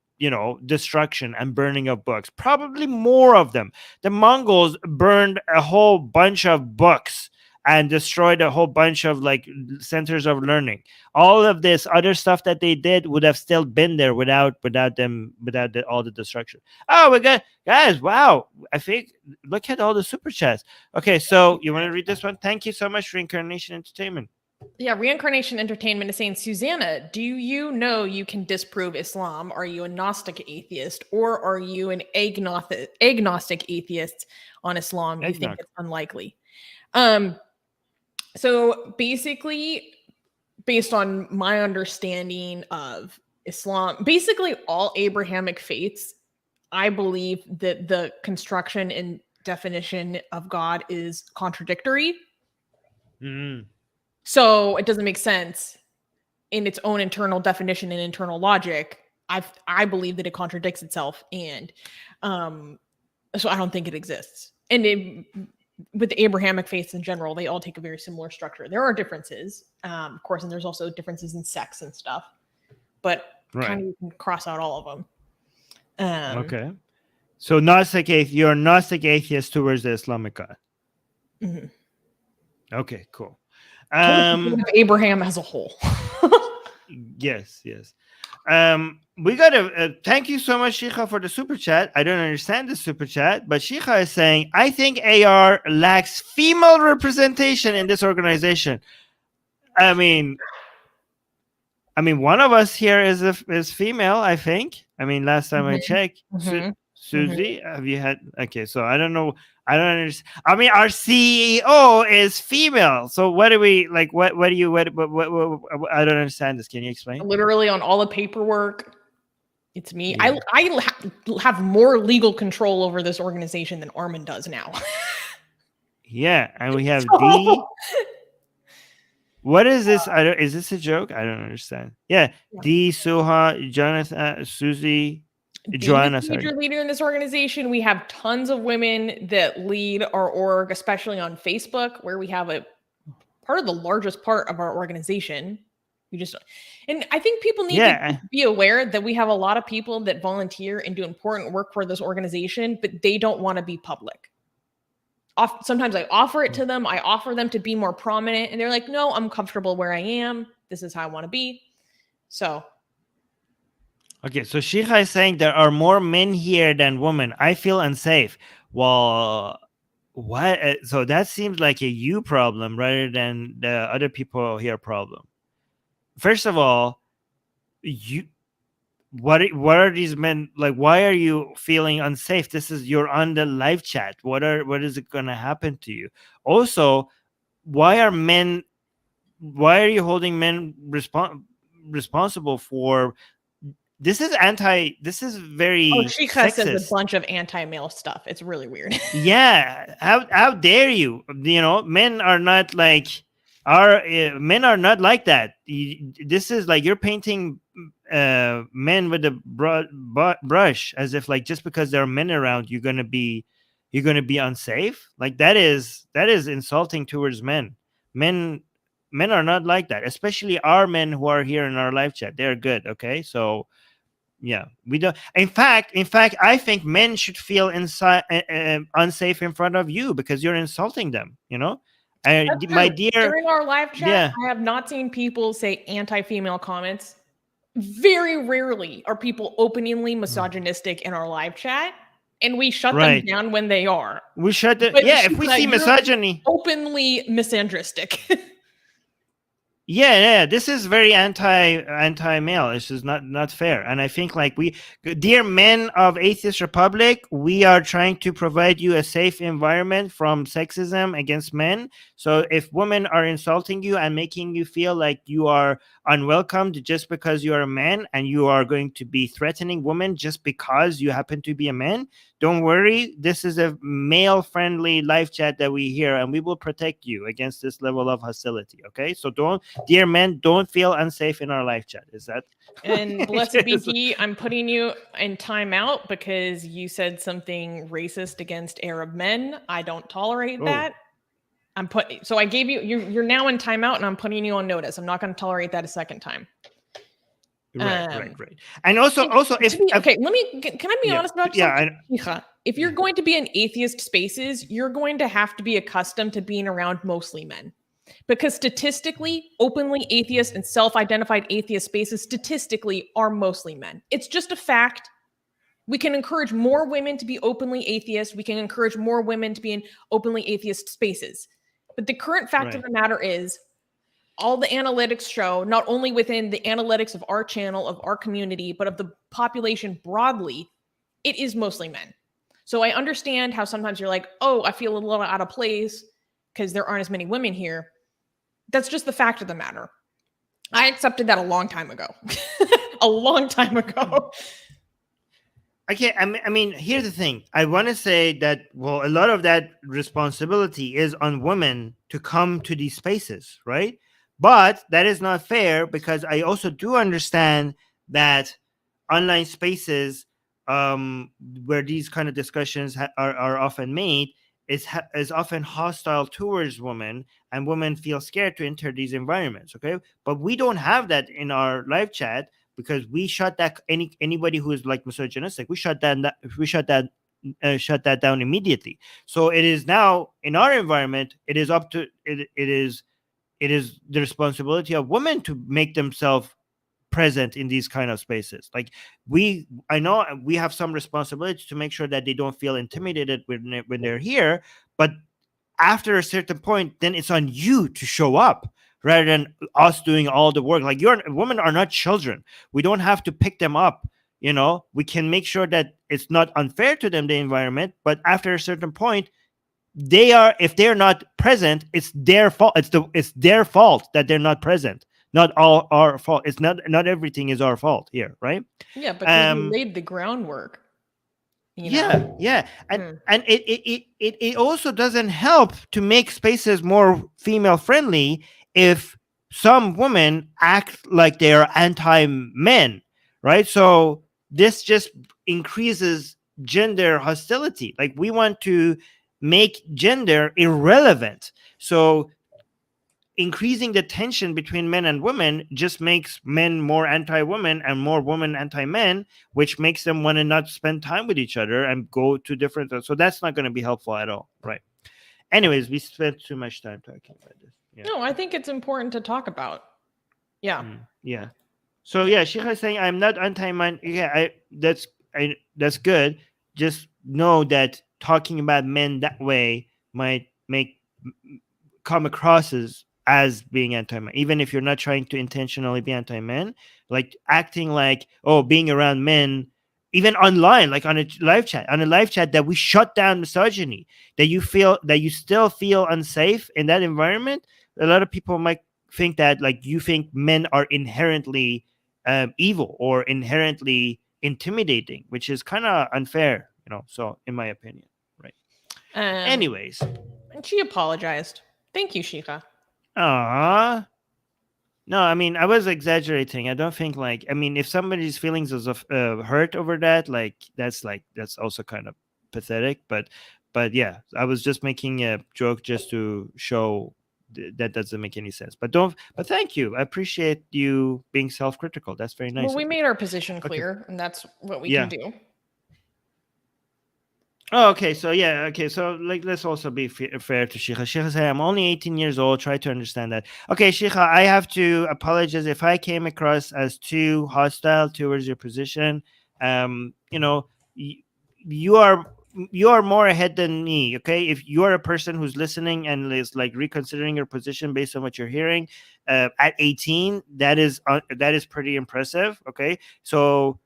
destruction and burning of books. Probably more of them. The Mongols burned a whole bunch of books and destroyed a whole bunch of like centers of learning. All of this other stuff that they did would have still been there without all the destruction. Oh, we got guys! Wow, I think look at all the super chats. Okay, so you want to read this one? Thank you so much for Incarnation Entertainment. Yeah, Reincarnation Entertainment is saying, Susanna, do you know you can disprove Islam? Are you a Gnostic atheist or are you an agnostic atheist on Islam? You think it's unlikely? So basically, based on my understanding of Islam, basically all Abrahamic faiths, I believe that the construction and definition of God is contradictory. Mm-hmm. So it doesn't make sense in its own internal definition and internal logic. I believe that it contradicts itself, and so I don't think it exists. And with the Abrahamic faiths in general, they all take a very similar structure. There are differences, of course, and there's also differences in sects and stuff, but kind of you can cross out all of them. Okay. So you're a Gnostic atheist towards the Islamic God. Mm-hmm. Okay, cool. Abraham as a whole. Yes. We got to thank you so much, Shikha, for the super chat. I don't understand the super chat, but Shikha is saying, I think AR lacks female representation in this organization. I mean, one of us here is female, I think. I mean, last time I checked, Susie, have you had? Okay, so I don't know. I don't understand. I mean, our CEO is female. So what do we like? What do you? What I don't understand this. Can you explain? Literally on all the paperwork, it's me. Yeah. I have more legal control over this organization than Armin does now. Yeah, and we have D. What is this? Is this a joke? I don't understand. Yeah. D, Suha, Jonathan, Susie. Joanna, major leader in this organization. We have tons of women that lead our org, especially on Facebook, where we have a part of the largest part of our organization. And I think people need to be aware that we have a lot of people that volunteer and do important work for this organization, but they don't want to be public. Sometimes I offer it to them. I offer them to be more prominent, and they're like, "No, I'm comfortable where I am. This is how I want to be." So. Okay, so Shikha is saying there are more men here than women. I feel unsafe. Well, what? So that seems like a you problem rather than the other people here problem. First of all, what are these men like? Why are you feeling unsafe? You're on the live chat. What is it gonna happen to you? Also, why are you holding men responsible for? This is very Shikha says a bunch of anti-male stuff. It's really weird. Yeah. How dare you? You know, men are not like men are not like that. This is like you're painting men with a brush as if like just because there are men around you're gonna be unsafe. Like that is insulting towards men. Men are not like that, especially our men who are here in our live chat. They're good. Okay, so yeah, we don't. In fact, I think men should feel unsafe in front of you because you're insulting them. You know, my dear. During our live chat, I have not seen people say anti-female comments. Very rarely are people openly misogynistic in our live chat, and we shut them down when they are. We shut them. Yeah, if we see misogyny, openly misandristic. Yeah, this is very anti-male. This is not fair. And I think like dear men of Atheist Republic, we are trying to provide you a safe environment from sexism against men. So if women are insulting you and making you feel like you are unwelcomed just because you are a man and you are going to be threatening women just because you happen to be a man, don't worry. This is a male-friendly live chat that we hear, and we will protect you against this level of hostility. Okay, so dear men, don't feel unsafe in our live chat. Is that? And blessed BP, I'm putting you in timeout because you said something racist against Arab men. I don't tolerate that. So I gave you're now in timeout, and I'm putting you on notice. I'm not going to tolerate that a second time. Right. And also, if okay, can I be honest about something? If you're Yeah. going to be in atheist spaces, you're going to have to be accustomed to being around mostly men. Because statistically, openly atheist and self-identified atheist spaces statistically are mostly men. It's just a fact. We can encourage more women to be openly atheist. We can encourage more women to be in openly atheist spaces. But the current fact of the matter is, all the analytics show, not only within the analytics of our channel, of our community, but of the population broadly, it is mostly men. So I understand how sometimes you're like, oh, I feel a little out of place because there aren't as many women here. That's just the fact of the matter. I accepted that a long time ago. A long time ago. Okay, I mean, here's the thing. I want to say that, well, a lot of that responsibility is on women to come to these spaces, right? But that is not fair, because I also do understand that online spaces, where these kind of discussions are often made, is often hostile towards women, and women feel scared to enter these environments. Okay, but we don't have that in our live chat, because we shut that anybody who is like misogynistic, we shut that down immediately. So it is now in our environment, it is up to it is the responsibility of women to make themselves present in these kind of spaces. Like, I know we have some responsibility to make sure that they don't feel intimidated when they're here, but after a certain point, then it's on you to show up rather than us doing all the work. Like, women are not children. We don't have to pick them up. We can make sure that it's not unfair to them, the environment, but after a certain point, if they're not present, it's their fault. It's their fault that they're not present. Not all our fault. It's not everything is our fault here, right? Yeah, because we laid the groundwork. Yeah, and it also doesn't help to make spaces more female friendly if some women act like they're anti-men, right? So this just increases gender hostility. Like, we want to make gender irrelevant. So increasing the tension between men and women just makes men more anti-women and more women anti-men, which makes them want to not spend time with each other and go to different. So that's not going to be helpful at all, right? Anyways, we spent too much time talking about this. Yeah. No, I think it's important to talk about. Yeah. Yeah. So yeah, Shikha is saying, I'm not anti-man. Yeah, that's good. Just know that talking about men that way might come across as being anti-man, even if you're not trying to intentionally be anti-man. Like, acting like, oh, being around men, even online, like on a live chat, that we shut down misogyny, that you still feel unsafe in that environment. A lot of people might think that, like, you think men are inherently evil or inherently intimidating, which is kind of unfair, so in my opinion, right? Anyways, she apologized. Thank you, Shika. No, I mean, I was exaggerating. I don't think, like, I mean, if somebody's feelings is hurt over that, like, that's also kind of pathetic. But yeah, I was just making a joke just to show that doesn't make any sense. But thank you. I appreciate you being self-critical. That's very nice. Well, we made our position clear, and that's what we can do. Oh, okay. So yeah, okay. So, like, let's also be fair to Shikha. Shikha said, I'm only 18 years old. Try to understand that. Okay, Shikha, I have to apologize if I came across as too hostile towards your position. You are more ahead than me. Okay, if you are a person who's listening and is, like, reconsidering your position based on what you're hearing at 18, that is pretty impressive. Okay, so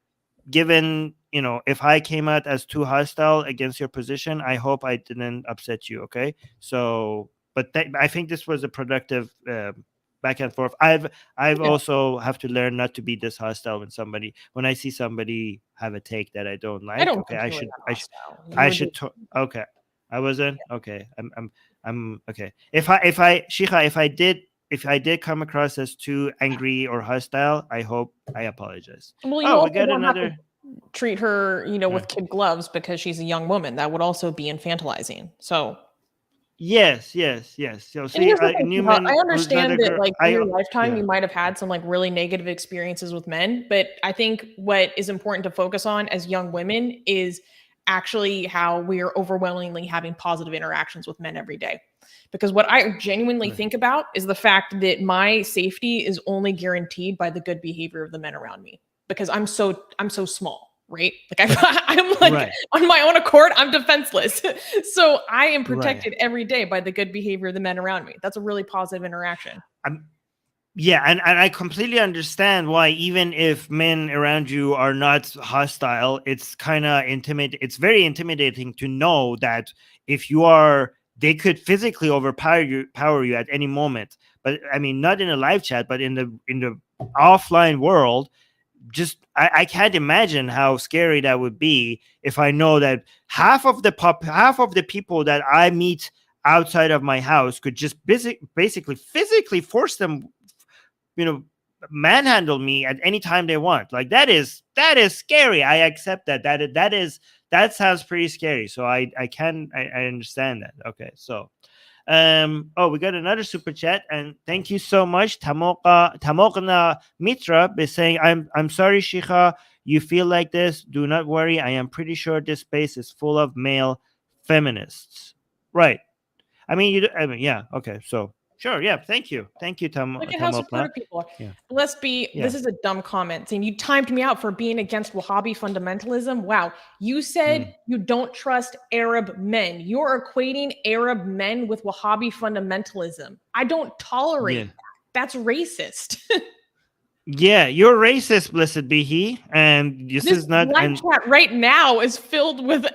given, if I came out as too hostile against your position, I hope I didn't upset you. Okay, so but I think this was a productive back and forth. I've also have to learn not to be this hostile when I see somebody have a take that I don't like. Okay, I should okay, I wasn't okay. I'm okay. If Shikha, if I did come across as too angry or hostile, I hope I apologize. Well, we got another. Treat her, with kid gloves because she's a young woman. That would also be infantilizing. So, Yes. So And see, here's the thing, sweetheart, I Newman, who's the understand other that, girl? like, in I your lifetime, Yeah. you might have had some, like, really negative experiences with men, but I think what is important to focus on as young women is actually how we are overwhelmingly having positive interactions with men every day. Because what I genuinely Right. think about is the fact that my safety is only guaranteed by the good behavior of the men around me. Because I'm so small, right? Like I'm like Right. on my own accord, I'm defenseless. So I am Right. protected every day by the good behavior of the men around me. That's a really positive interaction. I'm Yeah, and I completely understand why, even if men around you are not hostile, it's kind of it's very intimidating to know that if you are, they could physically power you at any moment. But I mean, not in a live chat, but in the offline world. Just I can't imagine how scary that would be if I know that half of the people that I meet outside of my house could just basically physically force them, you know, manhandle me at any time they want. Like that is scary. I accept that. That sounds pretty scary. So I understand that. Okay, so oh, we got another super chat, and thank you so much. Tamokna Mitra is saying, I'm sorry, Shikha, you feel like this. Do not worry. I am pretty sure this space is full of male feminists. Right. I mean, yeah. Okay. So sure. Yeah. Thank you, Look at how Tamokna. supportive people are. Yeah. This Yeah. is a dumb comment saying you timed me out for being against Wahhabi fundamentalism. Wow. You said Mm, you don't trust Arab men. You're equating Arab men with Wahhabi fundamentalism. I don't tolerate yeah. that. That's racist. Yeah. You're racist, blessed be he. And this This is not, live and chat right now is filled with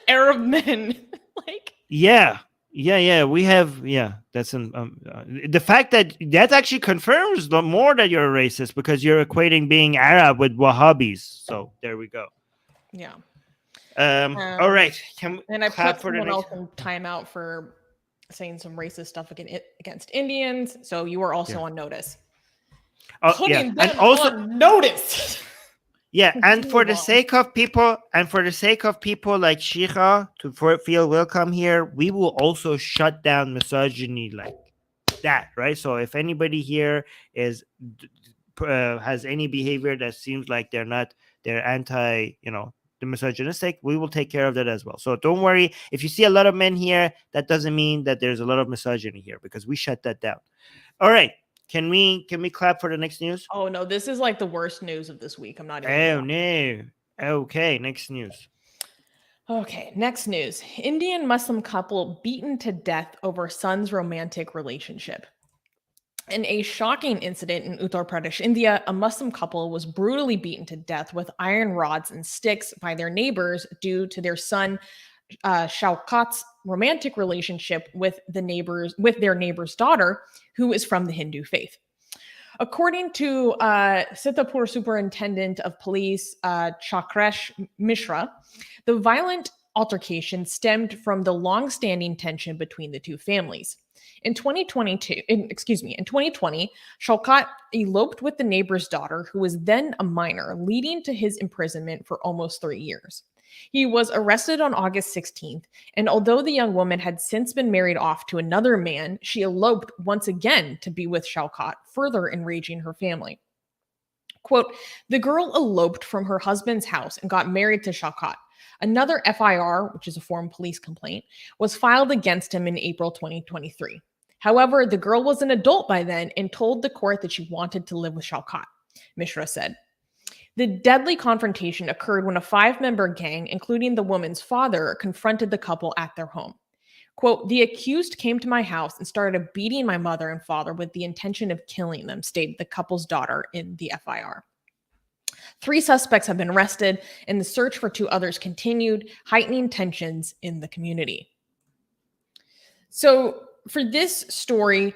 Arab men. Like, yeah, yeah. We have, yeah. That's the fact that actually confirms the more that you're a racist, because you're equating being Arab with Wahhabis. So there we go. yeah. All Um, right. Can we and I clap put for the someone next? else in timeout for saying some racist stuff against Indians. So you are also Yeah. on notice. Oh yeah, Putting and them also, on notice. yeah, and for Move the on. sake of people, like Shira to feel welcome here, we will also shut down misogyny like that, right? So if anybody here is has any behavior that seems like they're anti, the misogynistic, we will take care of that as well. So don't worry if you see a lot of men here, that doesn't mean that there's a lot of misogyny here, because we shut that down. All right, can we clap for the next news? Oh no, this is like the worst news of this week. I'm not even gonna Oh lie. no. Okay, next news. Okay, next news. Indian Muslim couple beaten to death over son's romantic relationship. In a shocking incident in Uttar Pradesh, India, a Muslim couple was brutally beaten to death with iron rods and sticks by their neighbors due to their son Shaukat's romantic relationship with their neighbor's daughter, who is from the Hindu faith. According to Sitapur Superintendent of Police Chakresh Mishra, the violent altercation stemmed from the long-standing tension between the two families. In 2020, Shaukat eloped with the neighbor's daughter, who was then a minor, leading to his imprisonment for almost 3 years. He was arrested on August 16th, and although the young woman had since been married off to another man, she eloped once again to be with Shaukat, further enraging her family. Quote, the girl eloped from her husband's house and got married to Shaukat. Another FIR, which is a formal police complaint, was filed against him in April 2023. However, the girl was an adult by then and told the court that she wanted to live with Shaukat, Mishra said. The deadly confrontation occurred when a 5-member gang, including the woman's father, confronted the couple at their home. Quote, the accused came to my house and started beating my mother and father with the intention of killing them, stated the couple's daughter in the FIR. 3 suspects have been arrested, and the search for 2 others continued, heightening tensions in the community. So, for this story,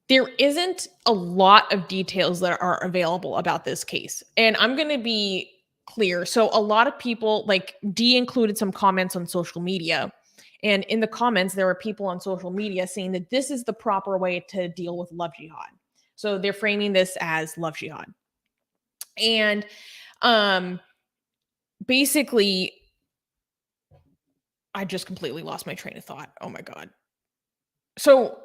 there isn't a lot of details that are available about this case. And I'm going to be clear. So, a lot of people, like Dee included some comments on social media. And in the comments, there are people on social media saying that this is the proper way to deal with love jihad. So, they're framing this as love jihad. And basically, I just completely lost my train of thought. Oh my God. So,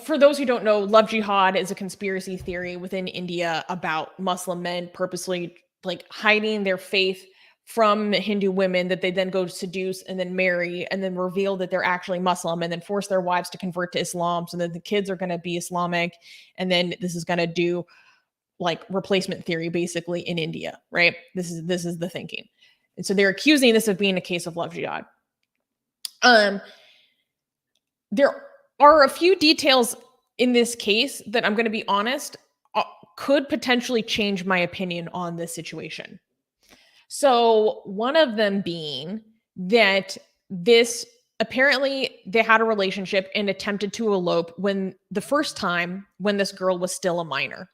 for those who don't know, love jihad is a conspiracy theory within India about Muslim men purposely like hiding their faith from Hindu women that they then go seduce and then marry and then reveal that they're actually Muslim and then force their wives to convert to Islam. So that the kids are going to be Islamic. And then this is going to do like replacement theory basically in India, right? This is the thinking. And so they're accusing this of being a case of love jihad. There are a few details in this case that I'm going to be honest could potentially change my opinion on this situation. So one of them being that this apparently they had a relationship and attempted to elope when the first time when this girl was still a minor.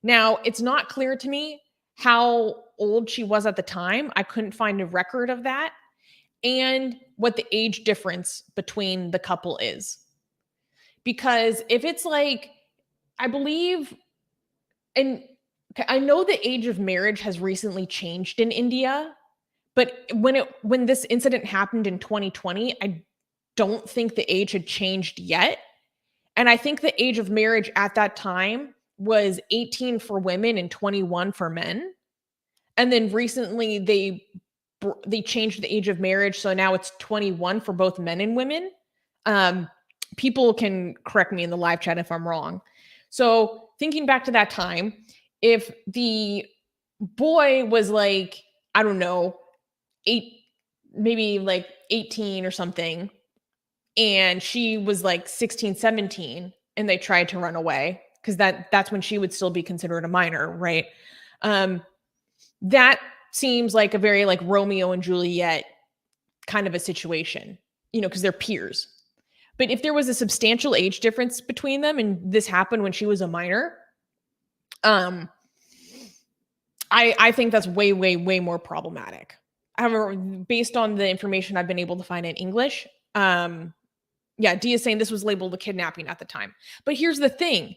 Now, it's not clear to me how old she was at the time. I couldn't find a record of that and what the age difference between the couple is. Because if it's like, I believe, and I know the age of marriage has recently changed in India, but when this incident happened in 2020, I don't think the age had changed yet. And I think the age of marriage at that time was 18 for women and 21 for men. And then recently they changed the age of marriage, so now it's 21 for both men and women. People can correct me in the live chat if I'm wrong. So thinking back to that time, if the boy was like, I don't know, maybe like 18 or something, and she was like 16, 17, and they tried to run away, because that's when she would still be considered a minor, right? That seems like a very like Romeo and Juliet kind of a situation, because they're peers. But if there was a substantial age difference between them and this happened when she was a minor, I think that's way, way, way more problematic. However, based on the information I've been able to find in English, Dia is saying this was labeled a kidnapping at the time. But here's the thing.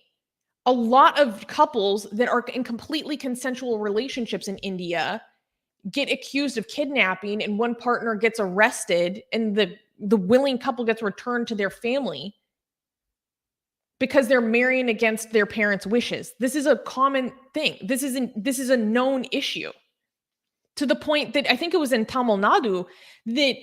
A lot of couples that are in completely consensual relationships in India get accused of kidnapping, and one partner gets arrested and the willing couple gets returned to their family because they're marrying against their parents' wishes. This is a common thing. This is a known issue, to the point that I think it was in Tamil Nadu that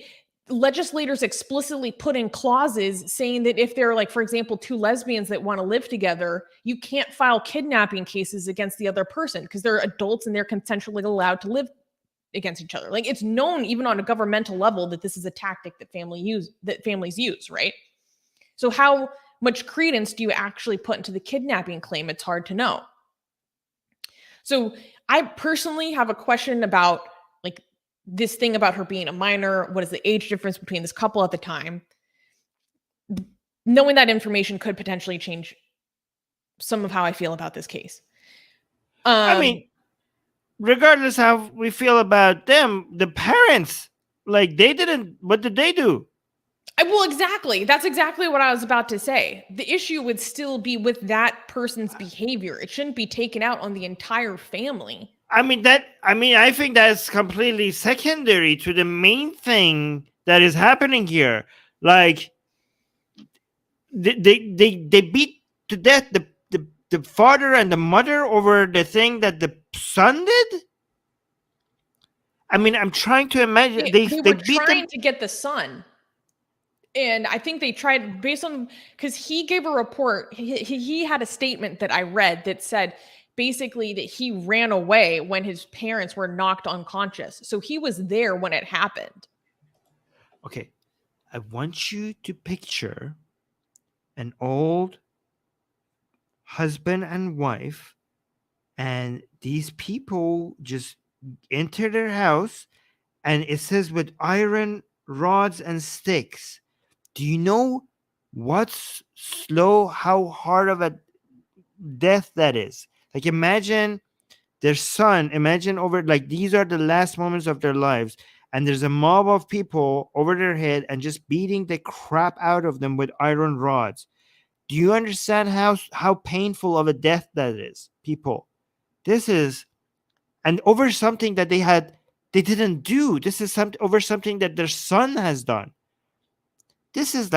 legislators explicitly put in clauses saying that if there are, like, for example, two lesbians that want to live together, you can't file kidnapping cases against the other person because they're adults and they're consensually allowed to live against each other. Like, it's known even on a governmental level that this is a tactic that families use, right? So how much credence do you actually put into the kidnapping claim? It's hard to know. So I personally have a question about like this thing about her being a minor. What is the age difference between this couple at the time? Knowing that information could potentially change some of how I feel about this case. I mean, regardless how we feel about them, the parents, like, what did they do? Well, exactly. That's exactly what I was about to say. The issue would still be with that person's behavior. It shouldn't be taken out on the entire family. I think that's completely secondary to the main thing that is happening here. Like, they beat to death the father and the mother over the thing that the son did. I mean, I'm trying to imagine They were beat trying them to get the son. And I think they tried based on, because he gave a report. He had a statement that I read that said basically that he ran away when his parents were knocked unconscious. So he was there when it happened. Okay. I want you to picture an old husband and wife, and these people just enter their house, and it says with iron rods and sticks. Do you know how hard of a death that is? Like, imagine their son, like, these are the last moments of their lives, and there's a mob of people over their head and just beating the crap out of them with iron rods. Do you understand how painful of a death that is, people? This is, and over something that they didn't do. This is over something that their son has done. This is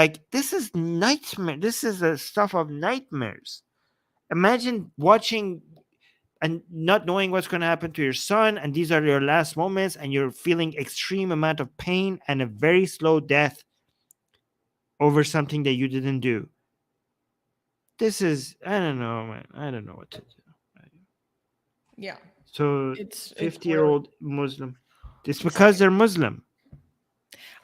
nightmare. This is the stuff of nightmares. Imagine watching and not knowing what's going to happen to your son, and these are your last moments, and you're feeling extreme amount of pain and a very slow death over something that you didn't do. This is, I don't know, man. I don't know what to do. Yeah, So it's 50-year-old Muslim. It's because Exactly. they're Muslim.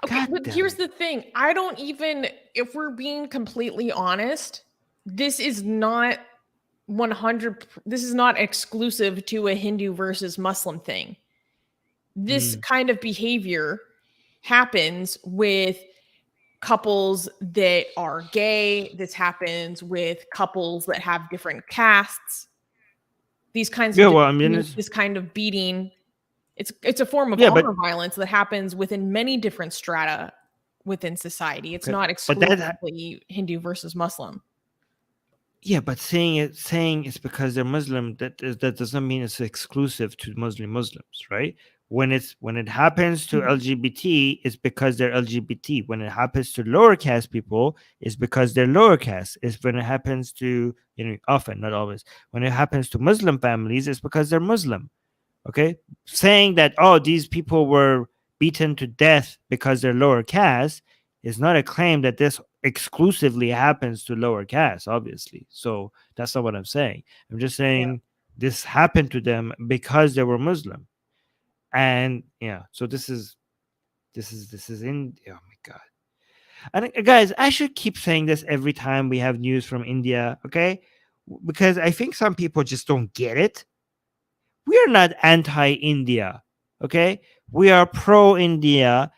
Okay, God but damn here's it. the thing. I don't even, if we're being completely honest, this is not 100, this is not exclusive to a Hindu versus Muslim thing. This Mm. kind of behavior happens with couples that are gay. This happens with couples that have different castes. These kinds of Yeah, well, I mean, disagreements, this kind of beating, it's a form of yeah, honor but violence that happens within many different strata within society. It's okay, not but that exclusively Hindu versus Muslim. yeah, but saying it's because they're Muslim, that doesn't mean it's exclusive to Muslims, right? When it happens to Mhm. LGBT, it's because they're LGBT. When it happens to lower caste people, it's because they're lower caste. It's when it happens to, often, not always. When it happens to Muslim families, it's because they're Muslim. Okay, saying that, oh, these people were beaten to death because they're lower caste is not a claim that this exclusively happens to lower caste, obviously. So that's not what I'm saying. I'm just Yeah. saying this happened to them because they were Muslim. And yeah, so this is in, oh my god. And guys, I should keep saying this every time we have news from India, okay? Because I think some people just don't get it. We are not anti-India, okay? We are pro-India.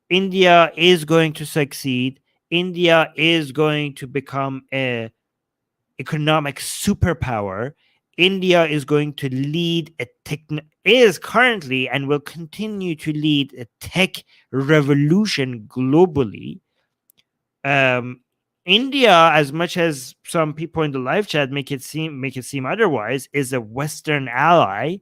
India is going to succeed. India is going to become a economic superpower. India is going to lead is currently and will continue to lead a tech revolution globally. um India, as much as some people in the live chat make it seem otherwise, is a Western ally.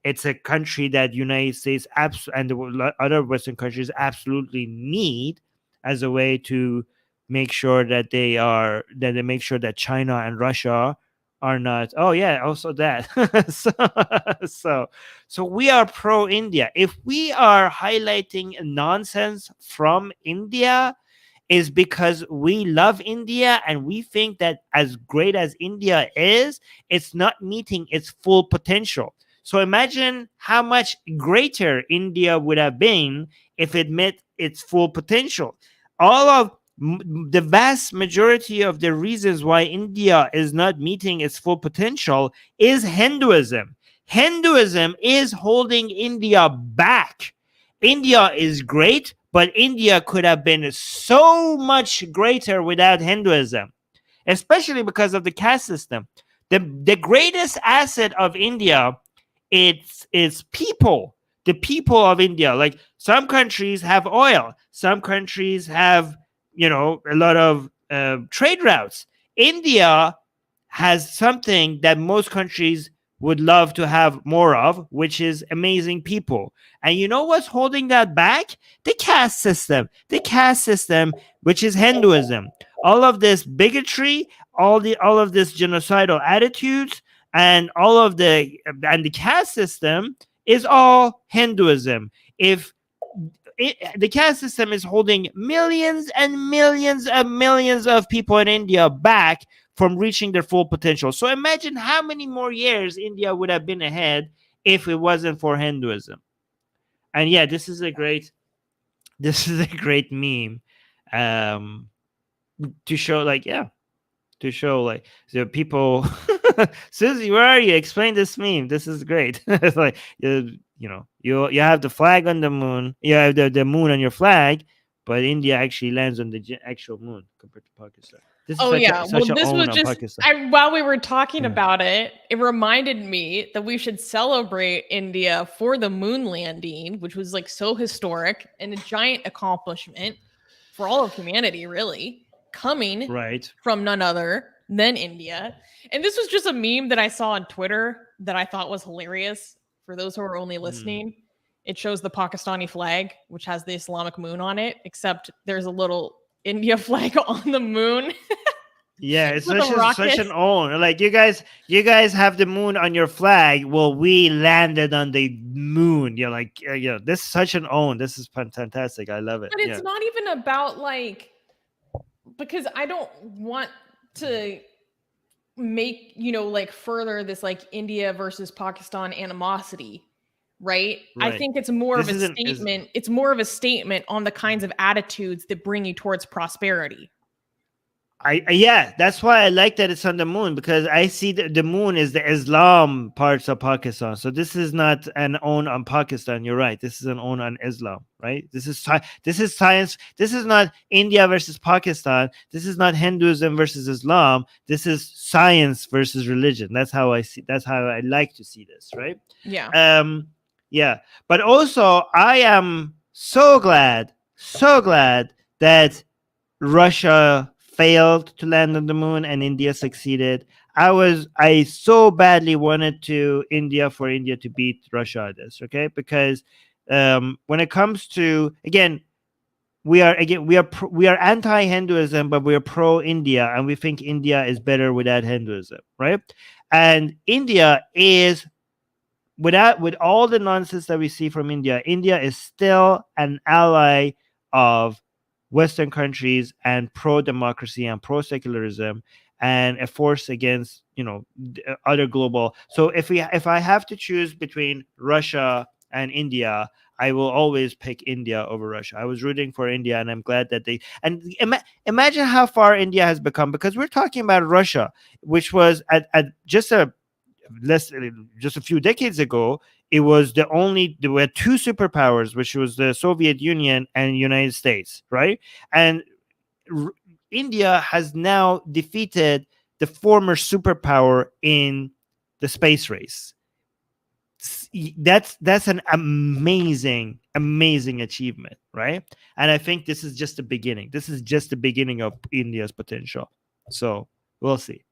It's a country that United States and the other Western countries absolutely need as a way to make sure that they make sure that China and Russia are not. Oh yeah, also that. so, so so we are pro India. If we are highlighting nonsense from India, is because we love India and we think that as great as India is, it's not meeting its full potential. So imagine how much greater India would have been if it met its full potential. All of the vast majority of the reasons why India is not meeting its full potential is Hinduism. Hinduism is holding India back. India is great, but India could have been so much greater without Hinduism, especially because of the caste system. The greatest asset of India, it's people. The people of India. Like, some countries have oil, some countries have, a lot of trade routes. India has something that most countries would love to have more of, which is amazing people. And you know what's holding that back? The caste system. The caste system, which is Hinduism. All of this bigotry, all of this genocidal attitudes, and the caste system is all Hinduism. If the caste system is holding millions and millions and millions of people in India back from reaching their full potential. So imagine how many more years India would have been ahead if it wasn't for Hinduism. And yeah, this is a great meme, um, to show, like, yeah, to show, like, the people. Susie, where are you? Explain this meme. This is great. It's like, you have the flag on the moon. You have the moon on your flag, but India actually lands on the actual moon compared to Pakistan. This is Oh such yeah. a Well, such a this was own on just Pakistan. while we were talking Yeah. about it, it reminded me that we should celebrate India for the moon landing, which was like so historic and a giant accomplishment for all of humanity, really, coming Right. from none other than India. And this was just a meme that I saw on Twitter that I thought was hilarious. For those who are only Mm. listening, it shows the Pakistani flag, which has the Islamic moon on it, except there's a little India flag on the moon. Yeah, it's With a such rocket. an own. Like you guys have the moon on your flag. Well, we landed on the moon. You're like, yeah, this is such an own. This is fantastic. I love it. But it's not even about like, because I don't want to make, like further this like India versus Pakistan animosity, right? I think it's more of a statement. It's more of a statement on the kinds of attitudes that bring you towards prosperity. Yeah, that's why I like that it's on the moon, because I see the moon is the Islam parts of Pakistan. So this is not an own on Pakistan. You're right. This is an own on Islam, right? This is science. This is not India versus Pakistan. This is not Hinduism versus Islam. This is science versus religion. That's how I see. That's how I like to see this, right? Yeah. Yeah. But also, I am so glad that Russia failed to land on the moon and India succeeded. I so badly wanted India to beat Russia at this, okay? Because when it comes to, we are anti-Hinduism, but we are pro-India, and we think India is better without Hinduism, right? And India is, with all the nonsense that we see from India is still an ally of Western countries and pro-democracy and pro-secularism and a force against other global. So if I have to choose between Russia and India, I will always pick India over Russia. I was rooting for India, and I'm glad that imagine how far India has become, because we're talking about Russia, which was at just a few decades ago, there were two superpowers, which was the Soviet Union and United States, right? And India has now defeated the former superpower in the space race. That's an amazing achievement, right? And I think this is just the beginning. This is just the beginning of India's potential. So we'll see.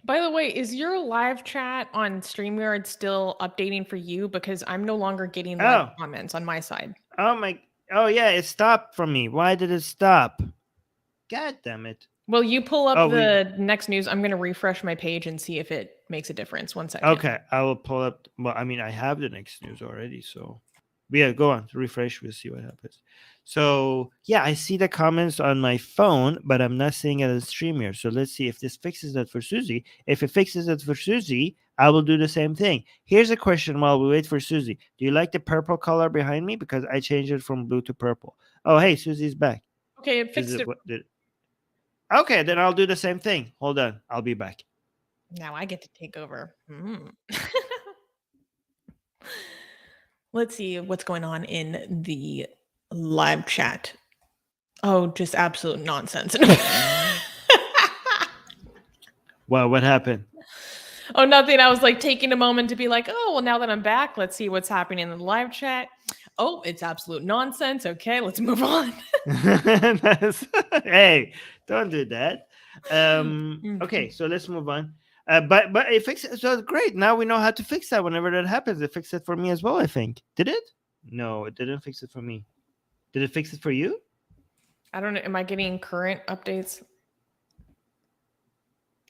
By the way, is your live chat on StreamYard still updating for you? Because I'm no longer getting live comments on my side. Oh yeah, it stopped from me. Why did it stop? God damn it. Well, you pull up the next news. I'm going to refresh my page and see if it makes a difference. 1 second. Okay, I will pull up. Well, I mean, I have the next news already, so yeah, go on, refresh. We'll see what happens. So yeah, I see the comments on my phone, but I'm not seeing it on StreamYard. So let's see if this fixes that for Susie. If it fixes it for Susie, I will do the same thing. Here's a question while we wait for Susie. Do you like the purple color behind me? Because I changed it from blue to purple. Oh, hey, Susie's back. Okay, it fixed it. Okay, then I'll do the same thing. Hold on, I'll be back. Now I get to take over. Let's see what's going on in the live chat. Oh, just absolute nonsense. Well, what happened? Oh, nothing. I was like taking a moment to be like, oh, well, now that I'm back, let's see what's happening in the live chat. Oh, it's absolute nonsense. Okay, let's move on. Hey, don't do that. Okay, so let's move on. But it fixed it. So great. Now we know how to fix that whenever that happens. It fixed it for me as well, I think. Did it? No, it didn't fix it for me. Did it fix it for you? I don't know. Am I getting current updates?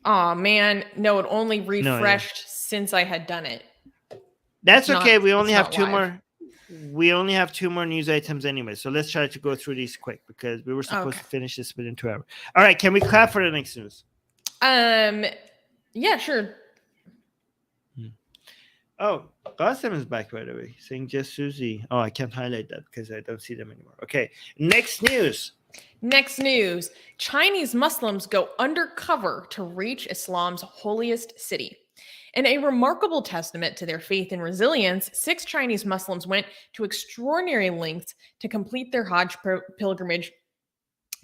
Oh, man. No, it only refreshed since I had done it. That's okay. We only have two more. We only have 2 more news items anyway. So let's try to go through these quick, because we were supposed to finish this within 2 hours. All right. Can we clap for the next news? Yeah, sure. Oh, Qasim is back, by the way, saying just Susie. Oh, I can't highlight that because I don't see them anymore. Okay. Next news. Chinese Muslims go undercover to reach Islam's holiest city. In a remarkable testament to their faith and resilience, 6 Chinese Muslims went to extraordinary lengths to complete their Hajj pilgrimage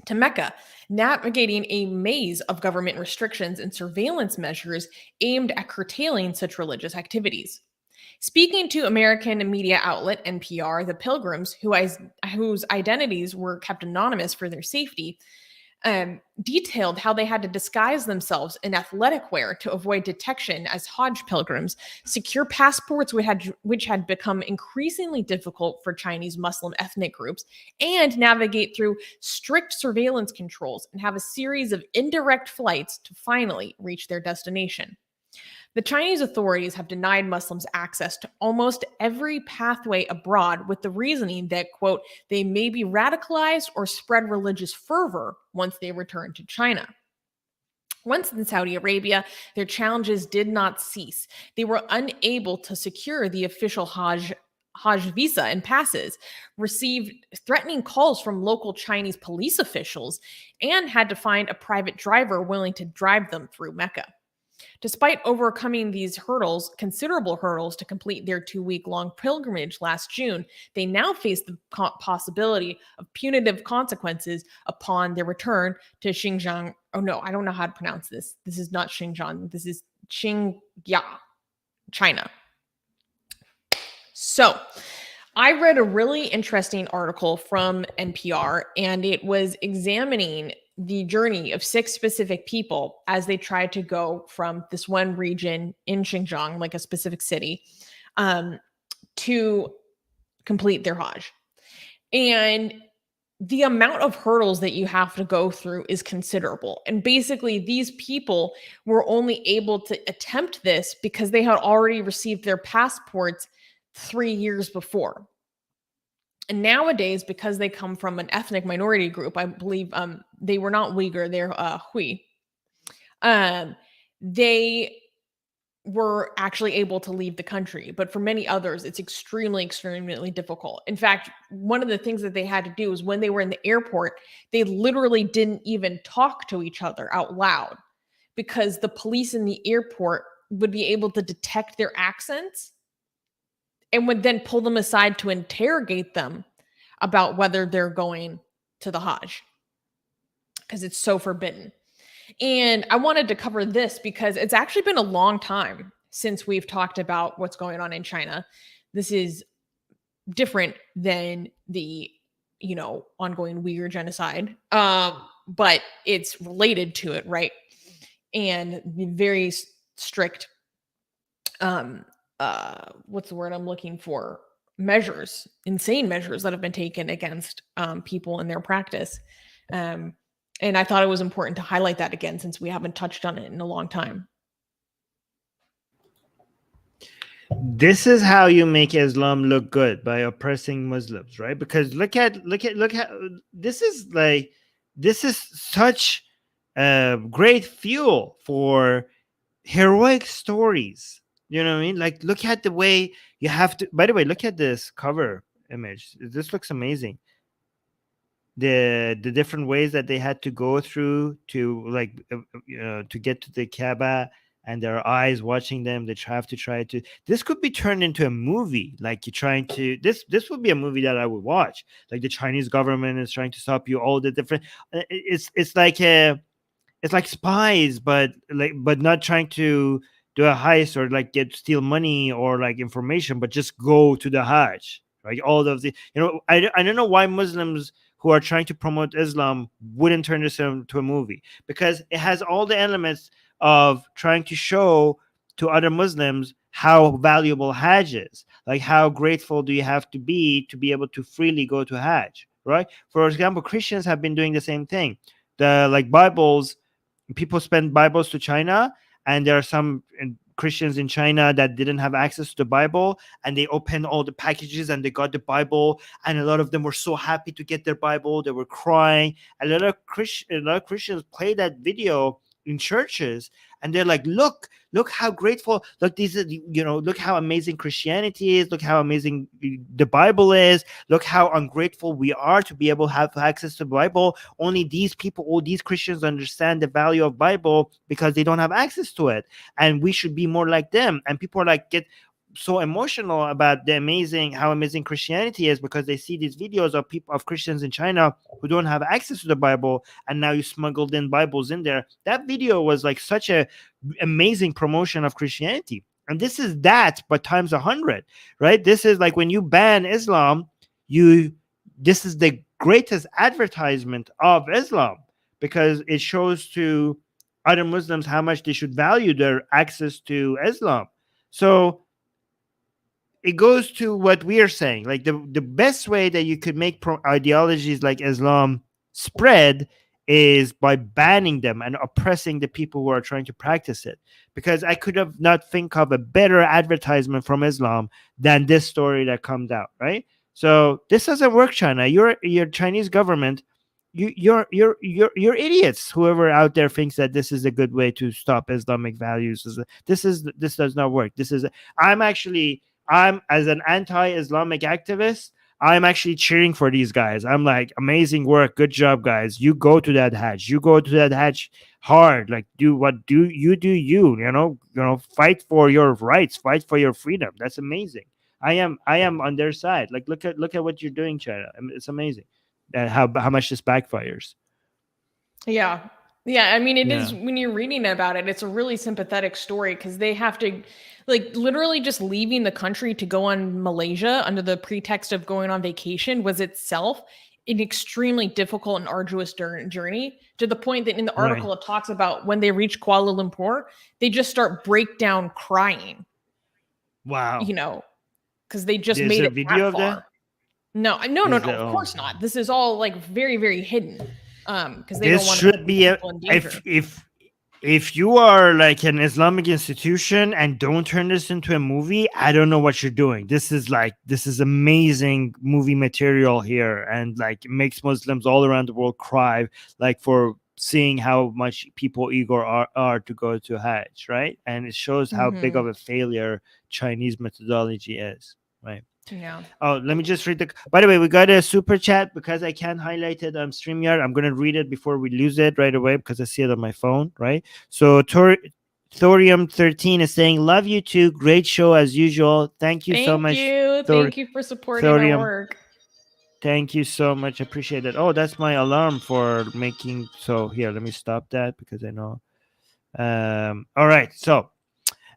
to Mecca, navigating a maze of government restrictions and surveillance measures aimed at curtailing such religious activities. Speaking to American media outlet NPR, the pilgrims, whose identities were kept anonymous for their safety, detailed how they had to disguise themselves in athletic wear to avoid detection as Hajj pilgrims, secure passports which had become increasingly difficult for Chinese Muslim ethnic groups, and navigate through strict surveillance controls and have a series of indirect flights to finally reach their destination. The Chinese authorities have denied Muslims access to almost every pathway abroad with the reasoning that, quote, they may be radicalized or spread religious fervor once they return to China. Once in Saudi Arabia, their challenges did not cease. They were unable to secure the official Hajj visa and passes, received threatening calls from local Chinese police officials, and had to find a private driver willing to drive them through Mecca. Despite overcoming these hurdles, considerable hurdles to complete their 2-week-long pilgrimage last June, they now face the possibility of punitive consequences upon their return to Xinjiang. Oh no, I don't know how to pronounce this. This is not Xinjiang. This is Xinjiang, China. So, I read a really interesting article from NPR, and it was examining the journey of 6 specific people as they tried to go from this one region in Xinjiang, like a specific city, to complete their Hajj. And the amount of hurdles that you have to go through is considerable. And basically, these people were only able to attempt this because they had already received their passports 3 years before. And nowadays, because they come from an ethnic minority group, I believe they were not Uyghur, they're Hui. They were actually able to leave the country. But for many others, it's extremely, extremely difficult. In fact, one of the things that they had to do is when they were in the airport, they literally didn't even talk to each other out loud because the police in the airport would be able to detect their accents and would then pull them aside to interrogate them about whether they're going to the Hajj, because it's so forbidden. And I wanted to cover this because it's actually been a long time since we've talked about what's going on in China. This is different than the, ongoing Uyghur genocide, but it's related to it, right? And the very strict what's the word I'm looking for? Measures, insane measures that have been taken against people in their practice. And I thought it was important to highlight that again, since we haven't touched on it in a long time. This is how you make Islam look good, by oppressing Muslims, right? Because look at this is such great fuel for heroic stories. You know what I mean? Like, look at the way you have to. By the way, look at this cover image. This looks amazing. The different ways that they had to go through to to get to the Kaaba, and their eyes watching them. They have to try to. This could be turned into a movie. Like, you're trying to. This would be a movie that I would watch. Like, the Chinese government is trying to stop you. All the different. It's like spies, but not trying to do a heist or like steal money or like information, but just go to the Hajj, right? All of the, I don't know why Muslims who are trying to promote Islam wouldn't turn this into a movie, because it has all the elements of trying to show to other Muslims how valuable Hajj is. Like, how grateful do you have to be able to freely go to Hajj, right? For example, Christians have been doing the same thing. The Bibles, people spend Bibles to China, and there are some Christians in China that didn't have access to the Bible, and they opened all the packages and they got the Bible, and a lot of them were so happy to get their Bible. They were crying. A lot of Christians play that video in churches, and they're like, look how grateful, look, these are, look how amazing Christianity is, look how amazing the Bible is, look how ungrateful we are to be able to have access to the Bible. Only these people, all these Christians, understand the value of Bible because they don't have access to it, and we should be more like them. And people are like, get so emotional about how amazing Christianity is, because they see these videos of Christians in China who don't have access to the Bible, and now you smuggled in Bibles in there. That video was like such a amazing promotion of Christianity. And this is that, but times 100, right? This is like when you ban Islam, this is the greatest advertisement of Islam, because it shows to other Muslims how much they should value their access to Islam. So it goes to what we are saying. Like the best way that you could make ideologies like Islam spread is by banning them and oppressing the people who are trying to practice it. Because I could have not think of a better advertisement from Islam than this story that comes out, right? So this doesn't work, China. Your Chinese government, you're idiots. Whoever out there thinks that this is a good way to stop Islamic values, this does not work. I'm as an anti-Islamic activist, I'm actually cheering for these guys. I'm like, amazing work, good job, guys. You go to that Hajj. You go to that Hajj hard. Like, do you? Fight for your rights, fight for your freedom. That's amazing. I am on their side. Like, look at what you're doing, China. I mean, it's amazing. How much this backfires. Yeah. Yeah, I mean, it is, Yeah. when you're reading about it, it's a really sympathetic story because they have to, like, literally just leaving the country to go on Malaysia under the pretext of going on vacation was itself an extremely difficult and arduous journey, to the point that in the Right. article it talks about when they reach Kuala Lumpur, they just start breakdown crying, Wow. because they just There's made a it that video of that. far. No, Is that of course not. This is all like very, very hidden. Because they this don't want should be people in danger. if you are like an Islamic institution and don't turn this into a movie, I don't know what you're doing. This is amazing movie material here, and like it makes Muslims all around the world cry, like for seeing how much people eager are to go to Hajj, right? And it shows how big of a failure Chinese methodology is, right? Yeah. Oh, let me just read by the way, we got a super chat because I can't highlight it on StreamYard. I'm going to read it before we lose it right away because I see it on my phone, right? So Thorium13 is saying, love you too. Great show as usual. Thank you so much. Thank you for supporting Thorium. our work. Thank you so much. Appreciate it. Oh, that's my alarm for making. So here, let me stop that because I know. All right. So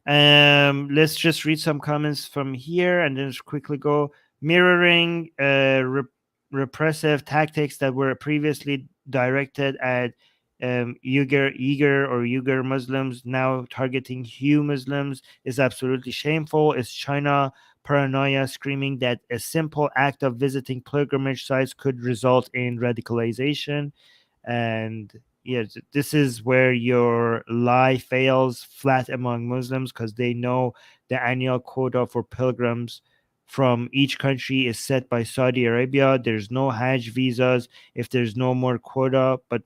let's just read some comments from here and then just quickly go. Mirroring repressive tactics that were previously directed at Uyghur Muslims, now targeting Hu Muslims, is absolutely shameful. Is China paranoia screaming that a simple act of visiting pilgrimage sites could result in radicalization? And yes, this is where your lie fails flat among Muslims because they know the annual quota for pilgrims from each country is set by Saudi Arabia. There's no Hajj visas if there's no more quota, but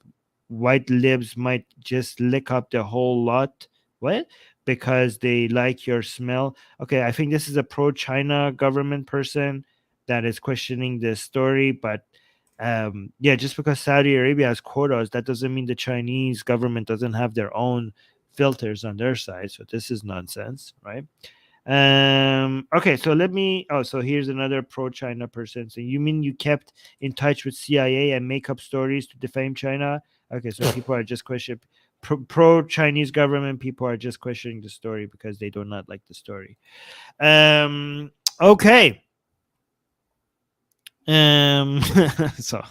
white libs might just lick up the whole lot. What? Because they like your smell. Okay, I think this is a pro-China government person that is questioning this story, but just because Saudi Arabia has quotas, that doesn't mean the Chinese government doesn't have their own filters on their side. So this is nonsense, right? Okay, so so here's another pro-China person saying, you mean you kept in touch with CIA and make up stories to defame China? Okay, so people are just questioning pro-Chinese government people are just questioning the story because they do not like the story. Okay. So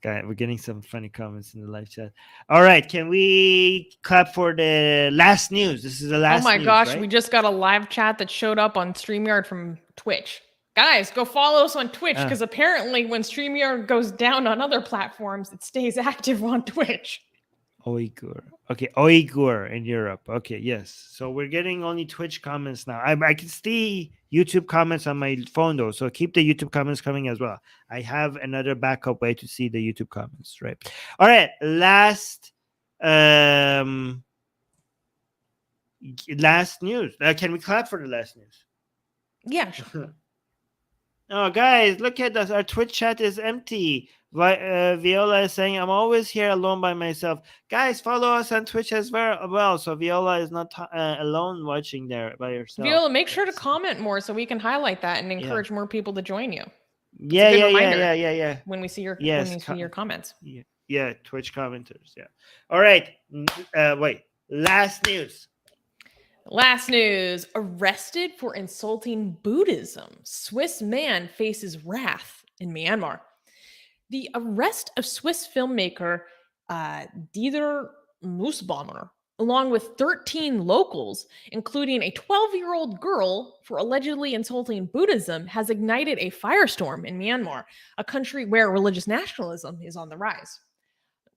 guys, we're getting some funny comments in the live chat. All right, can we clap for the last news? This is the last. Oh my gosh, right? We just got a live chat that showed up on StreamYard from Twitch. Guys, go follow us on Twitch because apparently when StreamYard goes down on other platforms, it stays active on Twitch. Uyghur. Okay, Uyghur in Europe. Okay, yes. So we're getting only Twitch comments now. I can see YouTube comments on my phone though, so keep the YouTube comments coming as well. I have another backup way to see the YouTube comments, right? All right, last news. Can we clap for the last news? Yeah, sure. Oh, guys, look at us. Our Twitch chat is empty. Viola is saying, I'm always here alone by myself. Guys, follow us on Twitch as well. So Viola is not alone watching there by herself. Viola, make sure to comment more so we can highlight that and encourage more people to join you. Yeah. When we see your comments. Yeah, Twitch commenters. Yeah. All right. Wait. Last news. Arrested for insulting Buddhism. Swiss man faces wrath in Myanmar. The arrest of Swiss filmmaker Dieter Nussbaumer, along with 13 locals, including a 12-year-old girl, for allegedly insulting Buddhism, has ignited a firestorm in Myanmar, a country where religious nationalism is on the rise.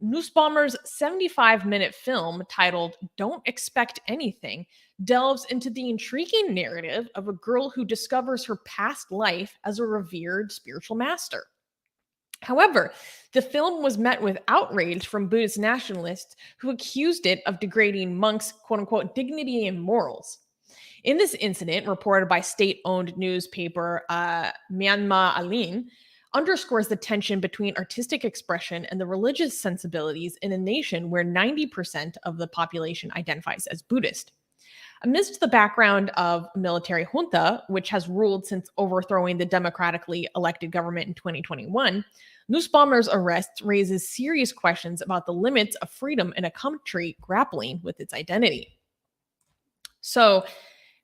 Nussbaumer's 75-minute film titled Don't Expect Anything delves into the intriguing narrative of a girl who discovers her past life as a revered spiritual master. However, the film was met with outrage from Buddhist nationalists who accused it of degrading monks' quote unquote dignity and morals. In this incident, reported by state owned newspaper Myanmar Alin, underscores the tension between artistic expression and the religious sensibilities in a nation where 90% of the population identifies as Buddhist. Amidst the background of a military junta, which has ruled since overthrowing the democratically elected government in 2021, Nussbaumer's arrest raises serious questions about the limits of freedom in a country grappling with its identity. So,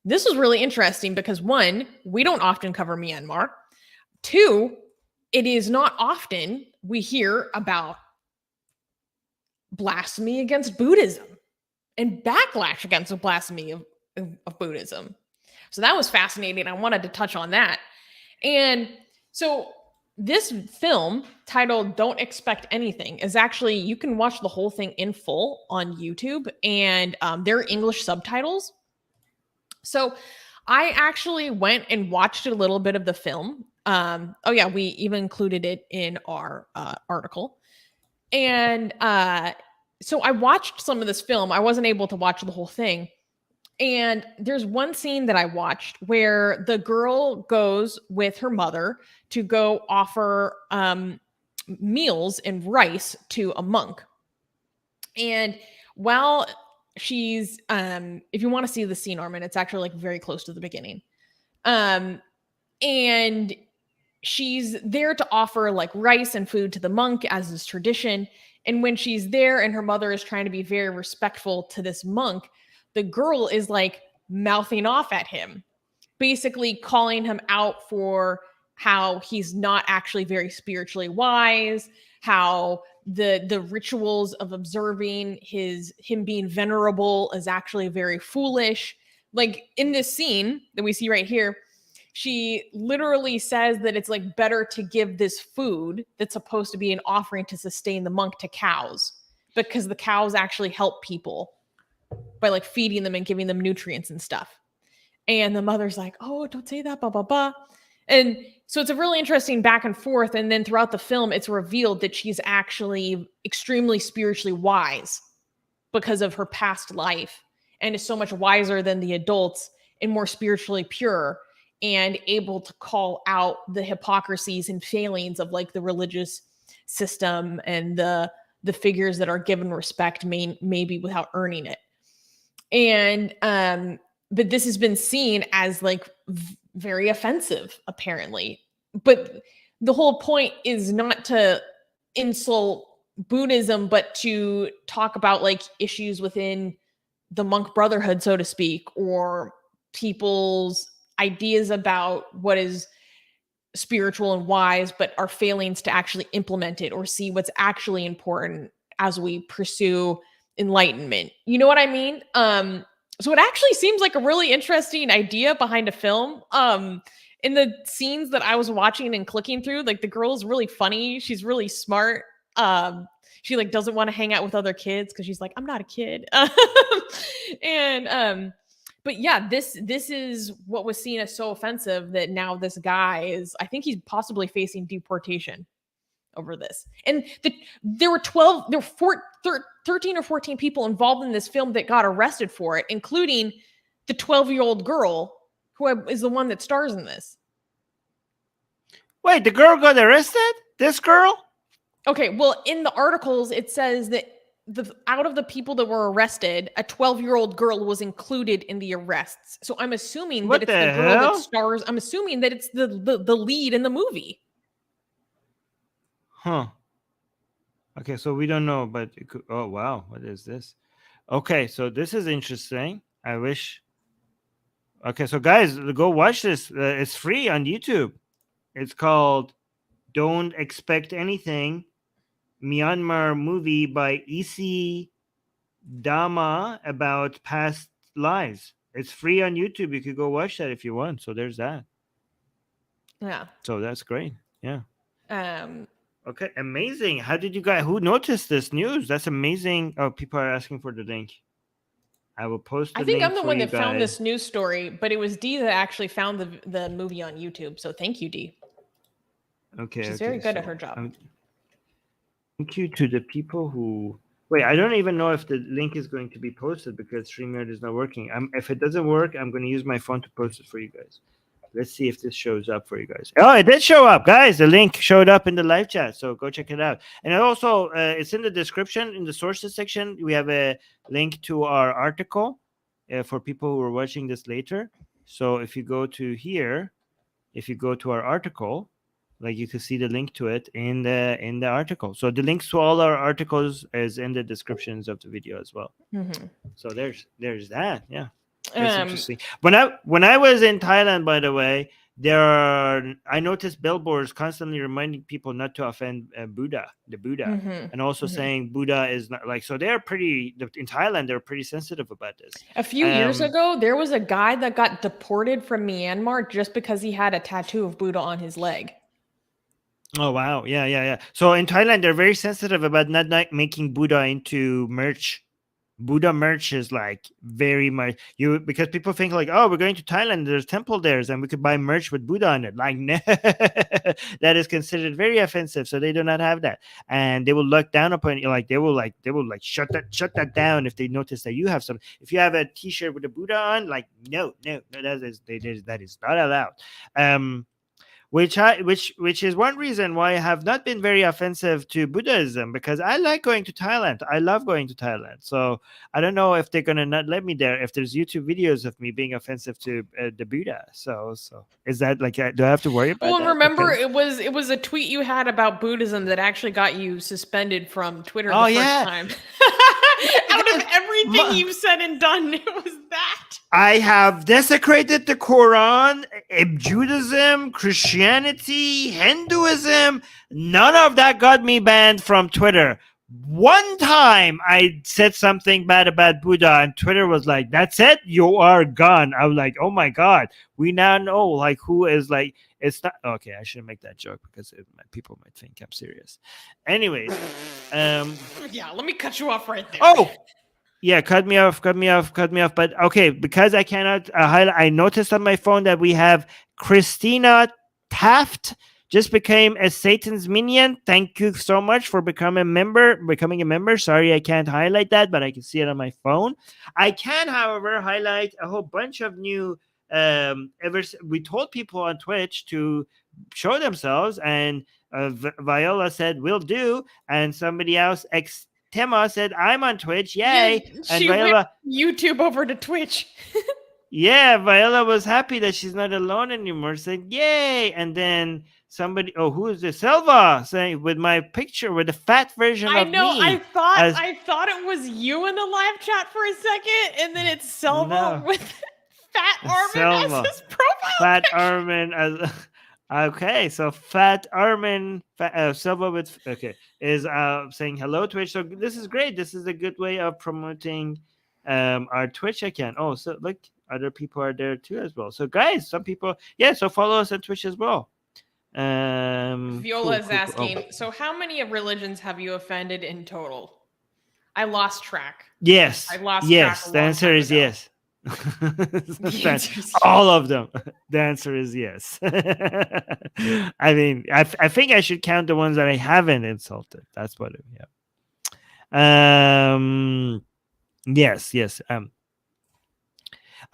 this was really interesting because, one, we don't often cover Myanmar. Two, it is not often we hear about blasphemy against Buddhism and backlash against the blasphemy of Buddhism. So that was fascinating. I wanted to touch on that. And so this film titled Don't Expect Anything is actually, you can watch the whole thing in full on YouTube, and there are English subtitles. So I actually went and watched a little bit of the film. Oh yeah, we even included it in our article. And so I watched some of this film. I wasn't able to watch the whole thing. And there's one scene that I watched where the girl goes with her mother to go offer meals and rice to a monk. And while she's, if you want to see the scene, Armin, it's actually like very close to the beginning. And she's there to offer like rice and food to the monk, as is tradition. And when she's there and her mother is trying to be very respectful to this monk, the girl is like mouthing off at him, basically calling him out for how he's not actually very spiritually wise, how the rituals of observing him being venerable is actually very foolish. Like in this scene that we see right here, she literally says that it's like better to give this food that's supposed to be an offering to sustain the monk to cows, because the cows actually help people by like feeding them and giving them nutrients and stuff. And the mother's like, oh, don't say that, blah, blah, blah. And so it's a really interesting back and forth. And then throughout the film, it's revealed that she's actually extremely spiritually wise because of her past life, and is so much wiser than the adults and more spiritually pure, and able to call out the hypocrisies and failings of like the religious system and the figures that are given respect maybe without earning it. And but this has been seen as like very offensive, apparently. But the whole point is not to insult Buddhism, but to talk about like issues within the monk brotherhood, so to speak, or people's ideas about what is spiritual and wise, but are failings to actually implement it or see what's actually important as we pursue enlightenment. You know what I mean? So it actually seems like a really interesting idea behind a film. In the scenes that I was watching and clicking through, like the girl is really funny. She's really smart. She like doesn't want to hang out with other kids because she's like, I'm not a kid. And but yeah, this is what was seen as so offensive that now this guy is, I think he's possibly facing deportation over this. And there were 13 or 14 people involved in this film that got arrested for it, including the 12-year-old girl who is the one that stars in this. Wait, the girl got arrested? This girl? Okay, well, in the articles, it says that out of the people that were arrested, a 12-year-old girl was included in the arrests. So I'm assuming that it's the girl that stars. I'm assuming that it's the lead in the movie. Huh. Okay, so we don't know, but it could, oh wow, what is this? Okay, so this is interesting. I wish. Okay, so guys, go watch this. It's free on YouTube. It's called "Don't Expect Anything." Myanmar movie by Isi Dama about past lives. It's free on YouTube. You could go watch that if you want. So there's that. Yeah. So that's great. Yeah. Um, Okay. Amazing. How did you guys? Who noticed this news? That's amazing. Oh, people are asking for the link. I will post I the think I'm link the for one you that found guys. this news story, but it was Dee that actually found the movie on YouTube. So thank you, Dee. Okay. She's Okay. very good at So her job. thank you to the people who. Wait, I don't even know if the link is going to be posted because StreamYard is not working. If it doesn't work, I'm going to use my phone to post it for you guys. Let's see if this shows up for you guys. Oh, it did show up, guys. The link showed up in the live chat, so go check it out. And also, it's in the description in the sources section. We have a link to our article for people who are watching this later. So if you go to here, if you go to our article, like you can see the link to it in the article. So the links to all our articles is in the descriptions of the video as well. Mm-hmm. So there's that. Yeah. That's interesting. When I was in Thailand, by the way, I noticed billboards constantly reminding people not to offend Buddha, the Buddha, Mm-hmm. and also Mm-hmm. saying Buddha is not like. So they're pretty in Thailand. They're pretty sensitive about this. A few years ago, there was a guy that got deported from Myanmar just because he had a tattoo of Buddha on his leg. Oh wow, yeah. So in Thailand, they're very sensitive about not making Buddha into merch. Buddha merch is like very much because people think like, oh, we're going to Thailand, there's temple there, and we could buy merch with Buddha on it. Like, no, that is considered very offensive. So they do not have that, and they will look down upon you. Like they will shut that down if they notice that you have some. If you have a T-shirt with a Buddha on, like no, that is not allowed. Which is one reason why I have not been very offensive to Buddhism, because I like going to Thailand. I love going to Thailand. So I don't know if they're gonna not let me there if there's YouTube videos of me being offensive to the Buddha. So is that like do I have to worry about Well, that? remember Because... it was a tweet you had about Buddhism that actually got you suspended from Twitter Oh the first yeah. time. Out of everything you've said and done, it was that. I have desecrated the Quran, Judaism, Christianity, Hinduism. None of that got me banned from Twitter. One time I said something bad about Buddha, and Twitter was like, "That's it, you are gone." I was like, "Oh my god, we now know like who is like." It's not okay. I shouldn't make that joke because people might think I'm serious. Anyways, yeah, let me cut you off right there. Oh. Yeah, cut me off. But okay, because I cannot highlight, I noticed on my phone that we have Christina Taft just became a Satan's minion. Thank you so much for becoming a member. Sorry, I can't highlight that, but I can see it on my phone. I can, however, highlight a whole bunch of new. We told people on Twitch to show themselves, and Viola said we'll do, and somebody else Tema said, "I'm on Twitch, yay!" Yeah, and she Viola, went YouTube over to Twitch. yeah, Viola was happy that she's not alone anymore. Said, "Yay!" And then somebody, oh, who is this? Selva saying with my picture with the fat version I of know. me. I thought it was you in the live chat for a second, and then it's Selva with Fat Armin as his profile. Fat picture. Armin as. Okay, so Fat Armin, Silva with is saying hello Twitch. So this is great. This is a good way of promoting our Twitch account. Oh, so look, other people are there too as well. So guys, some people, so follow us on Twitch as well. Viola is asking, Oh. so how many religions have you offended in total? I lost track. Yes. I lost track. track. The answer is yes. All of them. The answer is yes. I mean, I think I should count the ones that I haven't insulted. That's what it. Yeah. Yes.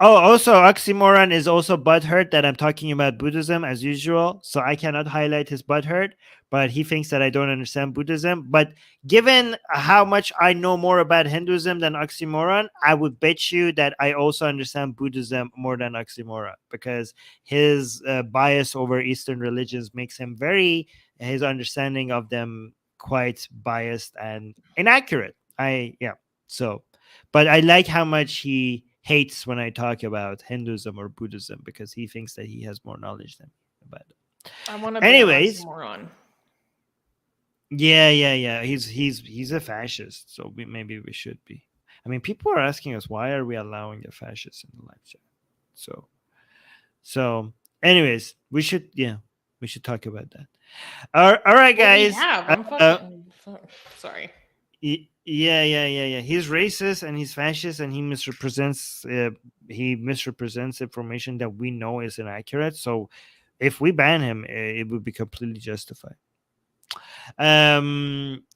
Oh, also, Oxymoron is also butthurt that I'm talking about Buddhism as usual. So I cannot highlight his butthurt, but he thinks that I don't understand Buddhism. But given how much I know more about Hinduism than Oxymoron, I would bet you that I also understand Buddhism more than Oxymoron, because his bias over Eastern religions makes him his understanding of them quite biased and inaccurate. So, but I like how much he hates when I talk about Hinduism or Buddhism, because he thinks that he has more knowledge than me about it. I want to be an oxymoron. Yeah. He's a fascist, so maybe we should be. I mean, people are asking us why are we allowing a fascist in the live chat. So anyways, we should talk about that. All right, Well, we guys. have. I'm fucking sorry. Yeah. He's racist and he's fascist and he misrepresents information that we know is inaccurate. So if we ban him, it would be completely justified.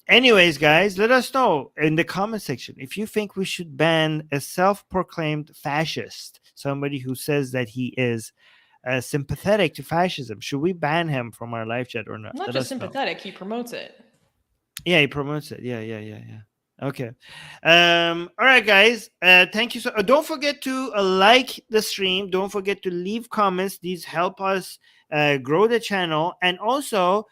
Anyways, guys, let us know in the comment section if you think we should ban a self-proclaimed fascist, somebody who says that he is sympathetic to fascism. Should we ban him from our live chat or not? Not Let just us know. sympathetic, he promotes it. Yeah, he promotes it. Yeah. Okay. All right, guys. Thank you. So don't forget to like the stream. Don't forget to leave comments. These help us grow the channel, and also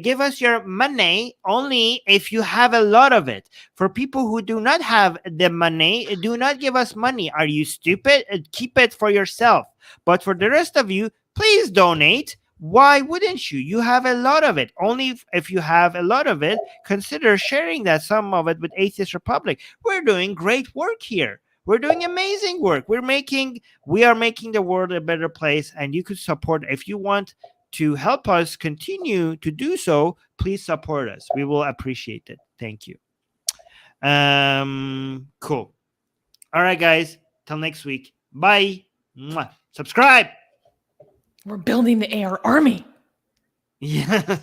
give us your money only if you have a lot of it. For people who do not have the money, do not give us money. Are you stupid? Keep it for yourself. But for the rest of you, please donate. Why wouldn't you? You have a lot of it. Only if you have a lot of it, consider sharing that some of it with Atheist Republic. We're doing great work here. We're doing amazing work. We are making the world a better place, and you could support if you want to help us continue to do so. Please support us. We will appreciate it. Thank you. Cool. All right, guys. Till next week. Bye. Mwah. Subscribe. We're building the AR army. Yeah.